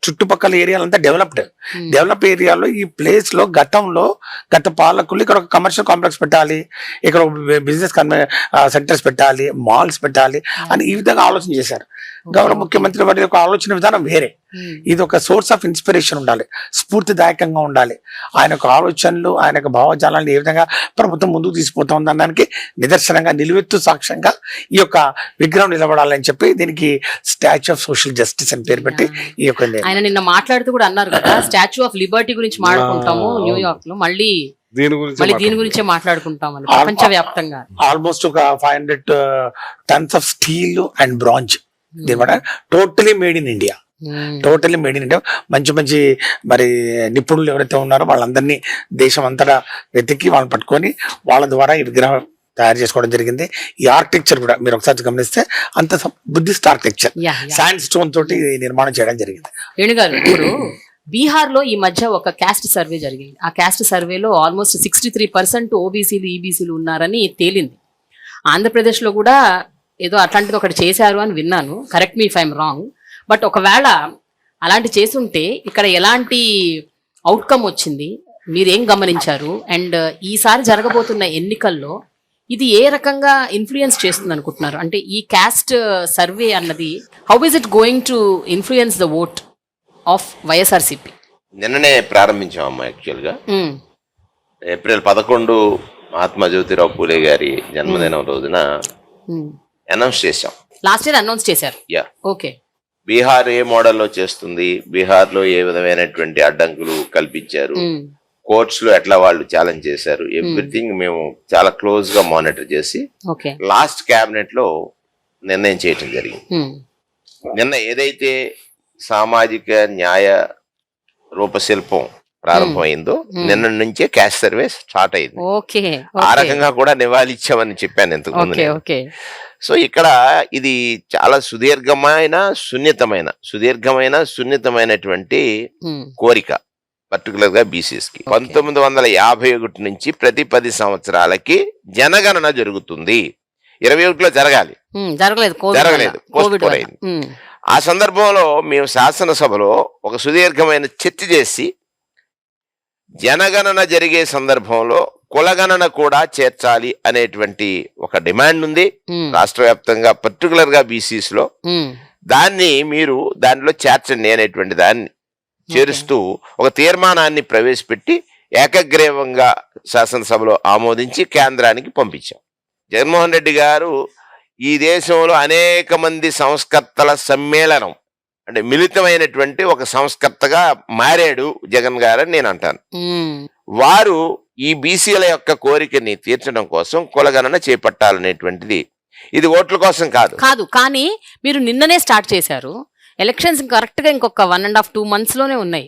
చుట్టుపక్కల ఏరియాలంతా డెవలప్ ఏరియాలో ఈ ప్లేస్ లో గత పాలకులు ఇక్కడ ఒక కమర్షియల్ కాంప్లెక్స్ పెట్టాలి, ఇక్కడ బిజినెస్ సెంటర్స్ పెట్టాలి, మాల్స్ పెట్టాలి అని ఈ విధంగా ఆలోచన చేశారు. గౌరవ ముఖ్యమంత్రి వారి యొక్క ఆలోచన విధానం వేరే. ఇది ఒక సోర్స్ ఆఫ్ ఇన్స్పిరేషన్ ఉండాలి, స్ఫూర్తిదాయకంగా ఉండాలి. ఆయన యొక్క ఆలోచనలు, ఆయన యొక్క భావజాలను ఏ విధంగా ప్రభుత్వం ముందుకు తీసుకుపోతా ఉందనడానికి నిదర్శనంగా, నిలువెత్తు సాక్ష్యంగా ఈ యొక్క విగ్రహం నిలబడాలని చెప్పి దీనికి స్టాచ్యూ ఆఫ్ సోషల్ జస్టిస్ అని పేరు పెట్టి ఈ యొక్క ఆయన నిన్న మాట్లాడుతూ కూడా అన్నారు కదా, స్టాచ్యూ ఆఫ్ లిబర్టీ గురించి మాట్లాడుకుంటాము న్యూయార్క్ లో, మళ్ళీ దీని గురించే మాట్లాడుకుంటాం ప్రపంచ వ్యాప్తంగా. ఆల్మోస్ట్ ఒక 500 tons of steel and bronze totally made in India. మంచి మరి నిపుణులు ఎవరైతే ఉన్నారో వాళ్ళందరినీ దేశం అంతటా వెతికి వాళ్ళని పట్టుకొని వాళ్ళ ద్వారా ఈ విగ్రహం తయారు చేసుకోవడం జరిగింది. ఈ ఆర్కిటెక్చర్ కూడా మీరు ఒకసారి గమనిస్తే అంత బుద్ధిస్ట్ ఆర్కిటెక్చర్, శాండ్ స్టోన్ తోటి నిర్మాణం చేయడం జరిగింది. వేణుగారు, ఇప్పుడు బీహార్ లో ఈ మధ్య ఒక క్యాస్ట్ సర్వే జరిగింది. ఆ క్యాస్ట్ సర్వేలో ఆల్మోస్ట్ 63% ఓబీసీలు, ఈబీసీలు ఉన్నారని తేలింది. ఆంధ్రప్రదేశ్ లో కూడా ఏదో అట్లాంటిది ఒకటి చేశారు అని విన్నాను, correct me if I'm wrong. But ఒకవేళ అలాంటి చేసుంటే ఇక్కడ ఎలాంటి అవుట్కమ్ వచ్చింది, మీరేం గమనించారు? అండ్ ఈసారి జరగబోతున్న ఎన్నికల్లో ఇది ఏ రకంగా ఇన్ఫ్లుయెన్స్ చేస్తుంది అనుకుంటున్నారు? అంటే ఈ క్యాస్ట్ సర్వే అన్నది how is it going to influence the vote of YSRCP? నిన్ననే ప్రారంభించామమ్మా. యాక్చువల్గా ఏప్రిల్ 11 మహాత్మా జ్యోతిరావు పూలే గారి జన్మదినం రోజున అనౌన్స్ చేశాం. లాస్ట్ ఇయర్ అనౌన్స్ చేశారు. Yeah, okay. బీహార్ ఏ మోడల్లో చేస్తుంది, బీహార్ లో ఏ విధమైనటువంటి అడ్డంకులు కల్పించారు, కోర్ట్స్ లో ఎట్లా వాళ్ళు ఛాలెంజ్ చేశారు, ఎవ్రీథింగ్ మేము చాలా క్లోజ్ గా మానిటర్ చేసి లాస్ట్ క్యాబినెట్ లో నిర్ణయం చేయటం జరిగింది. నిన్న ఏదైతే సామాజిక న్యాయ రూపశిల్పం ప్రారంభమైందో నిన్న నుంచే క్యాస్ట్ సర్వే స్టార్ట్ అయింది. ఓకే ఆ రకంగా కూడా నివాళి ఇచ్చామని చెప్పాను ఇంతకు ముందు ఓకే నేను. ఓకే సో ఇక్కడ ఇది చాలా సున్నితమైనటువంటి కోరిక, పర్టికులర్ గా బీసీఎస్ కి. 1951 నుంచి ప్రతి 10 సంవత్సరాలకి జనగణన జరుగుతుంది. 21లో జరగాలి, జరగలేదు, జరగలేదు, పోస్ట్ పోన్ అయింది. ఆ సందర్భంలో మేము శాసనసభలో ఒక సుదీర్ఘమైన చర్చ చేసి జనగణన జరిగే సందర్భంలో కులగణన కూడా చేర్చాలి అనేటువంటి ఒక డిమాండ్ ఉంది రాష్ట్ర వ్యాప్తంగా, పర్టికులర్ గా బీసీస్ లో. దాన్ని మీరు దానిలో చేర్చండి అనేటువంటి దాన్ని చేరుస్తూ ఒక తీర్మానాన్ని ప్రవేశపెట్టి ఏకగ్రీవంగా శాసనసభలో ఆమోదించి కేంద్రానికి పంపించాం. జగన్మోహన్ రెడ్డి గారు ఈ దేశంలో అనేక మంది సంస్కర్తల సమ్మేళనం, అంటే మిళితమైనటువంటి ఒక సంస్కర్తగా మారాడు జగన్ గారని నేను అంటాను. వారు ఈ బీసీల యొక్క కోరికని తీర్చడం కోసం కులగణన చేపట్టాలనేటువంటిది, ఇది ఓట్ల కోసం కాదు. కానీ మీరు నిన్ననే స్టార్ట్ చేశారు. ఎలక్షన్స్ కరెక్ట్ గా ఇంకొక 1.5-2 months లోనే ఉన్నాయి.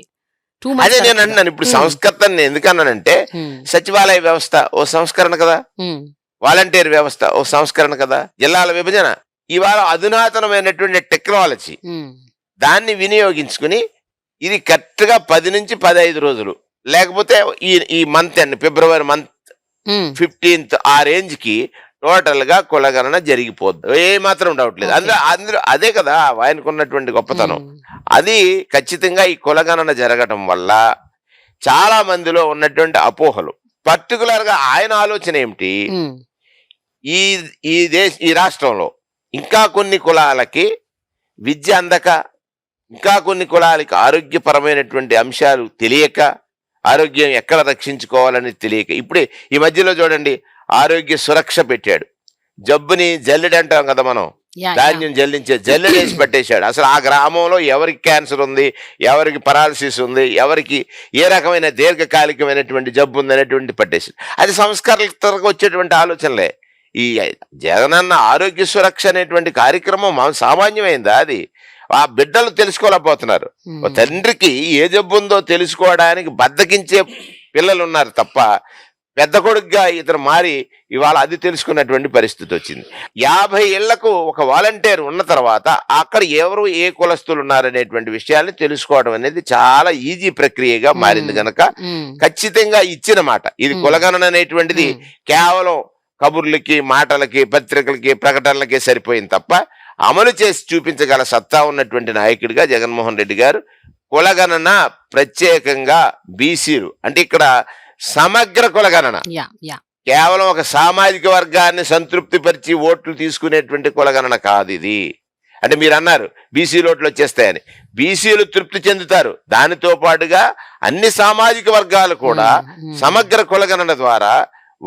అదే నేను అన్నాను. ఇప్పుడు సంస్కర్తని ఎందుకన్నానంటే, సచివాలయ వ్యవస్థ ఓ సంస్కరణ కదా, వాలంటీర్ వ్యవస్థ ఓ సంస్కరణ కదా, జిల్లాల విభజన, ఇవాళ అధునాతనమైనటువంటి టెక్నాలజీ దాన్ని వినియోగించుకుని ఇది కరెక్ట్ గా 10 నుంచి 15 రోజులు, లేకపోతే ఈ month and February month 15th ఆ రేంజ్ కి టోటల్ గా కులగణన జరిగిపోద్ది, ఏ మాత్రం డౌట్ లేదు. అందులో అదే కదా ఆయనకున్నటువంటి గొప్పతనం. అది ఖచ్చితంగా ఈ కులగణన జరగటం వల్ల చాలా మందిలో ఉన్నటువంటి అపోహలు, పర్టికులర్ గా ఆయన ఆలోచన ఏమిటి, ఈ రాష్ట్రంలో ఇంకా కొన్ని కులాలకి విద్య అందక, ఇంకా కొన్ని కులాలకి ఆరోగ్యపరమైనటువంటి అంశాలు తెలియక, ఆరోగ్యం ఎక్కడ రక్షించుకోవాలని తెలియక, ఇప్పుడే ఈ మధ్యలో చూడండి ఆరోగ్య సురక్ష పెట్టాడు, జబ్బుని జల్లెడ అంటాం కదా మనం, ధాన్యం జల్లించే జల్లెడేసి పెట్టేశాడు. అసలు ఆ గ్రామంలో ఎవరికి క్యాన్సర్ ఉంది, ఎవరికి పరాలసిస్ ఉంది, ఎవరికి ఏ రకమైన దీర్ఘకాలికమైనటువంటి జబ్బు ఉంది అనేటువంటి పట్టేసి, అది సంస్కరణకు వచ్చేటువంటి ఆలోచనలే. ఈ జగనన్న ఆరోగ్య సురక్ష అనేటువంటి కార్యక్రమం సామాన్యమైందా? అది ఆ బిడ్డలు తెలుసుకోలేకపోతున్నారు. తండ్రికి ఏ జబ్బు ఉందో తెలుసుకోవడానికి బద్దకించే పిల్లలు ఉన్నారు తప్ప, పెద్ద కొడుకుగా ఇతను మారి ఇవాళ అది తెలుసుకున్నటువంటి పరిస్థితి వచ్చింది. 50 ఏళ్లకు ఒక వాలంటీర్ ఉన్న తర్వాత అక్కడ ఎవరు ఏ కులస్తులు ఉన్నారనేటువంటి విషయాన్ని తెలుసుకోవడం అనేది చాలా ఈజీ ప్రక్రియగా మారింది గనక ఖచ్చితంగా ఇచ్చిన మాట. ఇది కులగణన అనేటువంటిది కేవలం కబుర్లకి, మాటలకి, పత్రికలకి, ప్రకటనలకి సరిపోయింది తప్ప అమలు చేసి చూపించగల సత్తా ఉన్నటువంటి నాయకుడిగా జగన్మోహన్ రెడ్డి గారు కులగణన, ప్రత్యేకంగా బీసీలు అంటే ఇక్కడ సమగ్ర కులగణన, కేవలం ఒక సామాజిక వర్గాన్ని సంతృప్తిపరిచి ఓట్లు తీసుకునేటువంటి కులగణన కాదు ఇది. అంటే మీరు అన్నారు బీసీలు ఓట్లు వచ్చేస్తాయని, బీసీలు తృప్తి చెందుతారు, దానితో పాటుగా అన్ని సామాజిక వర్గాలు కూడా సమగ్ర కులగణన ద్వారా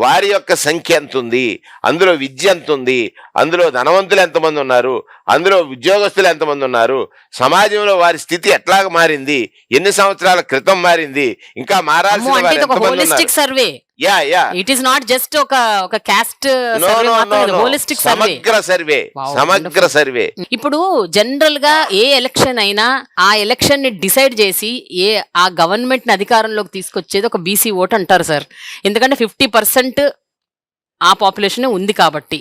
వారి యొక్క సంఖ్య ఎంత ఉంది, అందులో విద్య ఎంత ఉంది, అందులో ధనవంతులు ఎంతమంది ఉన్నారు, అందులో ఉద్యోగస్తులు ఎంతమంది ఉన్నారు, సమాజంలో వారి స్థితి ఎట్లాగ మారింది, ఎన్ని సంవత్సరాల క్రితం మారింది, ఇంకా మారాల్సిన వారు ఎంతమంది ఉన్నారు. ఇట్ ఇస్ నాట్ జస్ట్ ఒక కాస్ట్ సమగ్ర సర్వే. ఇప్పుడు జనరల్ గా ఏ ఎలక్షన్ అయినా ఆ ఎలక్షన్ ని డిసైడ్ చేసి ఆ గవర్నమెంట్ ని అధికారంలోకి తీసుకొచ్చేది ఒక బీసీ ఓట్ అంటారు సార్. ఎందుకంటే 50% ఆ పాపులేషన్ ఉంది కాబట్టి.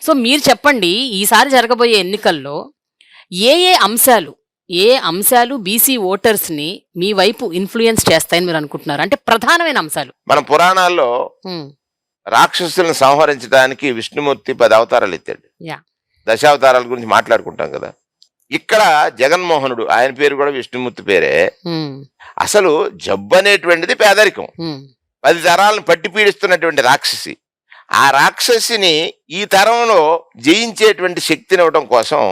సో మీరు చెప్పండి, ఈసారి జరగబోయే ఎన్నికల్లో ఏ అంశాలు బీసీ ఓటర్స్ ని మీ వైపు ఇన్ఫ్లుయెన్స్ చేస్తాయని మీరు అనుకుంటున్నారు? అంటే ప్రధానమైన అంశాలు. మన పురాణాల్లో రాక్షసులను సంహరించడానికి విష్ణుమూర్తి 10 అవతారాలు ఎత్తాడు. దశావతారాల గురించి మాట్లాడుకుంటాం కదా. ఇక్కడ జగన్మోహనుడు, ఆయన పేరు కూడా విష్ణుమూర్తి పేరే. అసలు జబ్బు అనేటువంటిది పేదరికం, 10 తరాలను పట్టి పీడిస్తున్నటువంటి రాక్షసి. ఆ రాక్షసిని ఈ తరంలో జయించేటువంటి శక్తిని ఇవ్వడం కోసం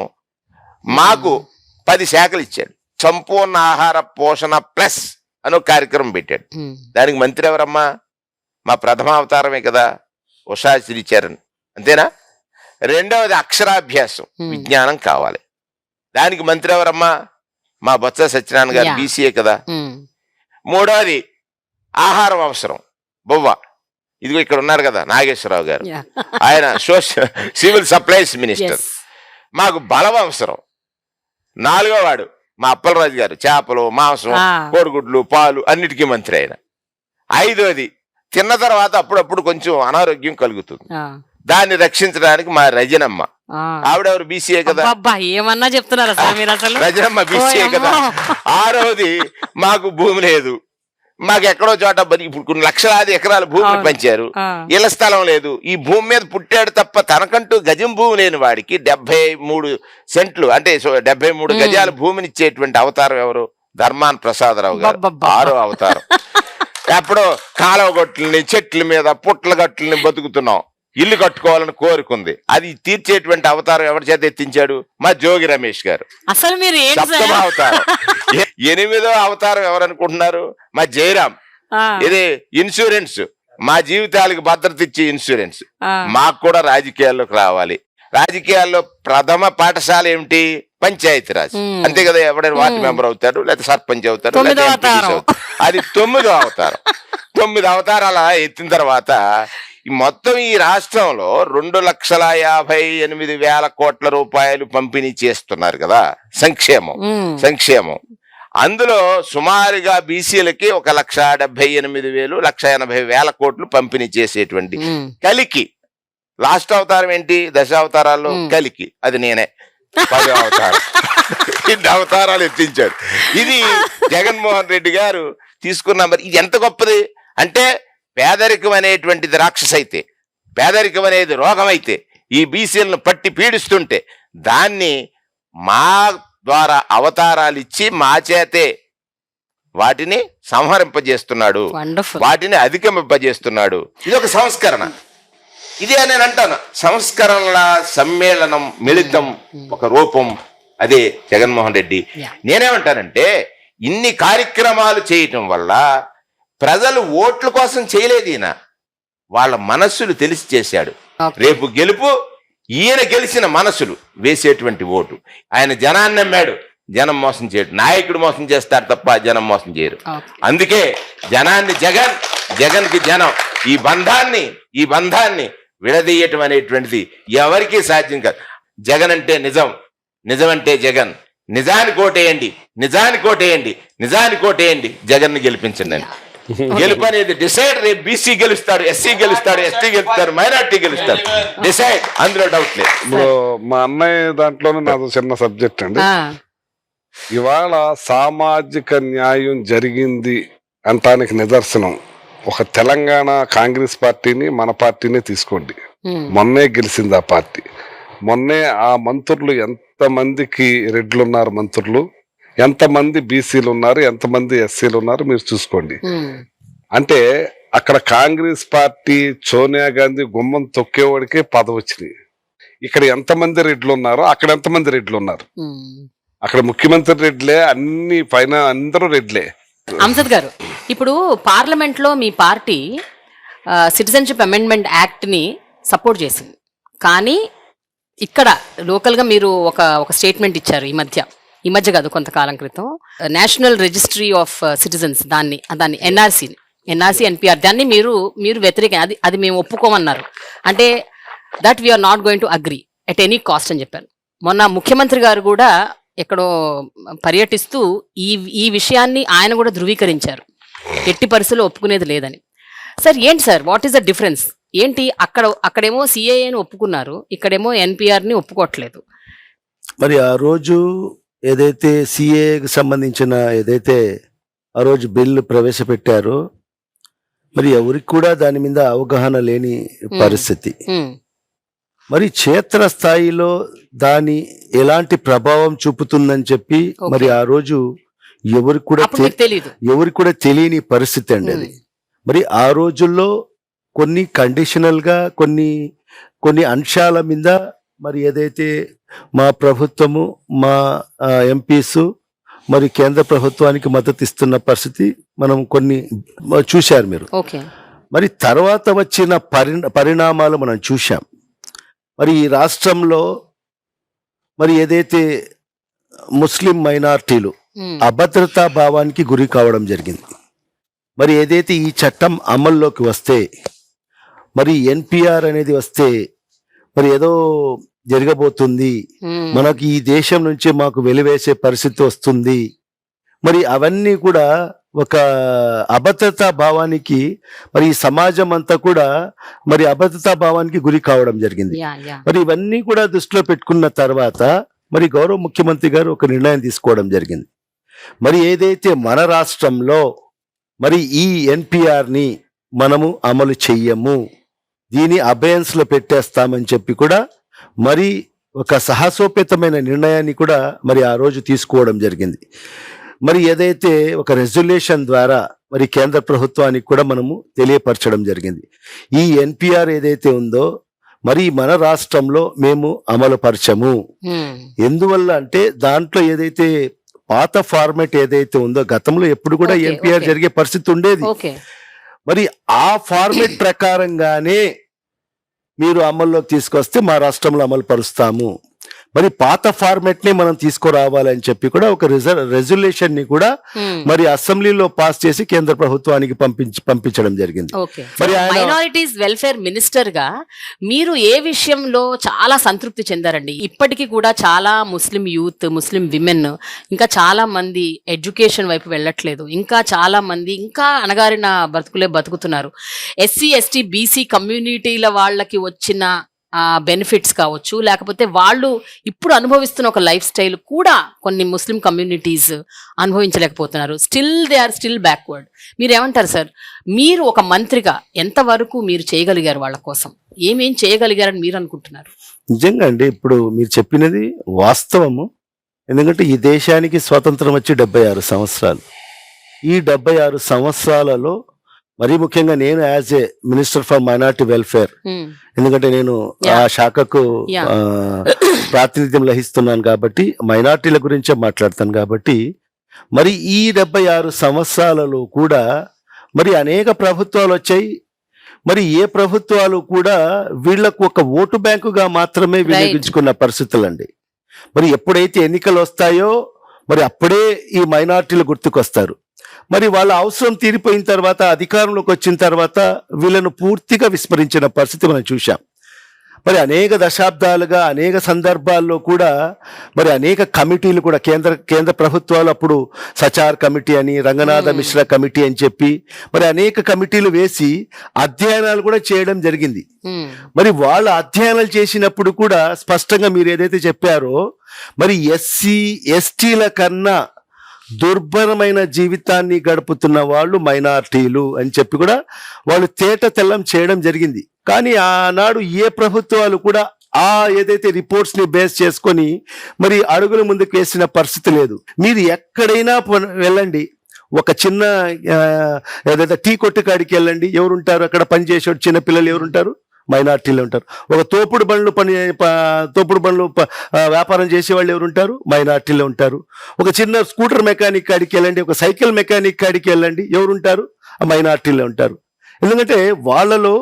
మాకు 10 శాఖలు ఇచ్చాడు. సంపూర్ణ ఆహార పోషణ ప్లస్ అని ఒక కార్యక్రమం పెట్టాడు. దానికి మంత్రి ఎవరమ్మా? మా ప్రథమ అవతారమే కదా, ఉషా శ్రీచరణ్, అంతేనా? రెండవది అక్షరాభ్యాసం, విజ్ఞానం కావాలి, దానికి మంత్రి ఎవరమ్మా? మా బొత్స సత్యనారాయణ గారు, బీసీఏ కదా. మూడవది ఆహారం అవసరం, బొవ్వ, ఇదిగో ఇక్కడ ఉన్నారు కదా నాగేశ్వరరావు గారు, ఆయన సివిల్ సప్లైస్ మినిస్టర్. మాకు బలం అవసరం, 4వ వాడు మా అప్పలరాజు గారు చేపలు, మాంసం, కోడిగుడ్లు, పాలు అన్నిటికీ మంత్రి ఆయన. 5వది తిన్న తర్వాత అప్పుడప్పుడు కొంచెం అనారోగ్యం కలుగుతుంది. దాన్ని రక్షించడానికి మా రజనమ్మ, ఆవిడెవరు బీసీఏ కదా, ఏమన్నా చెప్తున్నారు అసలు రజనమ్మ బీసీఏ కదా. 6వది మాకు భూమి లేదు, మాకు ఎక్కడో చోట ఇప్పుడు కొన్ని లక్షలాది ఎకరాల భూమిని పంచారు, ఇళ్ల స్థలం లేదు. ఈ భూమి మీద పుట్టాడు తప్ప తనకంటూ గజం భూమి లేని వాడికి 73 సెంట్లు అంటే 73 గజాల భూమిని ఇచ్చేటువంటి అవతారం ఎవరు? ధర్మాన ప్రసాదరావు గారు. 6వ అవతారం. ఎప్పుడో కాలువ గట్లని, చెట్ల మీద పుట్ల గట్లని బతుకుతున్నాం, ఇల్లు కట్టుకోవాలని కోరుకుంది. అది తీర్చేటువంటి అవతారం ఎవరి చేత ఎత్తించాడు? మా జోగి రమేష్ గారు. అసలు మీరు 7వ అవతారం. 8వ అవతారం ఎవరనుకుంటున్నారు? మా జయరాం. ఇది ఇన్సూరెన్స్, మా జీవితాలకు భద్రత ఇచ్చే ఇన్సూరెన్స్. మాకు కూడా రాజకీయాల్లోకి రావాలి. రాజకీయాల్లో ప్రథమ పాఠశాల ఏమిటి? పంచాయతీరాజ్. అంతే కదా, ఎవడైనా వార్డు మెంబర్ అవుతాడు, లేకపోతే సర్పంచ్ అవుతాడు, లేకపోతే ఎంపీటీసీ అవుతాడు. అది 9వ అవతారం. 9 అవతారాల ఎత్తిన తర్వాత మొత్తం ఈ రాష్ట్రంలో 2,58,000 కోట్ల రూపాయలు పంపిణీ చేస్తున్నారు కదా సంక్షేమం. అందులో సుమారుగా బీసీలకి 1,78,000, 1,80,000 కోట్లు పంపిణీ చేసేటువంటి కలికి. లాస్ట్ అవతారం ఏంటి? 10 అవతారాల్లో కలికి, అది నేనే. 10వ అవతారం. 2 అవతారాలు ఎత్తించాడు. ఇది జగన్మోహన్ రెడ్డి గారు తీసుకున్న. మరి ఇది ఎంత గొప్పది అంటే, పేదరికం అనేటువంటిది రాక్షస అయితే, పేదరికం అనేది రోగం అయితే, ఈ బీసీలను పట్టి పీడిస్తుంటే దాన్ని మా ద్వారా అవతారాలు ఇచ్చి మా చేతే వాటిని సంహరింపజేస్తున్నాడు, వాటిని అధిగమింపజేస్తున్నాడు. ఇది ఒక సంస్కరణ. ఇదే నేను అంటాను, సంస్కరణల సమ్మేళనం, మిళితం, ఒక రూపం. అదే జగన్మోహన్ రెడ్డి. నేనేమంటానంటే, ఇన్ని కార్యక్రమాలు చేయటం వల్ల ప్రజలు ఓట్ల కోసం చేయలేదు, ఈయన వాళ్ళ మనస్సులు తెలిసి చేశాడు. రేపు గెలుపు ఈయన గెలిచిన మనసులు వేసేటువంటి ఓటు. ఆయన జనాన్ని నమ్మాడు, జనం మోసం చేయడు. నాయకుడు మోసం చేస్తారు తప్ప జనం మోసం చేయరు. అందుకే జనాన్ని జగన్కి జనం. ఈ బంధాన్ని విడదీయటం అనేటువంటిది ఎవరికీ సాధ్యం కాదు. జగన్ అంటే నిజం, నిజం అంటే జగన్. నిజానికి ఓటేయండి, జగన్ ని గెలిపించండి. గెలుపు అనేది డిసైడ్. రేపు బీసీ గెలుస్తాడు, ఎస్సీ గెలుస్తాడు, ఎస్టీ గెలుస్తాడు, మైనార్టీ గెలుస్తాడు. డిసైడ్, అందులో డౌట్ లేదు. ఇప్పుడు మా అన్నయ్య దాంట్లోనే నాది చిన్న సబ్జెక్ట్ అండి. ఇవాళ సామాజిక న్యాయం జరిగింది అంటానికి నిదర్శనం ఒక తెలంగాణ కాంగ్రెస్ పార్టీని, మన పార్టీని తీసుకోండి. మొన్నే గెలిచింది ఆ పార్టీ. మొన్నే ఆ మంత్రులు ఎంతమందికి రెడ్లు ఉన్నారు, మంత్రులు ఎంతమంది బీసీలు ఉన్నారు, ఎంతమంది ఎస్సీలు ఉన్నారు మీరు చూసుకోండి. అంటే అక్కడ కాంగ్రెస్ పార్టీ సోనియా గాంధీ గుమ్మం తొక్కేవాడికే పదవి వచ్చినాయి. ఇక్కడ ఎంతమంది రెడ్లు ఉన్నారో అక్కడ ఎంతమంది రెడ్లు ఉన్నారు. అక్కడ ముఖ్యమంత్రి రెడ్లే, అన్ని పైన అందరూ రెడ్లే. అంసద్ గారు, ఇప్పుడు పార్లమెంట్ లో మీ పార్టీ సిటిజన్షిప్ అమెండ్మెంట్ యాక్ట్ ని సపోర్ట్ చేసింది, కానీ ఇక్కడ లోకల్ గా మీరు ఒక స్టేట్మెంట్ ఇచ్చారు ఈ మధ్య కాదు, కొంతకాలం క్రితం. నేషనల్ రిజిస్ట్రీ ఆఫ్ సిటిజన్స్, దాన్ని ఎన్ఆర్సీ ఎన్పిఆర్, దాన్ని మీరు వ్యతిరేకం, అది మేము ఒప్పుకోమన్నారు. అంటే that we are not going to agree at any cost అని చెప్పారు. మొన్న ముఖ్యమంత్రి గారు కూడా ఎక్కడో పర్యటిస్తూ ఈ విషయాన్ని ఆయన కూడా ధృవీకరించారు, ఎట్టి పరిస్థితుల్లో ఒప్పుకునేది లేదని. సార్ ఏంటి sir, what is the difference ఏంటి? అక్కడేమో సిఏఏని ఒప్పుకున్నారు, ఇక్కడేమో ఎన్పిఆర్ని ఒప్పుకోవట్లేదు. మరి ఆ రోజు ఏదైతే సిఏకి సంబంధించిన ఏదైతే ఆ రోజు బిల్లు ప్రవేశపెట్టారో, మరి ఎవరికి కూడా దాని మీద అవగాహన లేని పరిస్థితి. మరి క్షేత్ర స్థాయిలో దాని ఎలాంటి ప్రభావం చూపుతుందని చెప్పి మరి ఆ రోజు ఎవరికి కూడా తెలియని పరిస్థితి అండి అది. మరి ఆ రోజుల్లో కొన్ని కండిషనల్ గా కొన్ని అంశాల మీద మరి ఏదైతే మా ప్రభుత్వము, మా ఎంపీస్ మరి కేంద్ర ప్రభుత్వానికి మద్దతు ఇస్తున్న పరిస్థితి మనం కొన్ని చూశారు మీరు. మరి తర్వాత వచ్చిన పరిణామాలు మనం చూశాం. మరి ఈ రాష్ట్రంలో మరి ఏదైతే ముస్లిం మైనార్టీలు అభద్రతా భావానికి గురి కావడం జరిగింది. మరి ఏదైతే ఈ చట్టం అమల్లోకి వస్తే, మరి ఎన్పిఆర్ అనేది వస్తే, మరి ఏదో జరగబోతుంది, మనకు ఈ దేశం నుంచి మాకు వెలివేసే పరిస్థితి వస్తుంది, మరి అవన్నీ కూడా ఒక అభద్రతా భావానికి, మరి ఈ సమాజం అంతా కూడా మరి అభద్రతా భావానికి గురి కావడం జరిగింది. మరి ఇవన్నీ కూడా దృష్టిలో పెట్టుకున్న తర్వాత మరి గౌరవ ముఖ్యమంత్రి గారు ఒక నిర్ణయం తీసుకోవడం జరిగింది. మరి ఏదైతే మన రాష్ట్రంలో మరి ఈ ఎన్పిఆర్ ని మనము అమలు చెయ్యము, దీని అబయన్స్ లో పెట్టేస్తామని చెప్పి కూడా మరి ఒక సాహసోపేతమైన నిర్ణయాన్ని కూడా మరి ఆ రోజు తీసుకోవడం జరిగింది. మరి ఏదైతే ఒక రెజల్యూషన్ ద్వారా మరి కేంద్ర ప్రభుత్వానికి కూడా మనము తెలియపరచడం జరిగింది. ఈ ఎన్పిఆర్ ఏదైతే ఉందో మరి మన రాష్ట్రంలో మేము అమలు పరచము. ఎందువల్ల అంటే దాంట్లో ఏదైతే పాత ఫార్మాట్ ఏదైతే ఉందో, గతంలో ఎప్పుడు కూడా ఎన్పిఆర్ జరిగే పరిస్థితి ఉండేది. మరి ఆ ఫార్మాట్ ప్రకారంగానే మీరు అమల్లో తీసుకొస్తే మా రాష్ట్రంలో అమలు పరుస్తాము. మరి పాత ఫార్మాట్ ని మనం తీసుకురావాలని చెప్పి కూడా ఒక రెజల్యూషన్ ని కూడా మరి అసెంబ్లీలో పాస్ చేసి కేంద్ర ప్రభుత్వానికి పంపించడం జరిగింది. మరి మైనారిటీస్ వెల్ఫేర్ మినిస్టర్ గా మీరు ఏ విషయంలో చాలా సంతృప్తి చెందారండి? ఇప్పటికీ కూడా చాలా ముస్లిం యూత్, ముస్లిం విమెన్ ఇంకా చాలా మంది ఎడ్యుకేషన్ వైపు వెళ్ళట్లేదు, ఇంకా చాలా మంది ఇంకా అణగారిన బతుకులే బతుకుతున్నారు. ఎస్సీ ఎస్టీ బీసీ కమ్యూనిటీల వాళ్ళకి వచ్చిన బెనిఫిట్స్ కావచ్చు, లేకపోతే వాళ్ళు ఇప్పుడు అనుభవిస్తున్న ఒక లైఫ్ స్టైల్ కూడా కొన్ని ముస్లిం కమ్యూనిటీస్ అనుభవించలేకపోతున్నారు. They are still backward. మీరేమంటారు సార్? మీరు ఒక మంత్రిగా ఎంతవరకు మీరు చేయగలిగారు వాళ్ళ కోసం? ఏమేం చేయగలిగారని మీరు అనుకుంటున్నారు? నిజంగా అండి, ఇప్పుడు మీరు చెప్పినది వాస్తవము. ఎందుకంటే ఈ దేశానికి స్వాతంత్రం వచ్చి 76 సంవత్సరాలు. ఈ 76 సంవత్సరాలలో మరీ ముఖ్యంగా నేను as a minister for minority welfare, ఎందుకంటే నేను ఆ శాఖకు ప్రాతినిధ్యం వహిస్తున్నాను కాబట్టి మైనారిటీల గురించే మాట్లాడతాను కాబట్టి, మరి ఈ 76 సంవత్సరాలలో కూడా మరి అనేక ప్రభుత్వాలు వచ్చాయి. మరి ఏ ప్రభుత్వాలు కూడా వీళ్లకు ఒక ఓటు బ్యాంకుగా మాత్రమే వినియోగించుకున్న పరిస్థితులండి. మరి ఎప్పుడైతే ఎన్నికలు వస్తాయో మరి అప్పుడే ఈ మైనారిటీలు గుర్తుకొస్తారు. మరి వాళ్ళ అవసరం తీరిపోయిన తర్వాత, అధికారంలోకి వచ్చిన తర్వాత వీళ్ళను పూర్తిగా విస్మరించిన పరిస్థితి మనం చూశాం. మరి అనేక దశాబ్దాలుగా అనేక సందర్భాల్లో కూడా మరి అనేక కమిటీలు కూడా కేంద్ర ప్రభుత్వాలు అప్పుడు సచార్ కమిటీ అని, రంగనాథ మిశ్రా కమిటీ అని చెప్పి మరి అనేక కమిటీలు వేసి అధ్యయనాలు కూడా చేయడం జరిగింది. మరి వాళ్ళ అధ్యయనాలు చేసినప్పుడు కూడా స్పష్టంగా మీరు ఏదైతే చెప్పారో మరి ఎస్సీ ఎస్టీల కన్నా దుర్భరమైన జీవితాన్ని గడుపుతున్న వాళ్ళు మైనారిటీలు అని చెప్పి కూడా వాళ్ళు తేట తెల్లం చేయడం జరిగింది. కానీ ఆనాడు ఏ ప్రభుత్వాలు కూడా ఆ ఏదైతే రిపోర్ట్స్ ని బేస్ చేసుకొని మరి అడుగుల ముందుకు వేసిన పరిస్థితి లేదు. మీరు ఎక్కడైనా వెళ్ళండి, ఒక చిన్న ఏదైతే టీ కొట్టు కాడికి వెళ్ళండి, ఎవరుంటారు అక్కడ పనిచేసే చిన్నపిల్లలు ఎవరుంటారు? మైనార్టీలు ఉంటారు. ఒక తోపుడు బండ్లు వ్యాపారం చేసేవాళ్ళు ఎవరుంటారు? మైనార్టీలు ఉంటారు. ఒక చిన్న స్కూటర్ మెకానిక్ కాడికి వెళ్ళండి, ఒక సైకిల్ మెకానిక్ కాడికి వెళ్ళండి, ఎవరుంటారు? మైనార్టీలు ఉంటారు. ఎందుకంటే వాళ్ళలో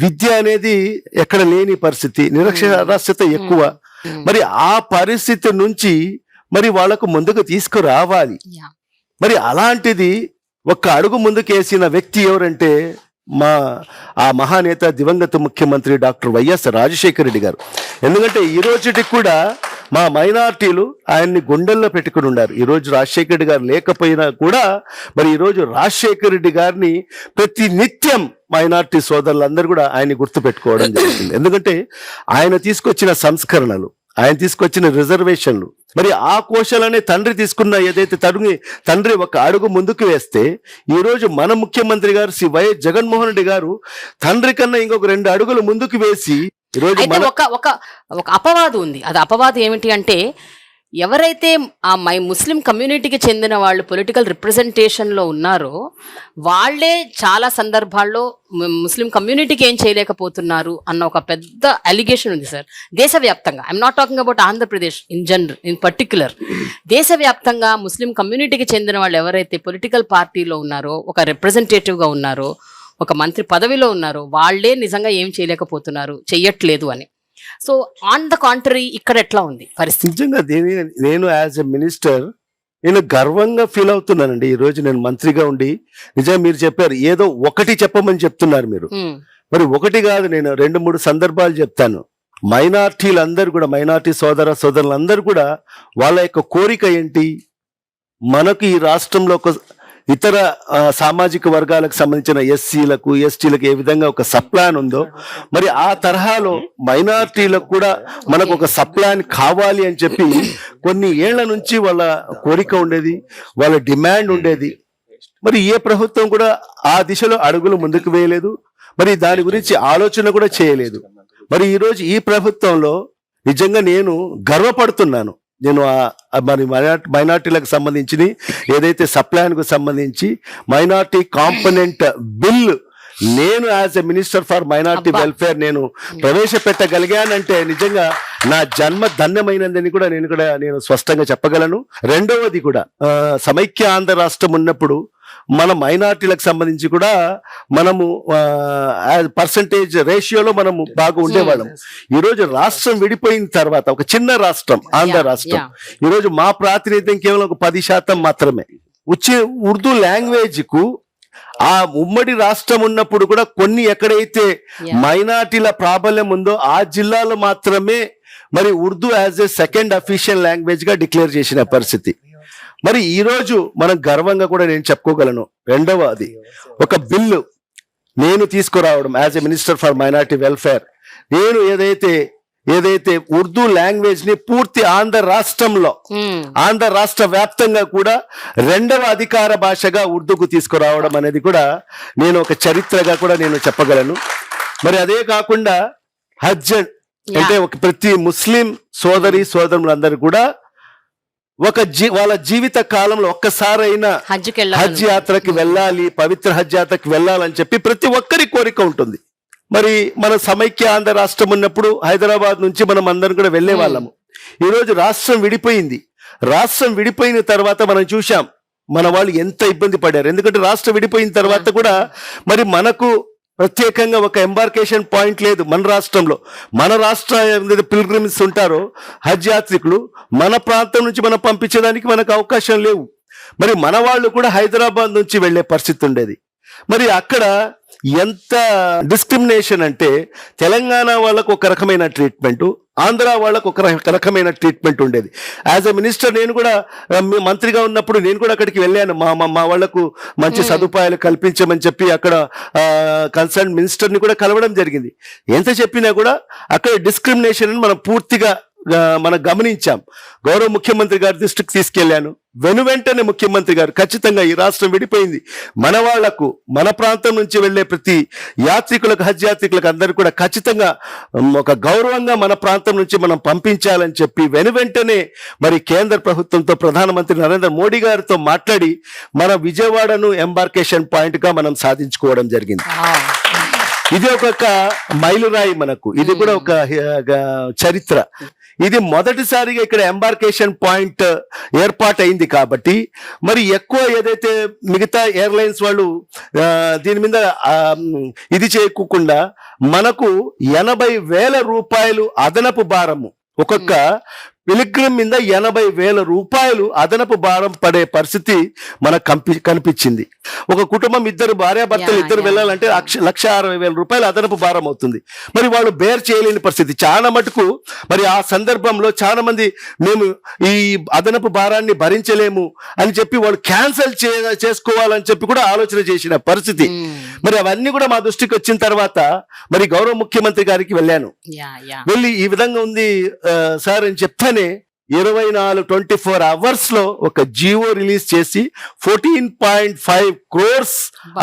విద్య అనేది ఎక్కడ లేని పరిస్థితి, నిరక్షరాస్యత ఎక్కువ. మరి ఆ పరిస్థితి నుంచి మరి వాళ్ళకు ముందుకు తీసుకురావాలి. మరి అలాంటిది ఒక అడుగు ముందుకేసిన వ్యక్తి ఎవరంటే ఆ మహానేత దివంగత ముఖ్యమంత్రి డాక్టర్ వైఎస్ రాజశేఖర రెడ్డి గారు. ఎందుకంటే ఈ రోజుకి కూడా మా మైనార్టీలు ఆయన్ని గుండెల్లో పెట్టుకుని ఉన్నారు. ఈ రోజు రాజశేఖర రెడ్డి గారు లేకపోయినా కూడా మరి ఈ రోజు రాజశేఖర రెడ్డి గారిని ప్రతి నిత్యం మైనార్టీ సోదరులందరూ కూడా ఆయన్ని గుర్తు పెట్టుకోవడం జరుగుతుంది. ఎందుకంటే ఆయన తీసుకొచ్చిన సంస్కరణలు, ఆయన తీసుకొచ్చిన రిజర్వేషన్లు, మరి ఆ కోశాలనే తండ్రి తీసుకున్న ఏదైతే తండ్రి ఒక అడుగు ముందుకు వేస్తే ఈ రోజు మన ముఖ్యమంత్రి గారు శ్రీ వైఎస్ జగన్మోహన్ రెడ్డి గారు తండ్రి కన్నా ఇంకొక 2 అడుగులు ముందుకు వేసి ఈరోజు ఒక అపవాదు ఉంది. అది అపవాదు ఏమిటి అంటే, ఎవరైతే ఆ ముస్లిం కమ్యూనిటీకి చెందిన వాళ్ళు పొలిటికల్ రిప్రజెంటేషన్లో ఉన్నారో వాళ్లే చాలా సందర్భాల్లో ముస్లిం కమ్యూనిటీకి ఏం చేయలేకపోతున్నారు అన్న ఒక పెద్ద అలిగేషన్ ఉంది సార్ దేశవ్యాప్తంగా. I'm not talking about Andhra Pradesh in particular. దేశవ్యాప్తంగా ముస్లిం కమ్యూనిటీకి చెందిన వాళ్ళు ఎవరైతే పొలిటికల్ పార్టీలో ఉన్నారో, ఒక రిప్రజెంటేటివ్గా ఉన్నారో, ఒక మంత్రి పదవిలో ఉన్నారో వాళ్లే నిజంగా ఏం చేయలేకపోతున్నారు, చెయ్యట్లేదు అని. సో ఆన్ ద కాంట్రరీ ఇక్కడ ఎట్లా ఉంది పరిస్థితి? నిజంగా నేను యాజ్ ఎ మినిస్టర్ నేను గర్వంగా ఫీల్ అవుతున్నానండి. ఈ రోజు నేను మంత్రిగా ఉండి నిజంగా మీరు చెప్పారు ఏదో ఒకటి చెప్పమని చెప్తున్నారు మీరు. మరి ఒకటి కాదు, నేను 2-3 సందర్భాలు చెప్తాను. మైనార్టీలందరూ కూడా, మైనార్టీ సోదరులందరూ కూడా వాళ్ళ యొక్క కోరిక ఏంటి, మనకు ఈ రాష్ట్రంలో ఒక ఇతర సామాజిక వర్గాలకు సంబంధించిన ఎస్సీలకు ఎస్టీలకు ఏ విధంగా ఒక సప్లాన్ ఉందో, మరి ఆ తరహాలో మైనార్టీలకు కూడా మనకు ఒక సప్లాన్ కావాలి అని చెప్పి కొన్ని ఏళ్ల నుంచి వాళ్ళ కోరిక ఉండేది, వాళ్ళ డిమాండ్ ఉండేది. మరి ఏ ప్రభుత్వం కూడా ఆ దిశలో అడుగులు ముందుకు వేయలేదు, మరి దాని గురించి ఆలోచన కూడా చేయలేదు. మరి ఈరోజు ఈ ప్రభుత్వంలో నిజంగా నేను గర్వపడుతున్నాను. నేను మరి మైనార్టీలకు సంబంధించి ఏదైతే సప్లాన్కు సంబంధించి మైనార్టీ కాంపనెంట్ బిల్ నేను as a minister for minority welfare నేను ప్రవేశపెట్టగలిగానంటే నిజంగా నా జన్మ ధన్యమైనదని కూడా నేను స్పష్టంగా చెప్పగలను. రెండవది కూడా సమైక్య ఆంధ్ర రాష్ట్రం ఉన్నప్పుడు మన మైనార్టీలకు సంబంధించి కూడా మనము పర్సంటేజ్ రేషియోలో మనము బాగా ఉండేవాళ్ళం. ఈరోజు రాష్ట్రం విడిపోయిన తర్వాత ఒక చిన్న రాష్ట్రం ఆంధ్ర రాష్ట్రం, ఈరోజు మా ప్రాతినిధ్యం కేవలం ఒక 10% మాత్రమే. ఉర్దూ లాంగ్వేజ్ కు ఆ ఉమ్మడి రాష్ట్రం ఉన్నప్పుడు కూడా కొన్ని ఎక్కడైతే మైనార్టీల ప్రాబల్యం ఉందో ఆ జిల్లాలో మాత్రమే మరి Urdu as a second official language గా డిక్లేర్ చేసిన పరిస్థితి. మరి ఈ రోజు మనం గర్వంగా కూడా నేను చెప్పుకోగలను. రెండవది ఒక బిల్లు నేను తీసుకురావడం as a minister for minority welfare, నేను ఏదైతే ఉర్దూ లాంగ్వేజ్ ని పూర్తి ఆంధ్ర రాష్ట్రంలో ఆంధ్ర రాష్ట్ర వ్యాప్తంగా కూడా 2వ అధికార భాషగా ఉర్దూకు తీసుకురావడం అనేది కూడా నేను ఒక చరిత్రగా కూడా నేను చెప్పగలను. మరి అదే కాకుండా హజ్ అంటే ఒక ప్రతి ముస్లిం సోదరులందరూ కూడా వాళ్ళ జీవిత కాలంలో ఒక్కసారైనా హజ్ యాత్రకి వెళ్ళాలి, పవిత్ర హజ్ యాత్రకి వెళ్ళాలని చెప్పి ప్రతి ఒక్కరి కోరిక ఉంటుంది. మరి మన సమైక్య ఆంధ్ర రాష్ట్రం ఉన్నప్పుడు హైదరాబాద్ నుంచి మనం అందరం కూడా వెళ్లే వాళ్ళము. ఈరోజు రాష్ట్రం విడిపోయింది. రాష్ట్రం విడిపోయిన తర్వాత మనం చూసాం మన వాళ్ళు ఎంత ఇబ్బంది పడ్డారు. ఎందుకంటే రాష్ట్రం విడిపోయిన తర్వాత కూడా మరి మనకు ప్రత్యేకంగా ఒక ఎంబార్కేషన్ పాయింట్ లేదు మన రాష్ట్రంలో. మన రాష్ట్ర పిల్గ్రిమ్స్ ఉంటారో హజ్ యాత్రికులు మన ప్రాంతం నుంచి మనం పంపించడానికి మనకు అవకాశం లేవు. మరి మన వాళ్ళు కూడా హైదరాబాద్ నుంచి వెళ్లే పరిస్థితి ఉండేది. మరి అక్కడ ఎంత డిస్క్రిమినేషన్ అంటే తెలంగాణ వాళ్ళకు ఒక రకమైన ట్రీట్మెంట్, ఆంధ్ర వాళ్ళకు ఒక రకమైన ట్రీట్మెంట్ ఉండేది. యాజ్ ఎ మినిస్టర్ నేను కూడా మంత్రిగా ఉన్నప్పుడు నేను కూడా అక్కడికి వెళ్ళాను. మా వాళ్లకు మంచి సదుపాయాలు కల్పించమని చెప్పి అక్కడ కన్సర్న్ మినిస్టర్ని కూడా కలవడం జరిగింది. ఎంత చెప్పినా కూడా అక్కడ డిస్క్రిమినేషన్ మనం పూర్తిగా మనం గమనించాం. గౌరవ ముఖ్యమంత్రి గారి దృష్టికి తీసుకెళ్లాను. వెంటనే ముఖ్యమంత్రి గారు ఖచ్చితంగా ఈ రాష్ట్రం విడిపోయింది, మన వాళ్లకు మన ప్రాంతం నుంచి వెళ్లే ప్రతి యాత్రికులకు హజ్ యాత్రికులకు అందరూ కూడా ఖచ్చితంగా ఒక గౌరవంగా మన ప్రాంతం నుంచి మనం పంపించాలని చెప్పి వెంటనే మరి కేంద్ర ప్రభుత్వంతో ప్రధానమంత్రి నరేంద్ర మోడీ గారితో మాట్లాడి మన విజయవాడను ఎంబార్కేషన్ పాయింట్ గా మనం సాధించుకోవడం జరిగింది. ఇది ఒక మైలురాయి మనకు, ఇది కూడా ఒక చరిత్ర. ఇది మొదటిసారిగా ఇక్కడ ఎంబార్కేషన్ పాయింట్ ఏర్పాటైంది కాబట్టి మరి ఎక్కువ ఏదైతే మిగతా ఎయిర్లైన్స్ వాళ్ళు దీని మీద ఇది చేయకుండా మనకు 80,000 రూపాయలు అదనపు భారము ఒక్కొక్క పిలిగ్రిమ్ మీద 80,000 రూపాయలు అదనపు భారం పడే పరిస్థితి మనకు కనిపించింది. ఒక కుటుంబం భార్యాభర్తలు వెళ్ళాలంటే 1,60,000 రూపాయలు అదనపు భారం అవుతుంది. మరి వాళ్ళు బేర్ చేయలేని పరిస్థితి చాలా మటుకు. మరి ఆ సందర్భంలో చాలా మంది మేము ఈ అదనపు భారాన్ని భరించలేము అని చెప్పి వాళ్ళు క్యాన్సిల్ చేసుకోవాలని చెప్పి కూడా ఆలోచన చేసిన పరిస్థితి. మరి అవన్నీ కూడా మా దృష్టికి వచ్చిన తర్వాత మరి గౌరవ ముఖ్యమంత్రి గారికి వెళ్ళాను. వెళ్ళి ఈ విధంగా ఉంది సార్ అని చెప్తానే 24 అవర్స్ లో ఒక జియో రిలీజ్ చేసి 14.5 crores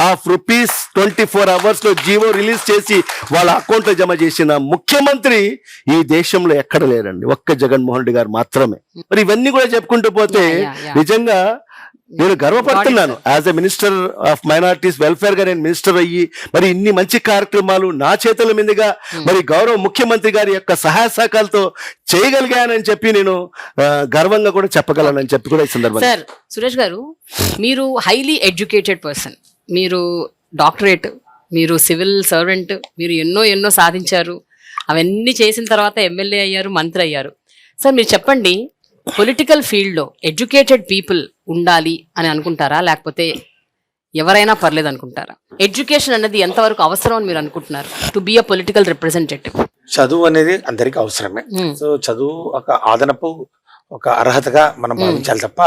ఆఫ్ రూపీస్ 24 అవర్స్ లో జియో రిలీజ్ చేసి వాళ్ళ అకౌంట్ లో జమ చేసిన ముఖ్యమంత్రి ఈ దేశంలో ఎక్కడ లేరండి, ఒక్క జగన్మోహన్ రెడ్డి గారు మాత్రమే. మరి ఇవన్నీ కూడా చెప్పుకుంటూ పోతే నిజంగా నేను గర్వపడుతున్నాను. As a minister of minorities welfare గా నేను మినిస్టర్ అయ్యి మరి ఇన్ని మంచి కార్యక్రమాలు నా చేతుల మీదుగా మరి గౌరవ ముఖ్యమంత్రి గారి యొక్క సహాయ సహకారాలతో చేయగలిగానని చెప్పి నేను గర్వంగా కూడా చెప్పగలనని చెప్పి కూడా ఈ సందర్భంగా. సార్ సురేష్ గారు, మీరు హైలీ ఎడ్యుకేటెడ్ పర్సన్, మీరు డాక్టరేట్, మీరు సివిల్ సర్వెంట్, మీరు ఎన్నో సాధించారు. అవన్నీ చేసిన తర్వాత ఎమ్మెల్యే అయ్యారు, మంత్రి అయ్యారు. సార్ మీరు చెప్పండి, పొలిటికల్ ఫీల్డ్లో ఎడ్యుకేటెడ్ పీపుల్ ఉండాలి అని అనుకుంటారా, లేకపోతే ఎవరైనా పర్లేదు అనుకుంటారా? ఎడ్యుకేషన్ అనేది ఎంతవరకు అవసరం అని మీరు అనుకుంటున్నారు to be a political representative? చదువు అనేది అందరికీ అవసరమే. ఉమ్, సో చదువు ఒక అదనపు ఒక అర్హతగా మనం భావించాలి తప్ప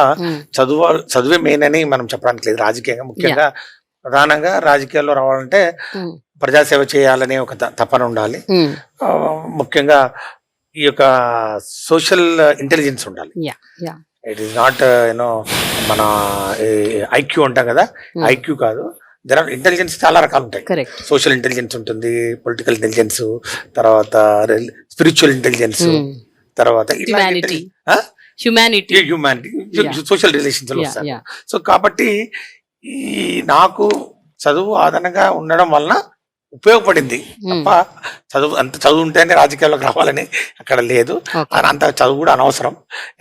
చదువే మెయిన్ అని మనం చెప్పడానికి లేదు. రాజకీయంగా ముఖ్యంగా ప్రధానంగా రాజకీయాల్లో రావాలంటే ఉమ్, ప్రజాసేవ చేయాలనే ఒక తపన ఉండాలి. ఉమ్, ముఖ్యంగా ఈ యొక్క సోషల్ ఇంటెలిజెన్స్ ఉండాలి. Yeah yeah it is not you know మన ఐక్యూ అంటాం కదా, ఐక్యూ కాదు. దర్ ఆర్ ఇంటెలిజెన్స్ చాలా రకాలు ఉంటాయి. కరెక్ట్. సోషల్ ఇంటెలిజెన్స్ ఉంటుంది, పొలిటికల్ ఇంటెలిజెన్స్, తర్వాత స్పిరిచువల్ ఇంటెలిజెన్స్, తర్వాత humanity humanity, Yeah. Social relations yeah వస్తాయి. యా సో కాబట్టి ఈ నాకు చదువు ఆదరణగా ఉండడం వలన ఉపయోగపడింది తప్ప చదువు ఉంటేనే రాజకీయాల్లోకి రావాలని అక్కడ లేదు. అంత చదువు కూడా అనవసరం,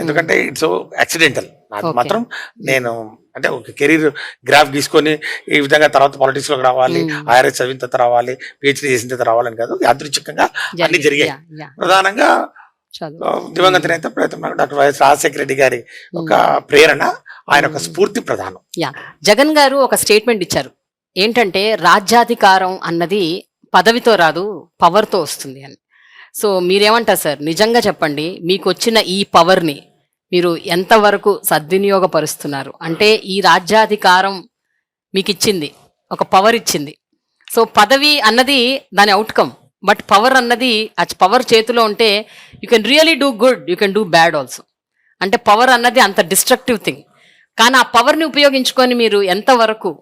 ఎందుకంటే ఇట్స్ యాక్సిడెంటల్. నాకు మాత్రం నేను అంటే ఒక కెరీర్ గ్రాఫ్ గీసుకొని ఈ విధంగా తర్వాత పాలిటిక్స్ లోకి రావాలి, ఐఆర్ఎస్ చదివిన తర్వాత రావాలి, పిహెచ్డీ చేసిన తర్వాత రావాలని కాదు. యాదృచ్ఛికంగా అన్ని జరిగాయి. ప్రధానంగా దివంగత నేత డాక్టర్ వైఎస్ రాజశేఖర రెడ్డి గారి ఒక ప్రేరణ, ఆయన ఒక స్ఫూర్తి ప్రధానం. జగన్ గారు ఒక స్టేట్మెంట్ ఇచ్చారు ఏంటంటే రాజ్యాధికారం అన్నది పదవితో రాదు, పవర్తో వస్తుంది అని. సో మీరేమంటారు సార్? నిజంగా చెప్పండి, మీకు వచ్చిన ఈ పవర్ని మీరు ఎంతవరకు సద్వినియోగపరుస్తున్నారు? అంటే ఈ రాజ్యాధికారం మీకు ఇచ్చింది, ఒక పవర్ ఇచ్చింది. సో పదవి అన్నది దాని అవుట్కమ్, బట్ పవర్ అన్నది ఆ పవర్ చేతిలో ఉంటే you can really do good, you can do bad also. అంటే పవర్ అన్నది అంత డిస్ట్రక్టివ్ థింగ్, కానీ ఆ పవర్ని ఉపయోగించుకొని మీరు ఎంతవరకు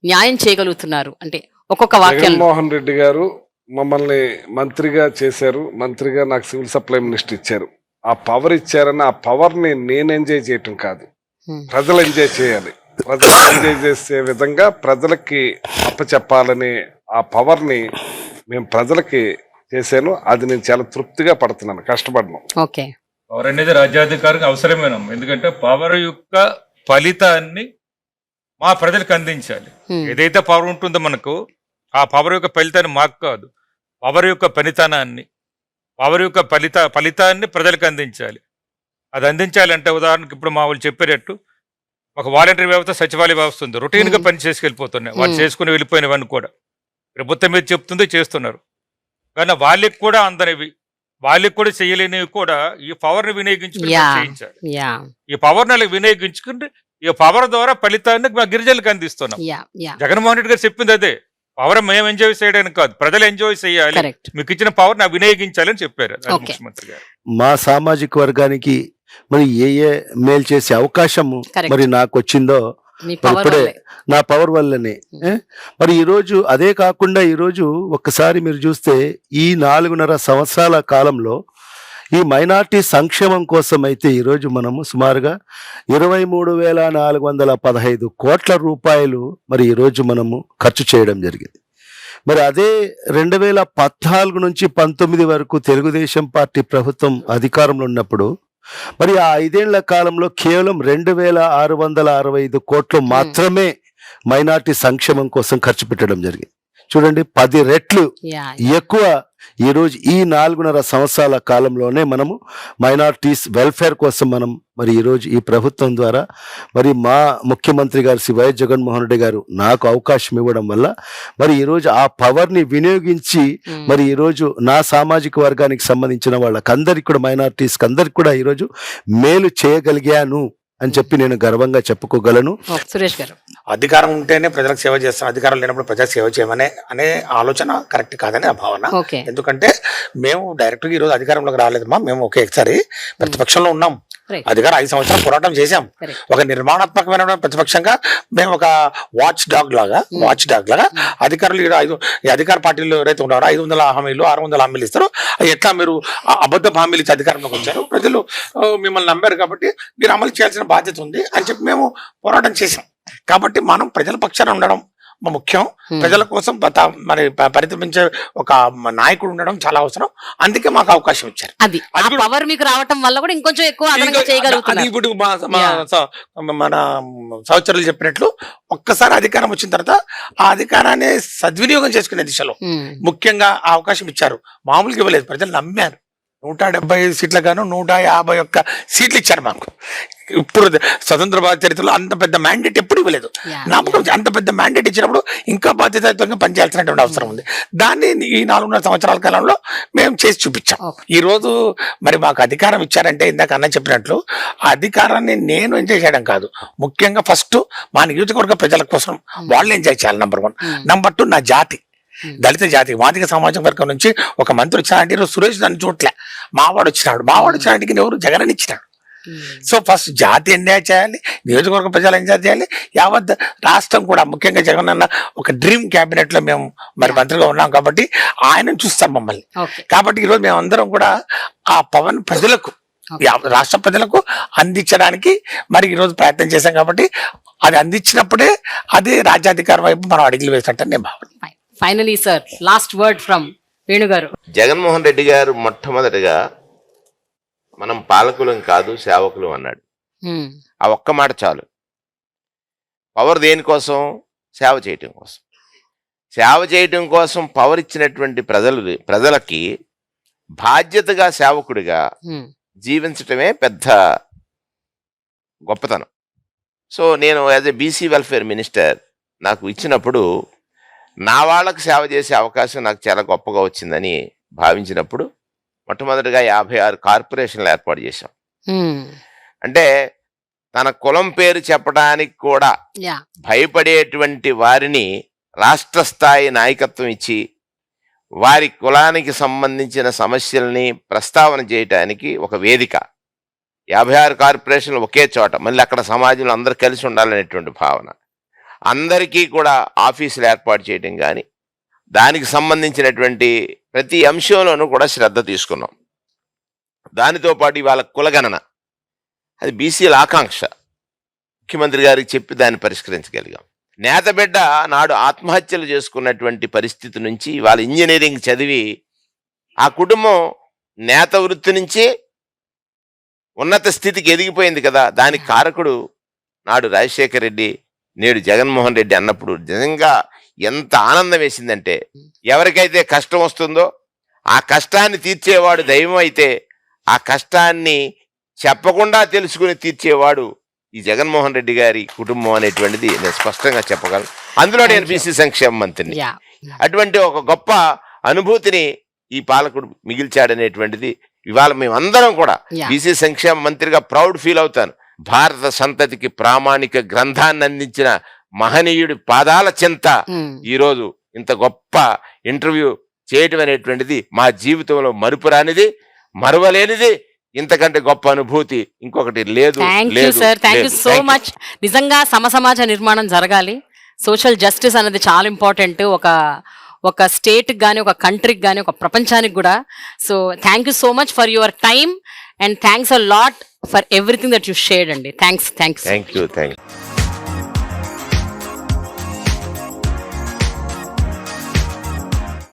న్యాయం చేయగలుగుతున్నారు? అంటే ఒక్కొక్క వాక్యం. జగన్మోహన్ రెడ్డి గారు మమ్మల్ని మంత్రిగా చేశారు, మంత్రిగా నాకు సివిల్ సప్లై మినిస్టర్ ఇచ్చారు. ఆ పవర్ ఇచ్చారని ఆ పవర్ ని నేను ఎంజాయ్ చేయటం కాదు, ప్రజలు ఎంజాయ్ చేయాలి. ప్రజలు ఎంజాయ్ చేసే విధంగా ప్రజలకి అప్పచెప్పాలని ఆ పవర్ ని మేము ప్రజలకి చేశాను. అది నేను చాలా తృప్తిగా పడుతున్నాను, కష్టపడను. ఓకే. పవర్ అనేది రాజ్యాధికారికి అవసరమేనమ్మా. ఎందుకంటే పవర్ యొక్క ఫలితాన్ని మా ప్రజలకు అందించాలి. ఏదైతే పవర్ ఉంటుందో మనకు, ఆ పవర్ యొక్క ఫలితాన్ని మాకు కాదు, పవర్ యొక్క పనితనాన్ని, పవర్ యొక్క ఫలితాన్ని ప్రజలకు అందించాలి. అది అందించాలంటే ఉదాహరణకు ఇప్పుడు మా వాళ్ళు చెప్పేటట్టు ఒక వాలంటరీ వ్యవస్థ, సచివాలయ వ్యవస్థ ఉంది. రొటీన్గా పని చేసుకెళ్ళిపోతున్నాయి. వాళ్ళు చేసుకుని వెళ్ళిపోయినవన్నీ కూడా ప్రభుత్వం మీద చెప్తుంది, చేస్తున్నారు. కానీ వాళ్ళకి కూడా అందరివి, వాళ్ళకి కూడా చేయలేనివి కూడా ఈ పవర్ని వినియోగించుకుని చేయించాలి. ఈ పవర్ని అలా వినియోగించుకుంటే ఈ పవర్ ద్వారా ఫలితాన్ని మా గిరిజనులకు అందిస్తున్నాం. జగన్మోహన్ రెడ్డి గారు చెప్పింది అదే, పవర్ మేము ఎంజాయ్ చేయడానికి కాదు, ప్రజలు ఎంజాయ్ చేయాలి, మీకు ఇచ్చిన పవర్ నా వినియోగించాలని చెప్పారు ముఖ్యమంత్రి గారు. మా సామాజిక వర్గానికి మరి ఏ మేలు చేసే అవకాశం మరి నాకు వచ్చిందో ఇప్పుడే నా పవర్ వల్లనే. మరి ఈరోజు అదే కాకుండా ఈరోజు ఒక్కసారి మీరు చూస్తే ఈ 4.5 సంవత్సరాల కాలంలో ఈ మైనార్టీ సంక్షేమం కోసం అయితే ఈరోజు మనము సుమారుగా 23,415 కోట్ల రూపాయలు మరి ఈరోజు మనము ఖర్చు చేయడం జరిగింది. మరి అదే 2014 నుంచి 19 వరకు తెలుగుదేశం పార్టీ ప్రభుత్వం అధికారంలో ఉన్నప్పుడు మరి ఆ 5 ఏళ్ల కాలంలో కేవలం 2,665 కోట్లు మాత్రమే మైనార్టీ సంక్షేమం కోసం ఖర్చు పెట్టడం జరిగింది. చూడండి, 10 రెట్లు ఎక్కువ ఈరోజు ఈ 4.5 సంవత్సరాల కాలంలోనే మనము మైనార్టీస్ వెల్ఫేర్ కోసం మనం మరి ఈరోజు ఈ ప్రభుత్వం ద్వారా మరి మా ముఖ్యమంత్రి గారు శ్రీ వైఎస్ జగన్మోహన్ రెడ్డి గారు నాకు అవకాశం ఇవ్వడం వల్ల మరి ఈరోజు ఆ పవర్ని వినియోగించి మరి ఈరోజు నా సామాజిక వర్గానికి సంబంధించిన వాళ్ళకందరికి కూడా, మైనార్టీస్కి అందరికి కూడా ఈరోజు మేలు చేయగలిగాను అని చెప్పి నేను గర్వంగా చెప్పుకోగలను. సురేష్ గారు, అధికారం ఉంటేనే ప్రజలకు సేవ చేస్తాం, అధికారం లేనప్పుడు ప్రజలకు సేవ చేయమనే ఆలోచన కరెక్ట్ కాదని ఆ భావన. ఎందుకంటే మేము డైరెక్ట్ గా ఈరోజు అధికారంలోకి రాలేదమ్మా. మేము ఒకేసారి ప్రతిపక్షంలో ఉన్నాం, అధికారం 5 సంవత్సరాలు పోరాటం చేశాం. ఒక నిర్మాణాత్మకమైన ప్రతిపక్షంగా మేము ఒక వాచ్ డాగ్ లాగా అధికారులు ఈ అధికార పార్టీలు ఎవరైతే ఉన్నారో 500 హామీలు 600 హామీలు ఇస్తారో, ఎట్లా మీరు అబద్ధ హామీలు ఇచ్చి అధికారంలోకి వచ్చారు, ప్రజలు మిమ్మల్ని నమ్మారు కాబట్టి మీరు అమలు చేయాల్సిన బాధ్యత ఉంది అని చెప్పి మేము పోరాటం చేశాం. కాబట్టి మనం ప్రజల పక్షాన ఉండడం ముఖ్యం. ప్రజల కోసం మరి పరితపించే ఒక నాయకుడు ఉండడం చాలా అవసరం. అందుకే మాకు అవకాశం ఇచ్చారు. అది పవర్ మీకు రావటం వల్ల కూడా ఇంకొంచెం ఎక్కువ అదనంగా చేయగలుగుతున్నారు. ఇప్పుడు మన సహచరులు చెప్పినట్లు ఒక్కసారి అధికారం వచ్చిన తర్వాత ఆ అధికారాన్ని సద్వినియోగం చేసుకునే దిశలో ముఖ్యంగా ఆ అవకాశం ఇచ్చారు. మామూలుగా ఇవ్వలేదు, ప్రజలు నమ్మారు. 175 సీట్ల గాను 151 సీట్లు ఇచ్చారు మాకు. ఇప్పుడు స్వతంత్ర భారత చరిత్రలో అంత పెద్ద మ్యాండేట్ ఎప్పుడు ఇవ్వలేదు. నమ్మకం అంత పెద్ద మ్యాండేట్ ఇచ్చినప్పుడు ఇంకా బాధ్యతాయుతంగా పనిచేయాల్సినటువంటి అవసరం ఉంది. దాన్ని ఈ 4.5 సంవత్సరాల కాలంలో మేము చేసి చూపించాం. ఈ రోజు మరి మాకు అధికారం ఇచ్చారంటే ఇందాక అన్న చెప్పినట్లు ఆ అధికారాన్ని నేను ఎంజాయ్ చేయడం కాదు, ముఖ్యంగా ఫస్ట్ మా నియోజకవర్గ ప్రజల కోసం వాళ్ళు ఎంజాయ్ చేయాలి. నంబర్ 1. నంబర్ 2, నా జాతి దళిత జాతి మాదిక సామాజిక వర్గం నుంచి ఒక మంత్రి వచ్చినాడంటే ఈరోజు సురేష్ నన్ను చూడలే, మావాడు వచ్చినాడికి ఎవరు జగన్ అని ఇచ్చినాడు. సో ఫస్ట్ జాతి ఎంజాయ్ చేయాలి, నియోజకవర్గ ప్రజలు ఎంజాయ్ చేయాలి, యావత్ రాష్ట్రం కూడా. ముఖ్యంగా జగన్ అన్న ఒక డ్రీమ్ క్యాబినెట్ లో మేము మరి మంత్రిగా ఉన్నాం కాబట్టి ఆయన చూస్తాం మమ్మల్ని. కాబట్టి ఈరోజు మేము అందరం కూడా ఆ పవన్ ప్రజలకు రాష్ట్ర ప్రజలకు అందించడానికి మరి ఈరోజు ప్రయత్నం చేశాం. కాబట్టి అది అందించినప్పుడే అది రాజ్యాధికారం వైపు మనం అడుగులు వేసినట్టు నేను భావన. Finally sir, last word from Venu గారు. జగన్మోహన్ రెడ్డి గారు మొట్టమొదటిగా మనం పాలకులం కాదు సేవకులం అన్నాడు. ఆ ఒక్క మాట చాలు. పవర్ దేనికోసం? సేవ చేయటం కోసం. సేవ చేయటం కోసం పవర్ ఇచ్చినటువంటి ప్రజలకి బాధ్యతగా సేవకుడిగా జీవించటమే పెద్ద గొప్పతనం. సో నేను as a BC welfare minister నాకు ఇచ్చినప్పుడు నా వాళ్ళకు సేవ చేసే అవకాశం నాకు చాలా గొప్పగా వచ్చిందని భావించినప్పుడు మొట్టమొదటిగా 56 కార్పొరేషన్లు ఏర్పాటు చేశాం. అంటే తన కులం పేరు చెప్పడానికి కూడా భయపడేటువంటి వారిని రాష్ట్ర స్థాయి నాయకత్వం ఇచ్చి వారి కులానికి సంబంధించిన సమస్యల్ని ప్రస్తావన చేయటానికి ఒక వేదిక. 56 కార్పొరేషన్లు ఒకే చోట, మళ్ళీ అక్కడ సమాజంలో అందరూ కలిసి ఉండాలనేటువంటి భావన. అందరికీ కూడా ఆఫీసులు ఏర్పాటు చేయడం కానీ దానికి సంబంధించినటువంటి ప్రతి అంశంలోనూ కూడా శ్రద్ధ తీసుకున్నాం. దానితో పాటు ఇవాళ కులగణన, అది బీసీల ఆకాంక్ష, ముఖ్యమంత్రి గారికి చెప్పి దాన్ని పరిష్కరించగలిగాం. నేతబిడ్డ నాడు ఆత్మహత్యలు చేసుకున్నటువంటి పరిస్థితి నుంచి ఇవాళ ఇంజనీరింగ్ చదివి ఆ కుటుంబం నేత వృత్తి నుంచి ఉన్నత స్థితికి ఎదిగిపోయింది కదా. దానికి కారకుడు నాడు రాజశేఖర్ రెడ్డి, నేడు జగన్మోహన్ రెడ్డి అన్నప్పుడు నిజంగా ఎంత ఆనందం వేసిందంటే, ఎవరికైతే కష్టం వస్తుందో ఆ కష్టాన్ని తీర్చేవాడు దైవం అయితే ఆ కష్టాన్ని చెప్పకుండా తెలుసుకుని తీర్చేవాడు ఈ జగన్మోహన్ రెడ్డి గారి కుటుంబం అనేటువంటిది నేను స్పష్టంగా చెప్పగలను. అందులో నేను బీసీ సంక్షేమ మంత్రిని. అటువంటి ఒక గొప్ప అనుభూతిని ఈ పాలకుడు మిగిల్చాడనేటువంటిది ఇవాళ మేమందరం కూడా బీసీ సంక్షేమ మంత్రిగా ప్రౌడ్ ఫీల్ అవుతాను. భారత సంతతికి ప్రామాణిక గ్రంథాన్ని అందించిన మహనీయుడి పాదాల చెంత ఈరోజు ఇంత గొప్ప ఇంటర్వ్యూ చేయటం అనేటువంటిది మా జీవితంలో మరుపురానిది, మరువలేనిది. ఇంతకంటే గొప్ప అనుభూతి ఇంకొకటి లేదు. Thank you so much. నిజంగా సమాజ నిర్మాణం జరగాలి. సోషల్ జస్టిస్ అనేది చాలా ఇంపార్టెంట్ ఒక స్టేట్కి కానీ, ఒక కంట్రీకి కానీ, ఒక ప్రపంచానికి కూడా. So thank you so much for your time and thanks a lot for everything that you shared అండి. థ్యాంక్స్. Thank you.